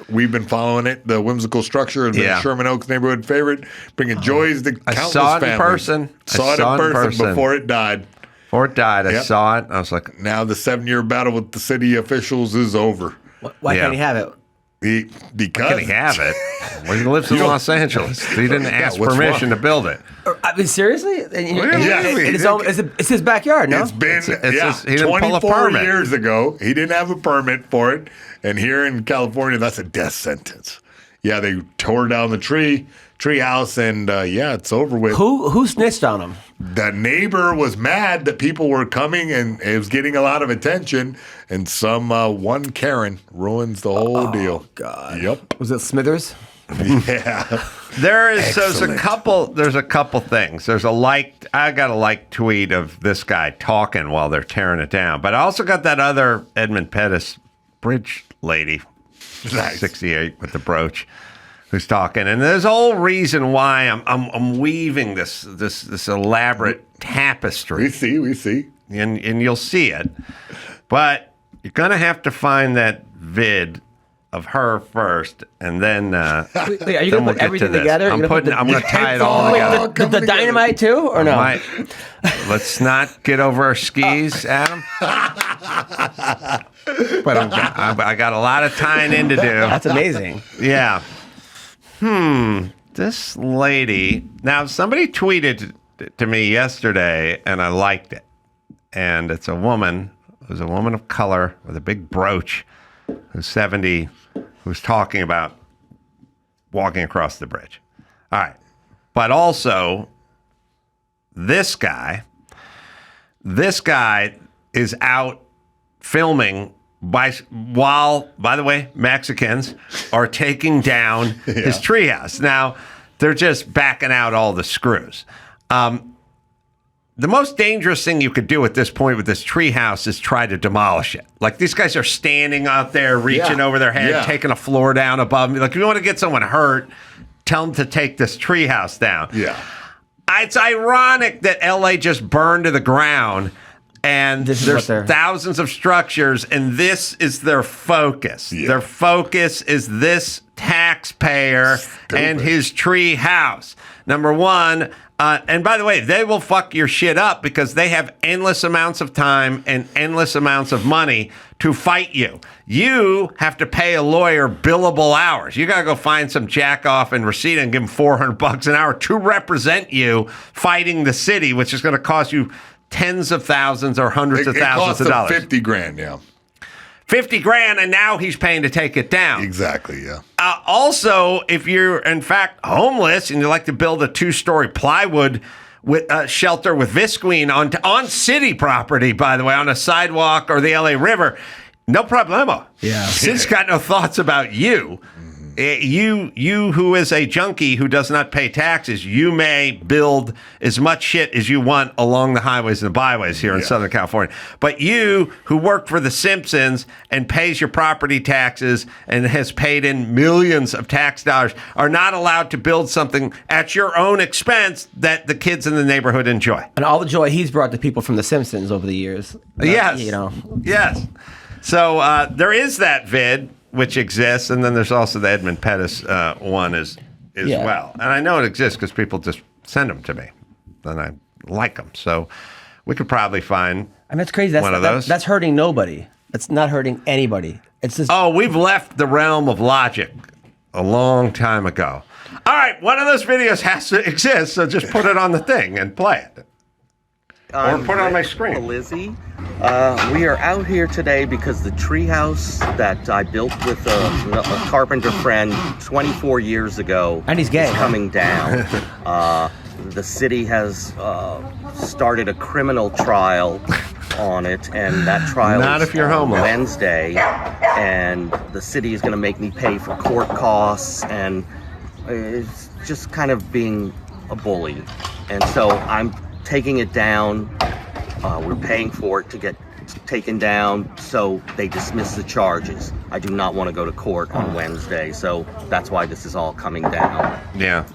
We've been following it. The whimsical structure has been a Sherman Oaks neighborhood favorite, bringing joys to countless families. In person. Saw it in person before it died. I saw it. I was like, now the 7-year battle with the city officials is over. Why can't he have it? Because can he have it? Well, he lives in Los Angeles. He didn't ask permission to build it. I mean, seriously? It's his backyard, no? It's been he didn't pull a 24 permit. years ago. He didn't have a permit for it. And here in California, that's a death sentence. Yeah, they tore down the tree house, and it's over with. Who snitched on him? The neighbor was mad that people were coming, and it was getting a lot of attention. And some one Karen ruins the whole deal. God. Yep. Was it Smithers? Yeah. There's a couple things. I got a like tweet of this guy talking while they're tearing it down. But I also got that other Edmund Pettis bridge lady, 68 with the brooch, who's talking. And there's a whole reason why I'm weaving this elaborate tapestry. We see. And you'll see it. But you're going to have to find that vid of her first, and then Wait, are you going to put everything together? I'm going to tie it all together. The dynamite too, or no? Let's not get over our skis, Adam. But I got a lot of tying in to do. That's amazing. Yeah. This lady. Now, somebody tweeted to me yesterday, and I liked it. And it's a woman. It was a woman of color with a big brooch, who's 70, who's talking about walking across the bridge. All right. But also, this guy is out filming while, by the way, Mexicans are taking down his treehouse. Now, they're just backing out all the screws. The most dangerous thing you could do at this point with this treehouse is try to demolish it. Like, these guys are standing out there, reaching over their head, taking a floor down above me. Like, if you want to get someone hurt, tell them to take this treehouse down. Yeah. It's ironic that LA just burned to the ground, and there's thousands of structures, and this is their focus. Yeah. Their focus is this taxpayer and his tree house. Number one, and by the way, they will fuck your shit up because they have endless amounts of time and endless amounts of money to fight you. You have to pay a lawyer billable hours. You got to go find some jack off in Reseda and give him $400 an hour to represent you fighting the city, which is going to cost you tens of thousands or hundreds of thousands of dollars. $50,000 now. $50,000, and now he's paying to take it down. Exactly, yeah. Also, if you're in fact homeless and you like to build a 2-story plywood with shelter with visqueen on city property, by the way, on a sidewalk or the LA River, no problemo. Yeah, Sid's got no thoughts about you. You who is a junkie who does not pay taxes, you may build as much shit as you want along the highways and the byways here in Southern California. But you who worked for The Simpsons and pays your property taxes and has paid in millions of tax dollars are not allowed to build something at your own expense that the kids in the neighborhood enjoy. And all the joy he's brought to people from The Simpsons over the years. Yes. Yes. So there is that vid, which exists, and then there's also the Edmund Pettis one as well. And I know it exists because people just send them to me, and I like them. So we could probably find that's crazy. One of those. That's hurting nobody. That's not hurting anybody. It's just we've left the realm of logic a long time ago. All right, one of those videos has to exist, so just put it on the thing and play it. Or put it on my screen. Lizzie. We are out here today because the treehouse that I built with a carpenter friend 24 years ago and he's gay, is coming down. The city has started a criminal trial on it, and that trial Not is if you're on homeless. Wednesday, and the city is going to make me pay for court costs, and it's just kind of being a bully. And so I'm taking it down. We're paying for it to get taken down, so they dismiss the charges. I do not want to go to court on Wednesday, so that's why this is all coming down. Yeah.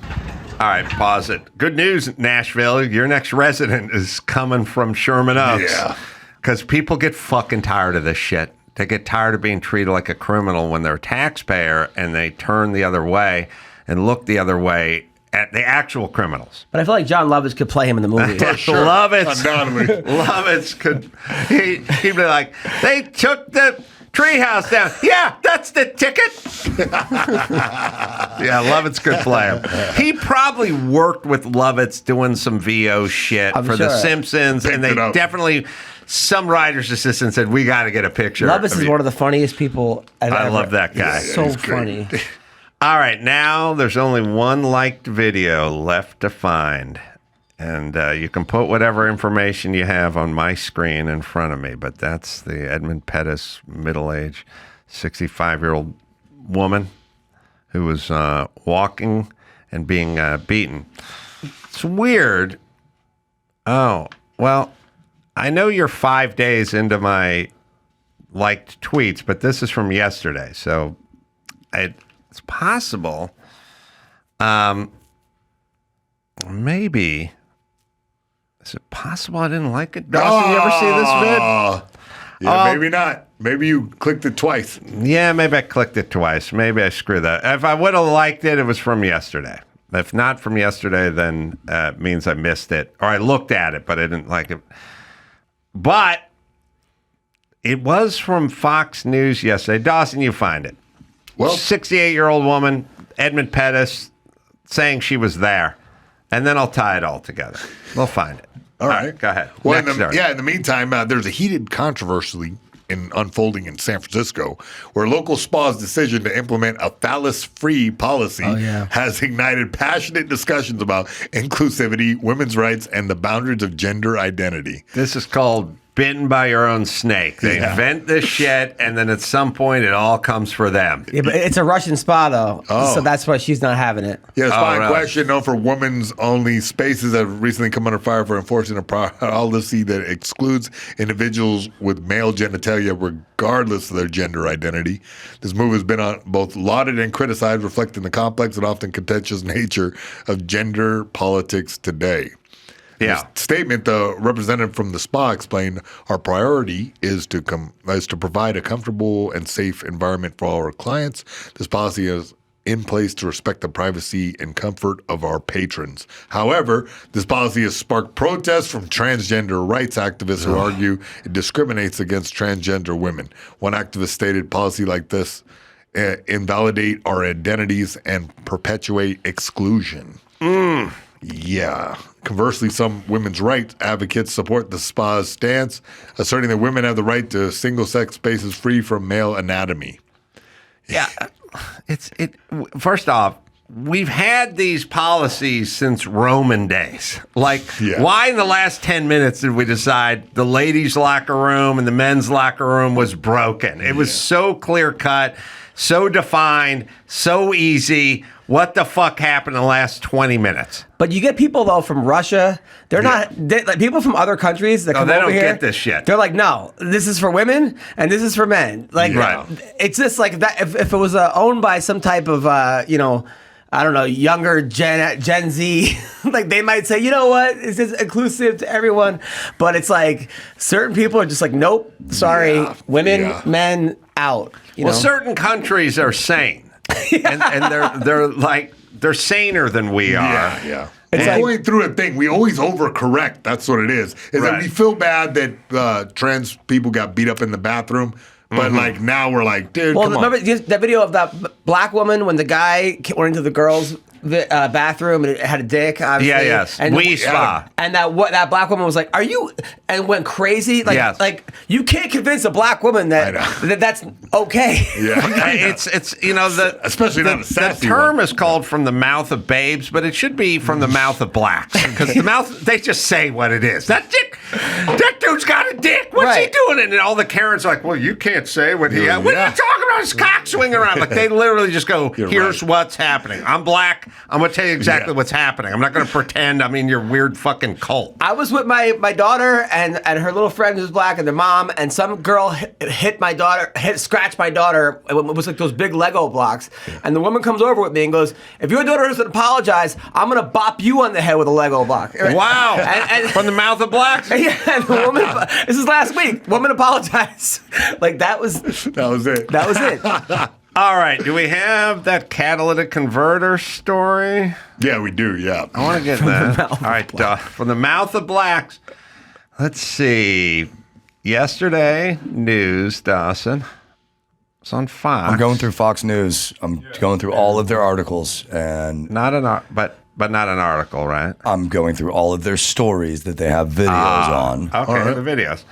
All right, pause it. Good news, Nashville. Your next resident is coming from Sherman Oaks. Yeah. because people get fucking tired of this shit. They get tired of being treated like a criminal when they're a taxpayer, and they turn the other way and look the other way at the actual criminals. But I feel like John Lovitz could play him in the movie. For sure. Lovitz could. He'd be like, they took the treehouse down. Yeah, that's the ticket. Yeah, Lovitz could play him. He probably worked with Lovitz doing some VO shit for The Simpsons, and they definitely, some writer's assistant said, we got to get a picture. Lovitz is one of the funniest people I've ever. I love that guy. So funny. All right, now there's only one liked video left to find. And you can put whatever information you have on my screen in front of me, but that's the Edmund Pettis, middle-aged, 65-year-old woman who was walking and being beaten. It's weird. Oh, well, I know you're 5 days into my liked tweets, but this is from yesterday, so it's possible. Maybe. Is it possible I didn't like it? Dawson, you ever see this vid? Yeah, maybe not. Maybe you clicked it twice. Yeah, maybe I clicked it twice. Maybe I screwed that. If I would have liked it, it was from yesterday. If not from yesterday, then it means I missed it. Or I looked at it, but I didn't like it. But it was from Fox News yesterday. Dawson, you find it. Well, 68-year-old woman, Edmund Pettis, saying she was there. And then I'll tie it all together. We'll find it. All right. Go ahead. Well, in the meantime, there's a heated controversy unfolding in San Francisco, where local spa's decision to implement a phallus-free policy has ignited passionate discussions about inclusivity, women's rights, and the boundaries of gender identity. This is called bitten by your own snake. They invent this shit, and then at some point, it all comes for them. Yeah, but it's a Russian spa, though, so that's why she's not having it. Yeah, the spa in question, known for women's-only spaces, have recently come under fire for enforcing a policy that excludes individuals with male genitalia regardless of their gender identity. This move has been both lauded and criticized, reflecting the complex and often contentious nature of gender politics today. Yeah. In a statement, the representative from the spa explained, our priority is to provide a comfortable and safe environment for our clients. This policy is in place to respect the privacy and comfort of our patrons. However, this policy has sparked protests from transgender rights activists who argue it discriminates against transgender women. One activist stated, policy like this invalidate our identities and perpetuate exclusion. Yeah. Conversely, some women's rights advocates support the spa's stance, asserting that women have the right to single-sex spaces free from male anatomy. Yeah. First off, we've had these policies since Roman days. Like, why in the last 10 minutes did we decide the ladies' locker room and the men's locker room was broken? It was so clear-cut, so defined, so easy. What the fuck happened in the last 20 minutes? But you get people, though, from Russia. They're not, like people from other countries that come over here. They don't get this shit. They're like, no, this is for women and this is for men. Like, it's just like that. If it was owned by some type of, I don't know, younger Gen Z, like they might say, you know what, it's just inclusive to everyone. But it's like certain people are just like, nope, sorry, women, men, out. You know? Certain countries are sane. and they're saner than we are. Yeah. It's like going through a thing. We always overcorrect. That's what it is. That we feel bad that trans people got beat up in the bathroom, but like now we're like, dude, come on. Remember that video of that black woman when the guy went into the girls' bathroom and it had a dick, obviously. Yeah, yes. And spa. And that black woman was like, "Are you?" and went crazy. Like, like you can't convince a black woman that's okay. Yeah, it's especially not a sassy the term one. is called from the mouth of babes, but it should be from the mouth of blacks because they just say what it is. That dude's got a dick. What's he doing? And all the Karens are like, well, you can't say what he. What are you talking about? His cock swinging around. Like they literally just go, here's what's happening. I'm black. I'm going to tell you exactly what's happening. I'm not going to pretend I'm in your weird fucking cult. I was with my daughter and her little friend who's black and their mom, and some girl scratched my daughter. It was like those big Lego blocks. And the woman comes over with me and goes, if your daughter doesn't apologize, I'm going to bop you on the head with a Lego block. Wow. And from the mouth of blacks? Yeah, and the woman, this is last week. Woman apologized. Like, that was it. That was it. All right. Do we have that catalytic converter story? Yeah, we do. Yeah. I want to get that. All right. From the mouth of blacks. Let's see. Yesterday, news, Dawson. It's on Fox. I'm going through Fox News. I'm going through all of their articles, and but not an article, right? I'm going through all of their stories that they have videos on. Okay, the videos.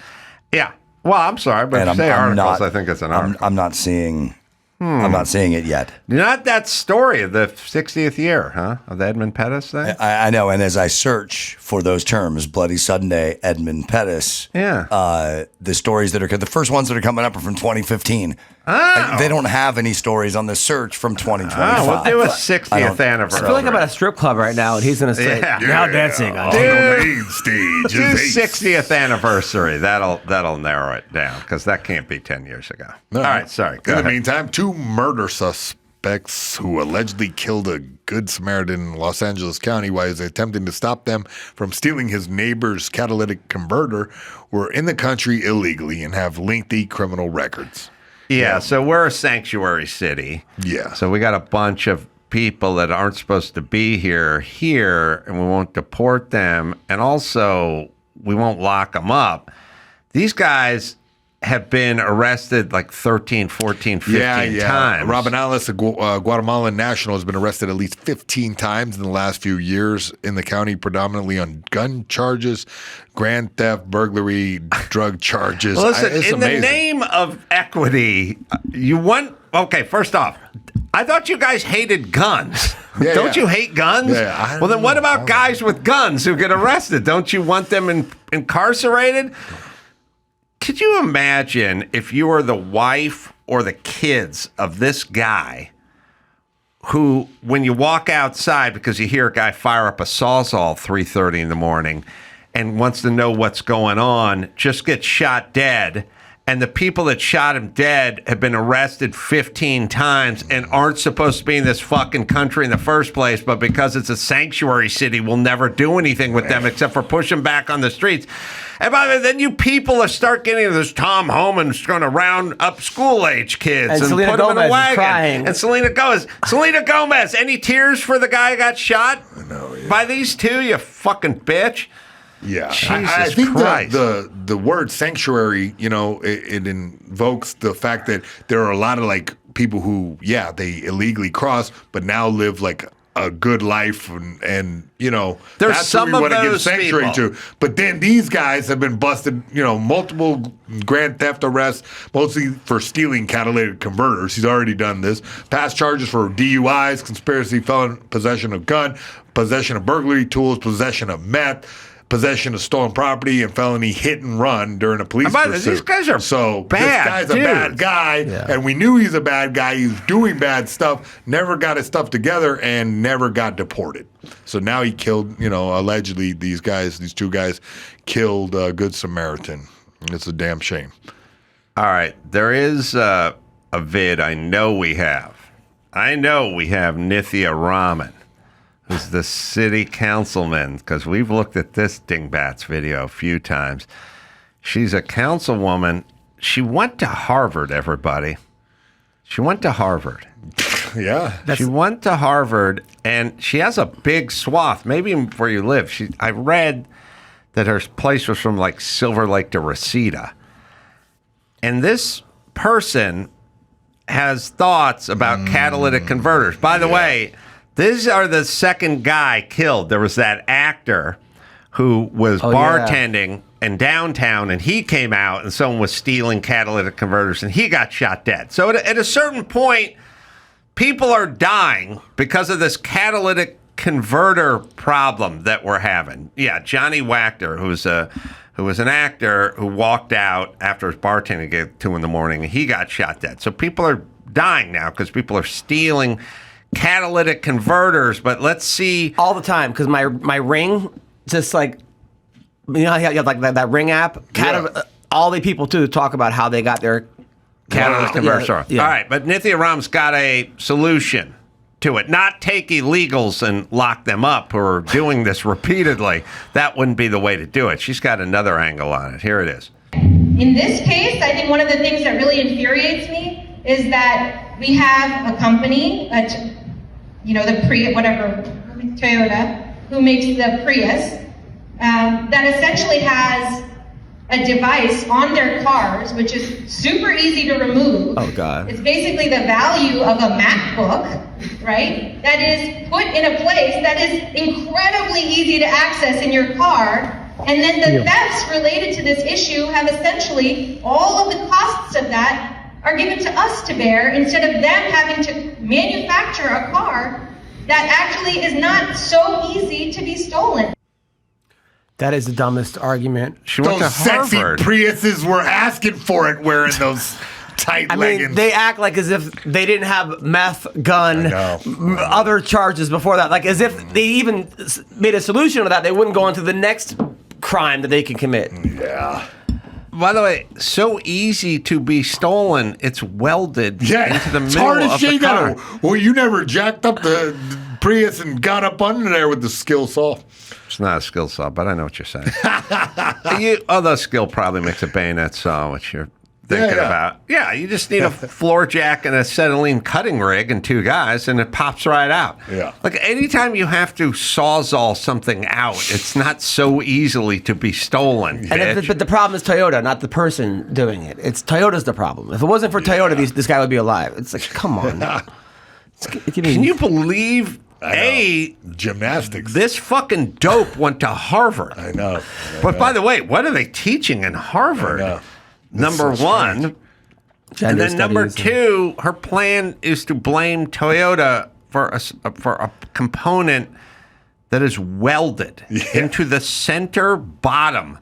Yeah. Well, I'm sorry, but if you say articles, I think it's an article. I'm not seeing. I'm not seeing it yet. Not that story of the 60th year, huh? Of the Edmund Pettus thing? I know, and as I search for those terms, Bloody Sunday, Edmund Pettus, the stories that are, the first ones that are coming up are from 2015. Oh. They don't have any stories on the search from 2025. Oh, we'll do a 60th anniversary. I feel like I'm at a strip club right now, and he's going to say, now dancing on the main stage. Do 60th anniversary. That'll narrow it down, because that can't be 10 years ago. No. All right, sorry. In the meantime, 2 murder suspects who allegedly killed a Good Samaritan in Los Angeles County while he was attempting to stop them from stealing his neighbor's catalytic converter were in the country illegally and have lengthy criminal records. Yeah, so we're a sanctuary city. Yeah. So we got a bunch of people that aren't supposed to be here, and we won't deport them, and also we won't lock them up. These guys have been arrested like 13, 14, 15 times. Robin Alice, a Guatemalan national, has been arrested at least 15 times in the last few years in the county, predominantly on gun charges, grand theft, burglary, drug charges. Listen, it's in amazing. the name of equity, okay, first off, I thought you guys hated guns. Don't you hate guns? Yeah, well, then what about guys with guns who get arrested? Don't you want them incarcerated? Could you imagine if you were the wife or the kids of this guy who, when you walk outside because you hear a guy fire up a Sawzall 3:30 in the morning and wants to know what's going on, just gets shot dead, and the people that shot him dead have been arrested 15 times and aren't supposed to be in this fucking country in the first place, but because it's a sanctuary city, we'll never do anything with them except for push them back on the streets. And by the way, then you people start getting this Tom Homan's going to round up school-age kids and Selena put them in a Gomez is wagon. crying. And Selena Gomez, any tears for the guy who got shot by these two, you fucking bitch? Yeah, Jesus I think Christ. the word sanctuary, it invokes the fact that there are a lot of like people who, they illegally cross, but now live like a good life, and there's that's some what we of want to give those sanctuary people. to. But then these guys have been busted, multiple grand theft arrests, mostly for stealing catalytic converters. He's already done this. Past charges for DUIs, conspiracy, felon, possession of gun, possession of burglary tools, possession of meth, possession of stolen property, and felony hit and run during a police pursuit. These guys are bad. This guy's a bad guy, and we knew he's a bad guy. He's doing bad stuff, never got his stuff together, and never got deported. So now he killed, allegedly these 2 guys killed Good Samaritan. It's a damn shame. All right. There is a vid I know we have. Nithya Raman, who's the city councilman, because we've looked at this dingbat's video a few times. She's a councilwoman. She went to Harvard, everybody. She went to Harvard. Yeah. She went to Harvard, and she has a big swath, maybe where you live. I read that her place was from like Silver Lake to Reseda. And this person has thoughts about catalytic converters. By the way, these are the second guy killed. There was that actor who was bartending in downtown, and he came out, and someone was stealing catalytic converters, and he got shot dead. So at a certain point, people are dying because of this catalytic converter problem that we're having. Yeah, Johnny Wachter, who was an actor who walked out after his bartending at 2 in the morning, and he got shot dead. So people are dying now because people are stealing catalytic converters, but let's see. All the time, because my Ring, just like, you know how you have like that Ring app? All the people, too, talk about how they got their catalytic converter. Yeah. All right, but Nithya Ram's got a solution to it. Not take illegals and lock them up who are doing this repeatedly. That wouldn't be the way to do it. She's got another angle on it. Here it is. In this case, I think one of the things that really infuriates me is that we have a company, the Prius, Toyota, who makes the Prius, that essentially has a device on their cars, which is super easy to remove. Oh, God. It's basically the value of a MacBook, right? That is put in a place that is incredibly easy to access in your car. And then the thefts related to this issue have essentially all of the costs of that are given to us to bear instead of them having to manufacture a car that actually is not so easy to be stolen. That is the dumbest argument. She went to sexy Harvard. Priuses were asking for it wearing those tight leggings. Mean, they act like as if they didn't have meth, gun, other charges before that. Like as if they even made a solution to that, they wouldn't go on to the next crime that they can commit. Yeah. By the way, so easy to be stolen. It's welded into the middle hard as of the shit. car. Well, you never jacked up the Prius and got up under there with the skill saw. It's not a skill saw, but I know what you're saying. Although skill probably makes a bayonet saw, which you're thinking about. Yeah, you just need a floor jack and a acetylene cutting rig and two guys, and it pops right out. Yeah. Like anytime you have to sawzall something out, it's not so easily to be stolen. But the problem is Toyota, not the person doing it. It's Toyota's the problem. If it wasn't for Toyota, this guy would be alive. It's like, come on. Can you believe? Gymnastics. This fucking dope went to Harvard. I know. But by the way, what are they teaching in Harvard? Number one. And then number two, her plan is to blame Toyota for a component that is welded into the center bottom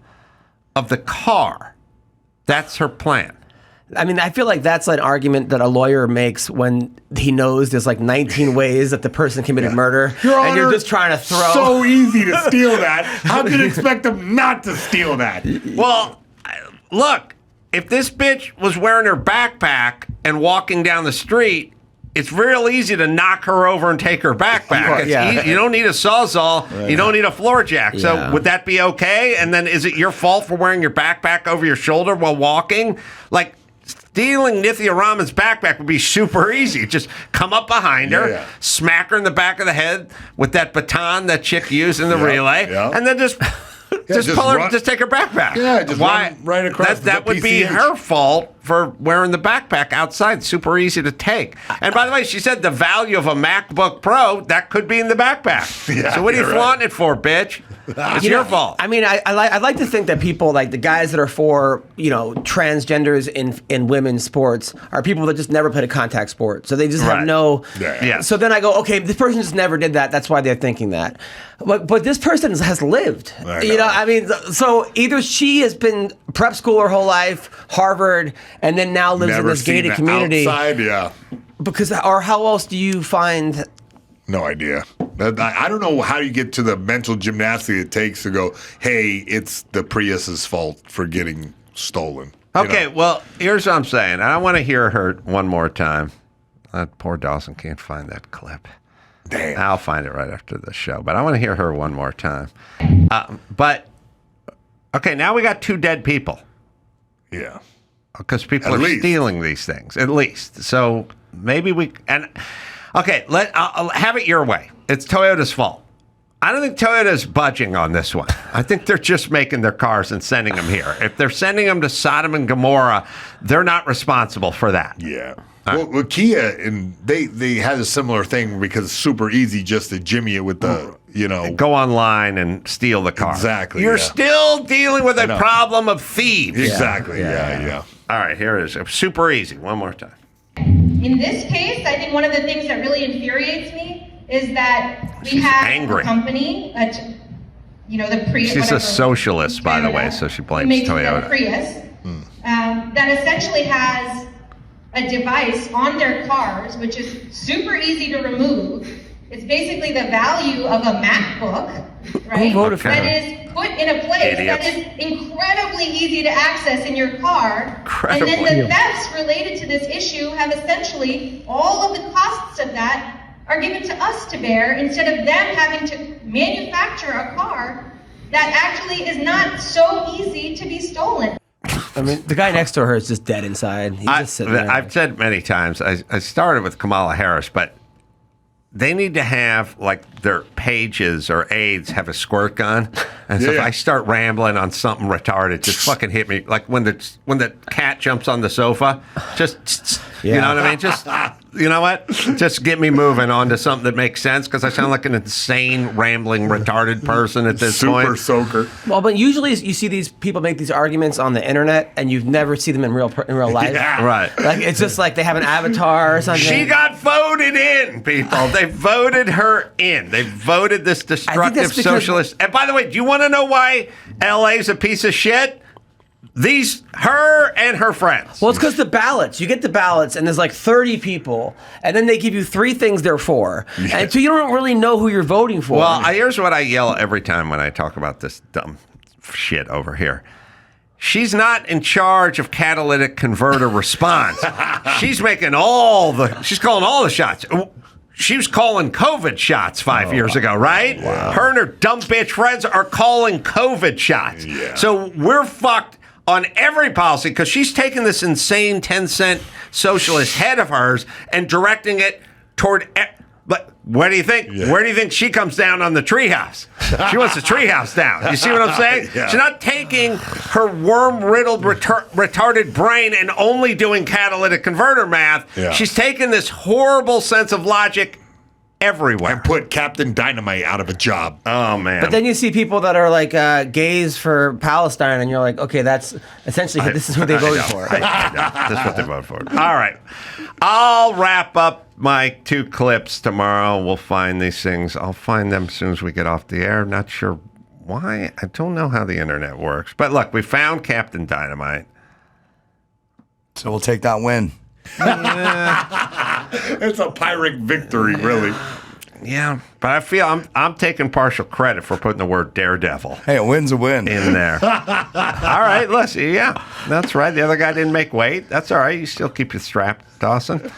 of the car. That's her plan. I mean, I feel like that's an argument that a lawyer makes when he knows there's like 19 ways that the person committed murder, Your and Honor, you're just trying to throw. So easy to steal that. How can you expect them not to steal that? Well, look, if this bitch was wearing her backpack and walking down the street, it's real easy to knock her over and take her backpack. You don't need a sawzall. You don't need a floor jack. So would that be okay? And then is it your fault for wearing your backpack over your shoulder while walking? Like, stealing Nithya Raman's backpack would be super easy. Just come up behind her, smack her in the back of the head with that baton that chick used in the relay, and then just take her backpack. Yeah, just run right across. That would be her fault for wearing the backpack outside. Super easy to take. And by the way, she said the value of a MacBook Pro, that could be in the backpack. So what are you flaunting it for, bitch? It's your fault. I mean, I like to think that people like the guys that are for transgenders in women's sports are people that just never played a contact sport, so they just have no. So then I go, okay, this person just never did that. That's why they're thinking that. But this person has lived. I mean, so either she has been prep school her whole life, Harvard, and then now lives in this gated community. Outside, or how else do you find? No idea. I don't know how you get to the mental gymnastics it takes to go, hey, it's the Prius's fault for getting stolen. Okay, well, here's what I'm saying. I want to hear her one more time. That poor Dawson can't find that clip. Damn. I'll find it right after the show, but I want to hear her one more time. Okay, now we got two dead people. Yeah. Because people are stealing these things, at least. So maybe okay, I'll have it your way. It's Toyota's fault. I don't think Toyota's budging on this one. I think they're just making their cars and sending them here. If they're sending them to Sodom and Gomorrah, they're not responsible for that. Yeah. Well, Kia, and they had a similar thing because it's super easy just to jimmy it with the, Go online and steal the car. Exactly. You're still dealing with a problem of thieves. Exactly. Yeah. All right, here it is. Super easy. One more time. In this case, I think one of the things that really infuriates me is that we have a company, the Prius. She's a socialist, by the way, so she blames makes Toyota. The Prius, that essentially has a device on their cars, which is super easy to remove. It's basically the value of a MacBook, right? That is put in a place that is incredibly easy to access in your car. And then the thefts related to this issue have essentially all of the costs of that are given to us to bear instead of them having to manufacture a car that actually is not so easy to be stolen. I mean, the guy next to her is just dead inside. He's just sitting there. I've said many times, I started with Kamala Harris, but they need to have, like, their pages or aides have a squirt gun. And so if I start rambling on something retarded, just fucking hit me. Like when the cat jumps on the sofa, just, you know what I mean? Just, you know what? Just get me moving on to something that makes sense, because I sound like an insane, rambling, retarded person at this point. Super soaker. Well, but usually you see these people make these arguments on the internet, and you've never see them in real life. Yeah. Right. Like, it's just like they have an avatar or something. She got voted in, people. They voted her in. They voted this destructive socialist. And by the way, do you want to know why LA's a piece of shit? Her and her friends. Well, it's because the ballots. You get the ballots, and there's like 30 people, and then they give you 3 things they're for. And so you don't really know who you're voting for. Well, here's what I yell every time when I talk about this dumb shit over here. She's not in charge of catalytic converter response. She's calling all the shots. She was calling COVID shots 5 years ago, right? Wow. Her and her dumb bitch friends are calling COVID shots. Yeah. So we're fucked on every policy because she's taking this insane 10-cent socialist head of hers and directing it toward. But what do you think? Yeah. Where do you think she comes down on the treehouse? She wants the treehouse down. You see what I'm saying? Yeah. She's not taking her worm-riddled, retarded brain and only doing catalytic converter math. Yeah. She's taking this horrible sense of logic everywhere. And put Captain Dynamite out of a job. Oh, man. But then you see people that are like gays for Palestine, and you're like, okay, that's essentially, this is who they voted for. That's what they voted for. All right. I'll wrap up my 2 clips tomorrow. We'll find these things. I'll find them as soon as we get off the air. Not sure why. I don't know how the internet works. But look, we found Captain Dynamite. So we'll take that win. It's a Pyrrhic victory, really. Yeah, but I feel I'm taking partial credit for putting the word daredevil. Hey, a win's a win. In there. All right, listen, yeah, that's right. The other guy didn't make weight. That's all right. You still keep your strap, Dawson.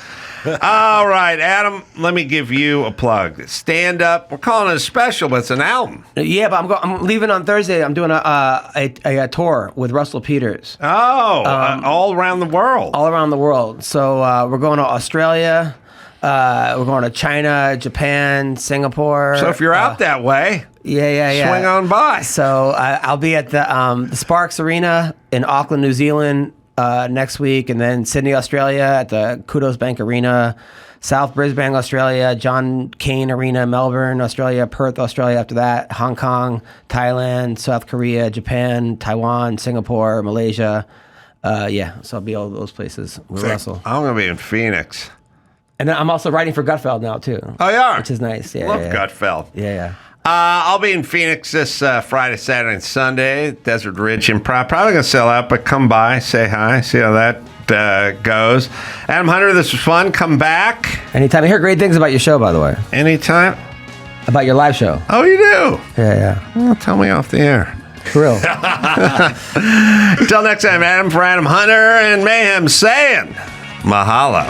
All right, Adam, let me give you a plug. Stand Up. We're calling it a special, but it's an album. Yeah, but I'm leaving on Thursday. I'm doing a tour with Russell Peters. Oh, all around the world. All around the world. So we're going to Australia. We're going to China, Japan, Singapore. So if you're out that way, swing on by. So I'll be at the Sparks Arena in Auckland, New Zealand next week, and then Sydney, Australia at the Kudos Bank Arena, South Brisbane, Australia, John Cain Arena, Melbourne, Australia, Perth, Australia after that, Hong Kong, Thailand, South Korea, Japan, Taiwan, Singapore, Malaysia. So I'll be all those places with Russell. I'm going to be in Phoenix. And then I'm also writing for Gutfeld now, too. Oh, you are? Which is nice. Yeah, Love Gutfeld. Yeah. I'll be in Phoenix this Friday, Saturday, and Sunday. Desert Ridge Improv. Probably going to sell out, but come by, say hi, see how that goes. Adam Hunter, this was fun. Come back. Anytime. I hear great things about your show, by the way. Anytime? About your live show. Oh, you do? Yeah. Well, tell me off the air. For real. Until next time, Adam, for Adam Hunter and Mayhem saying mahalo.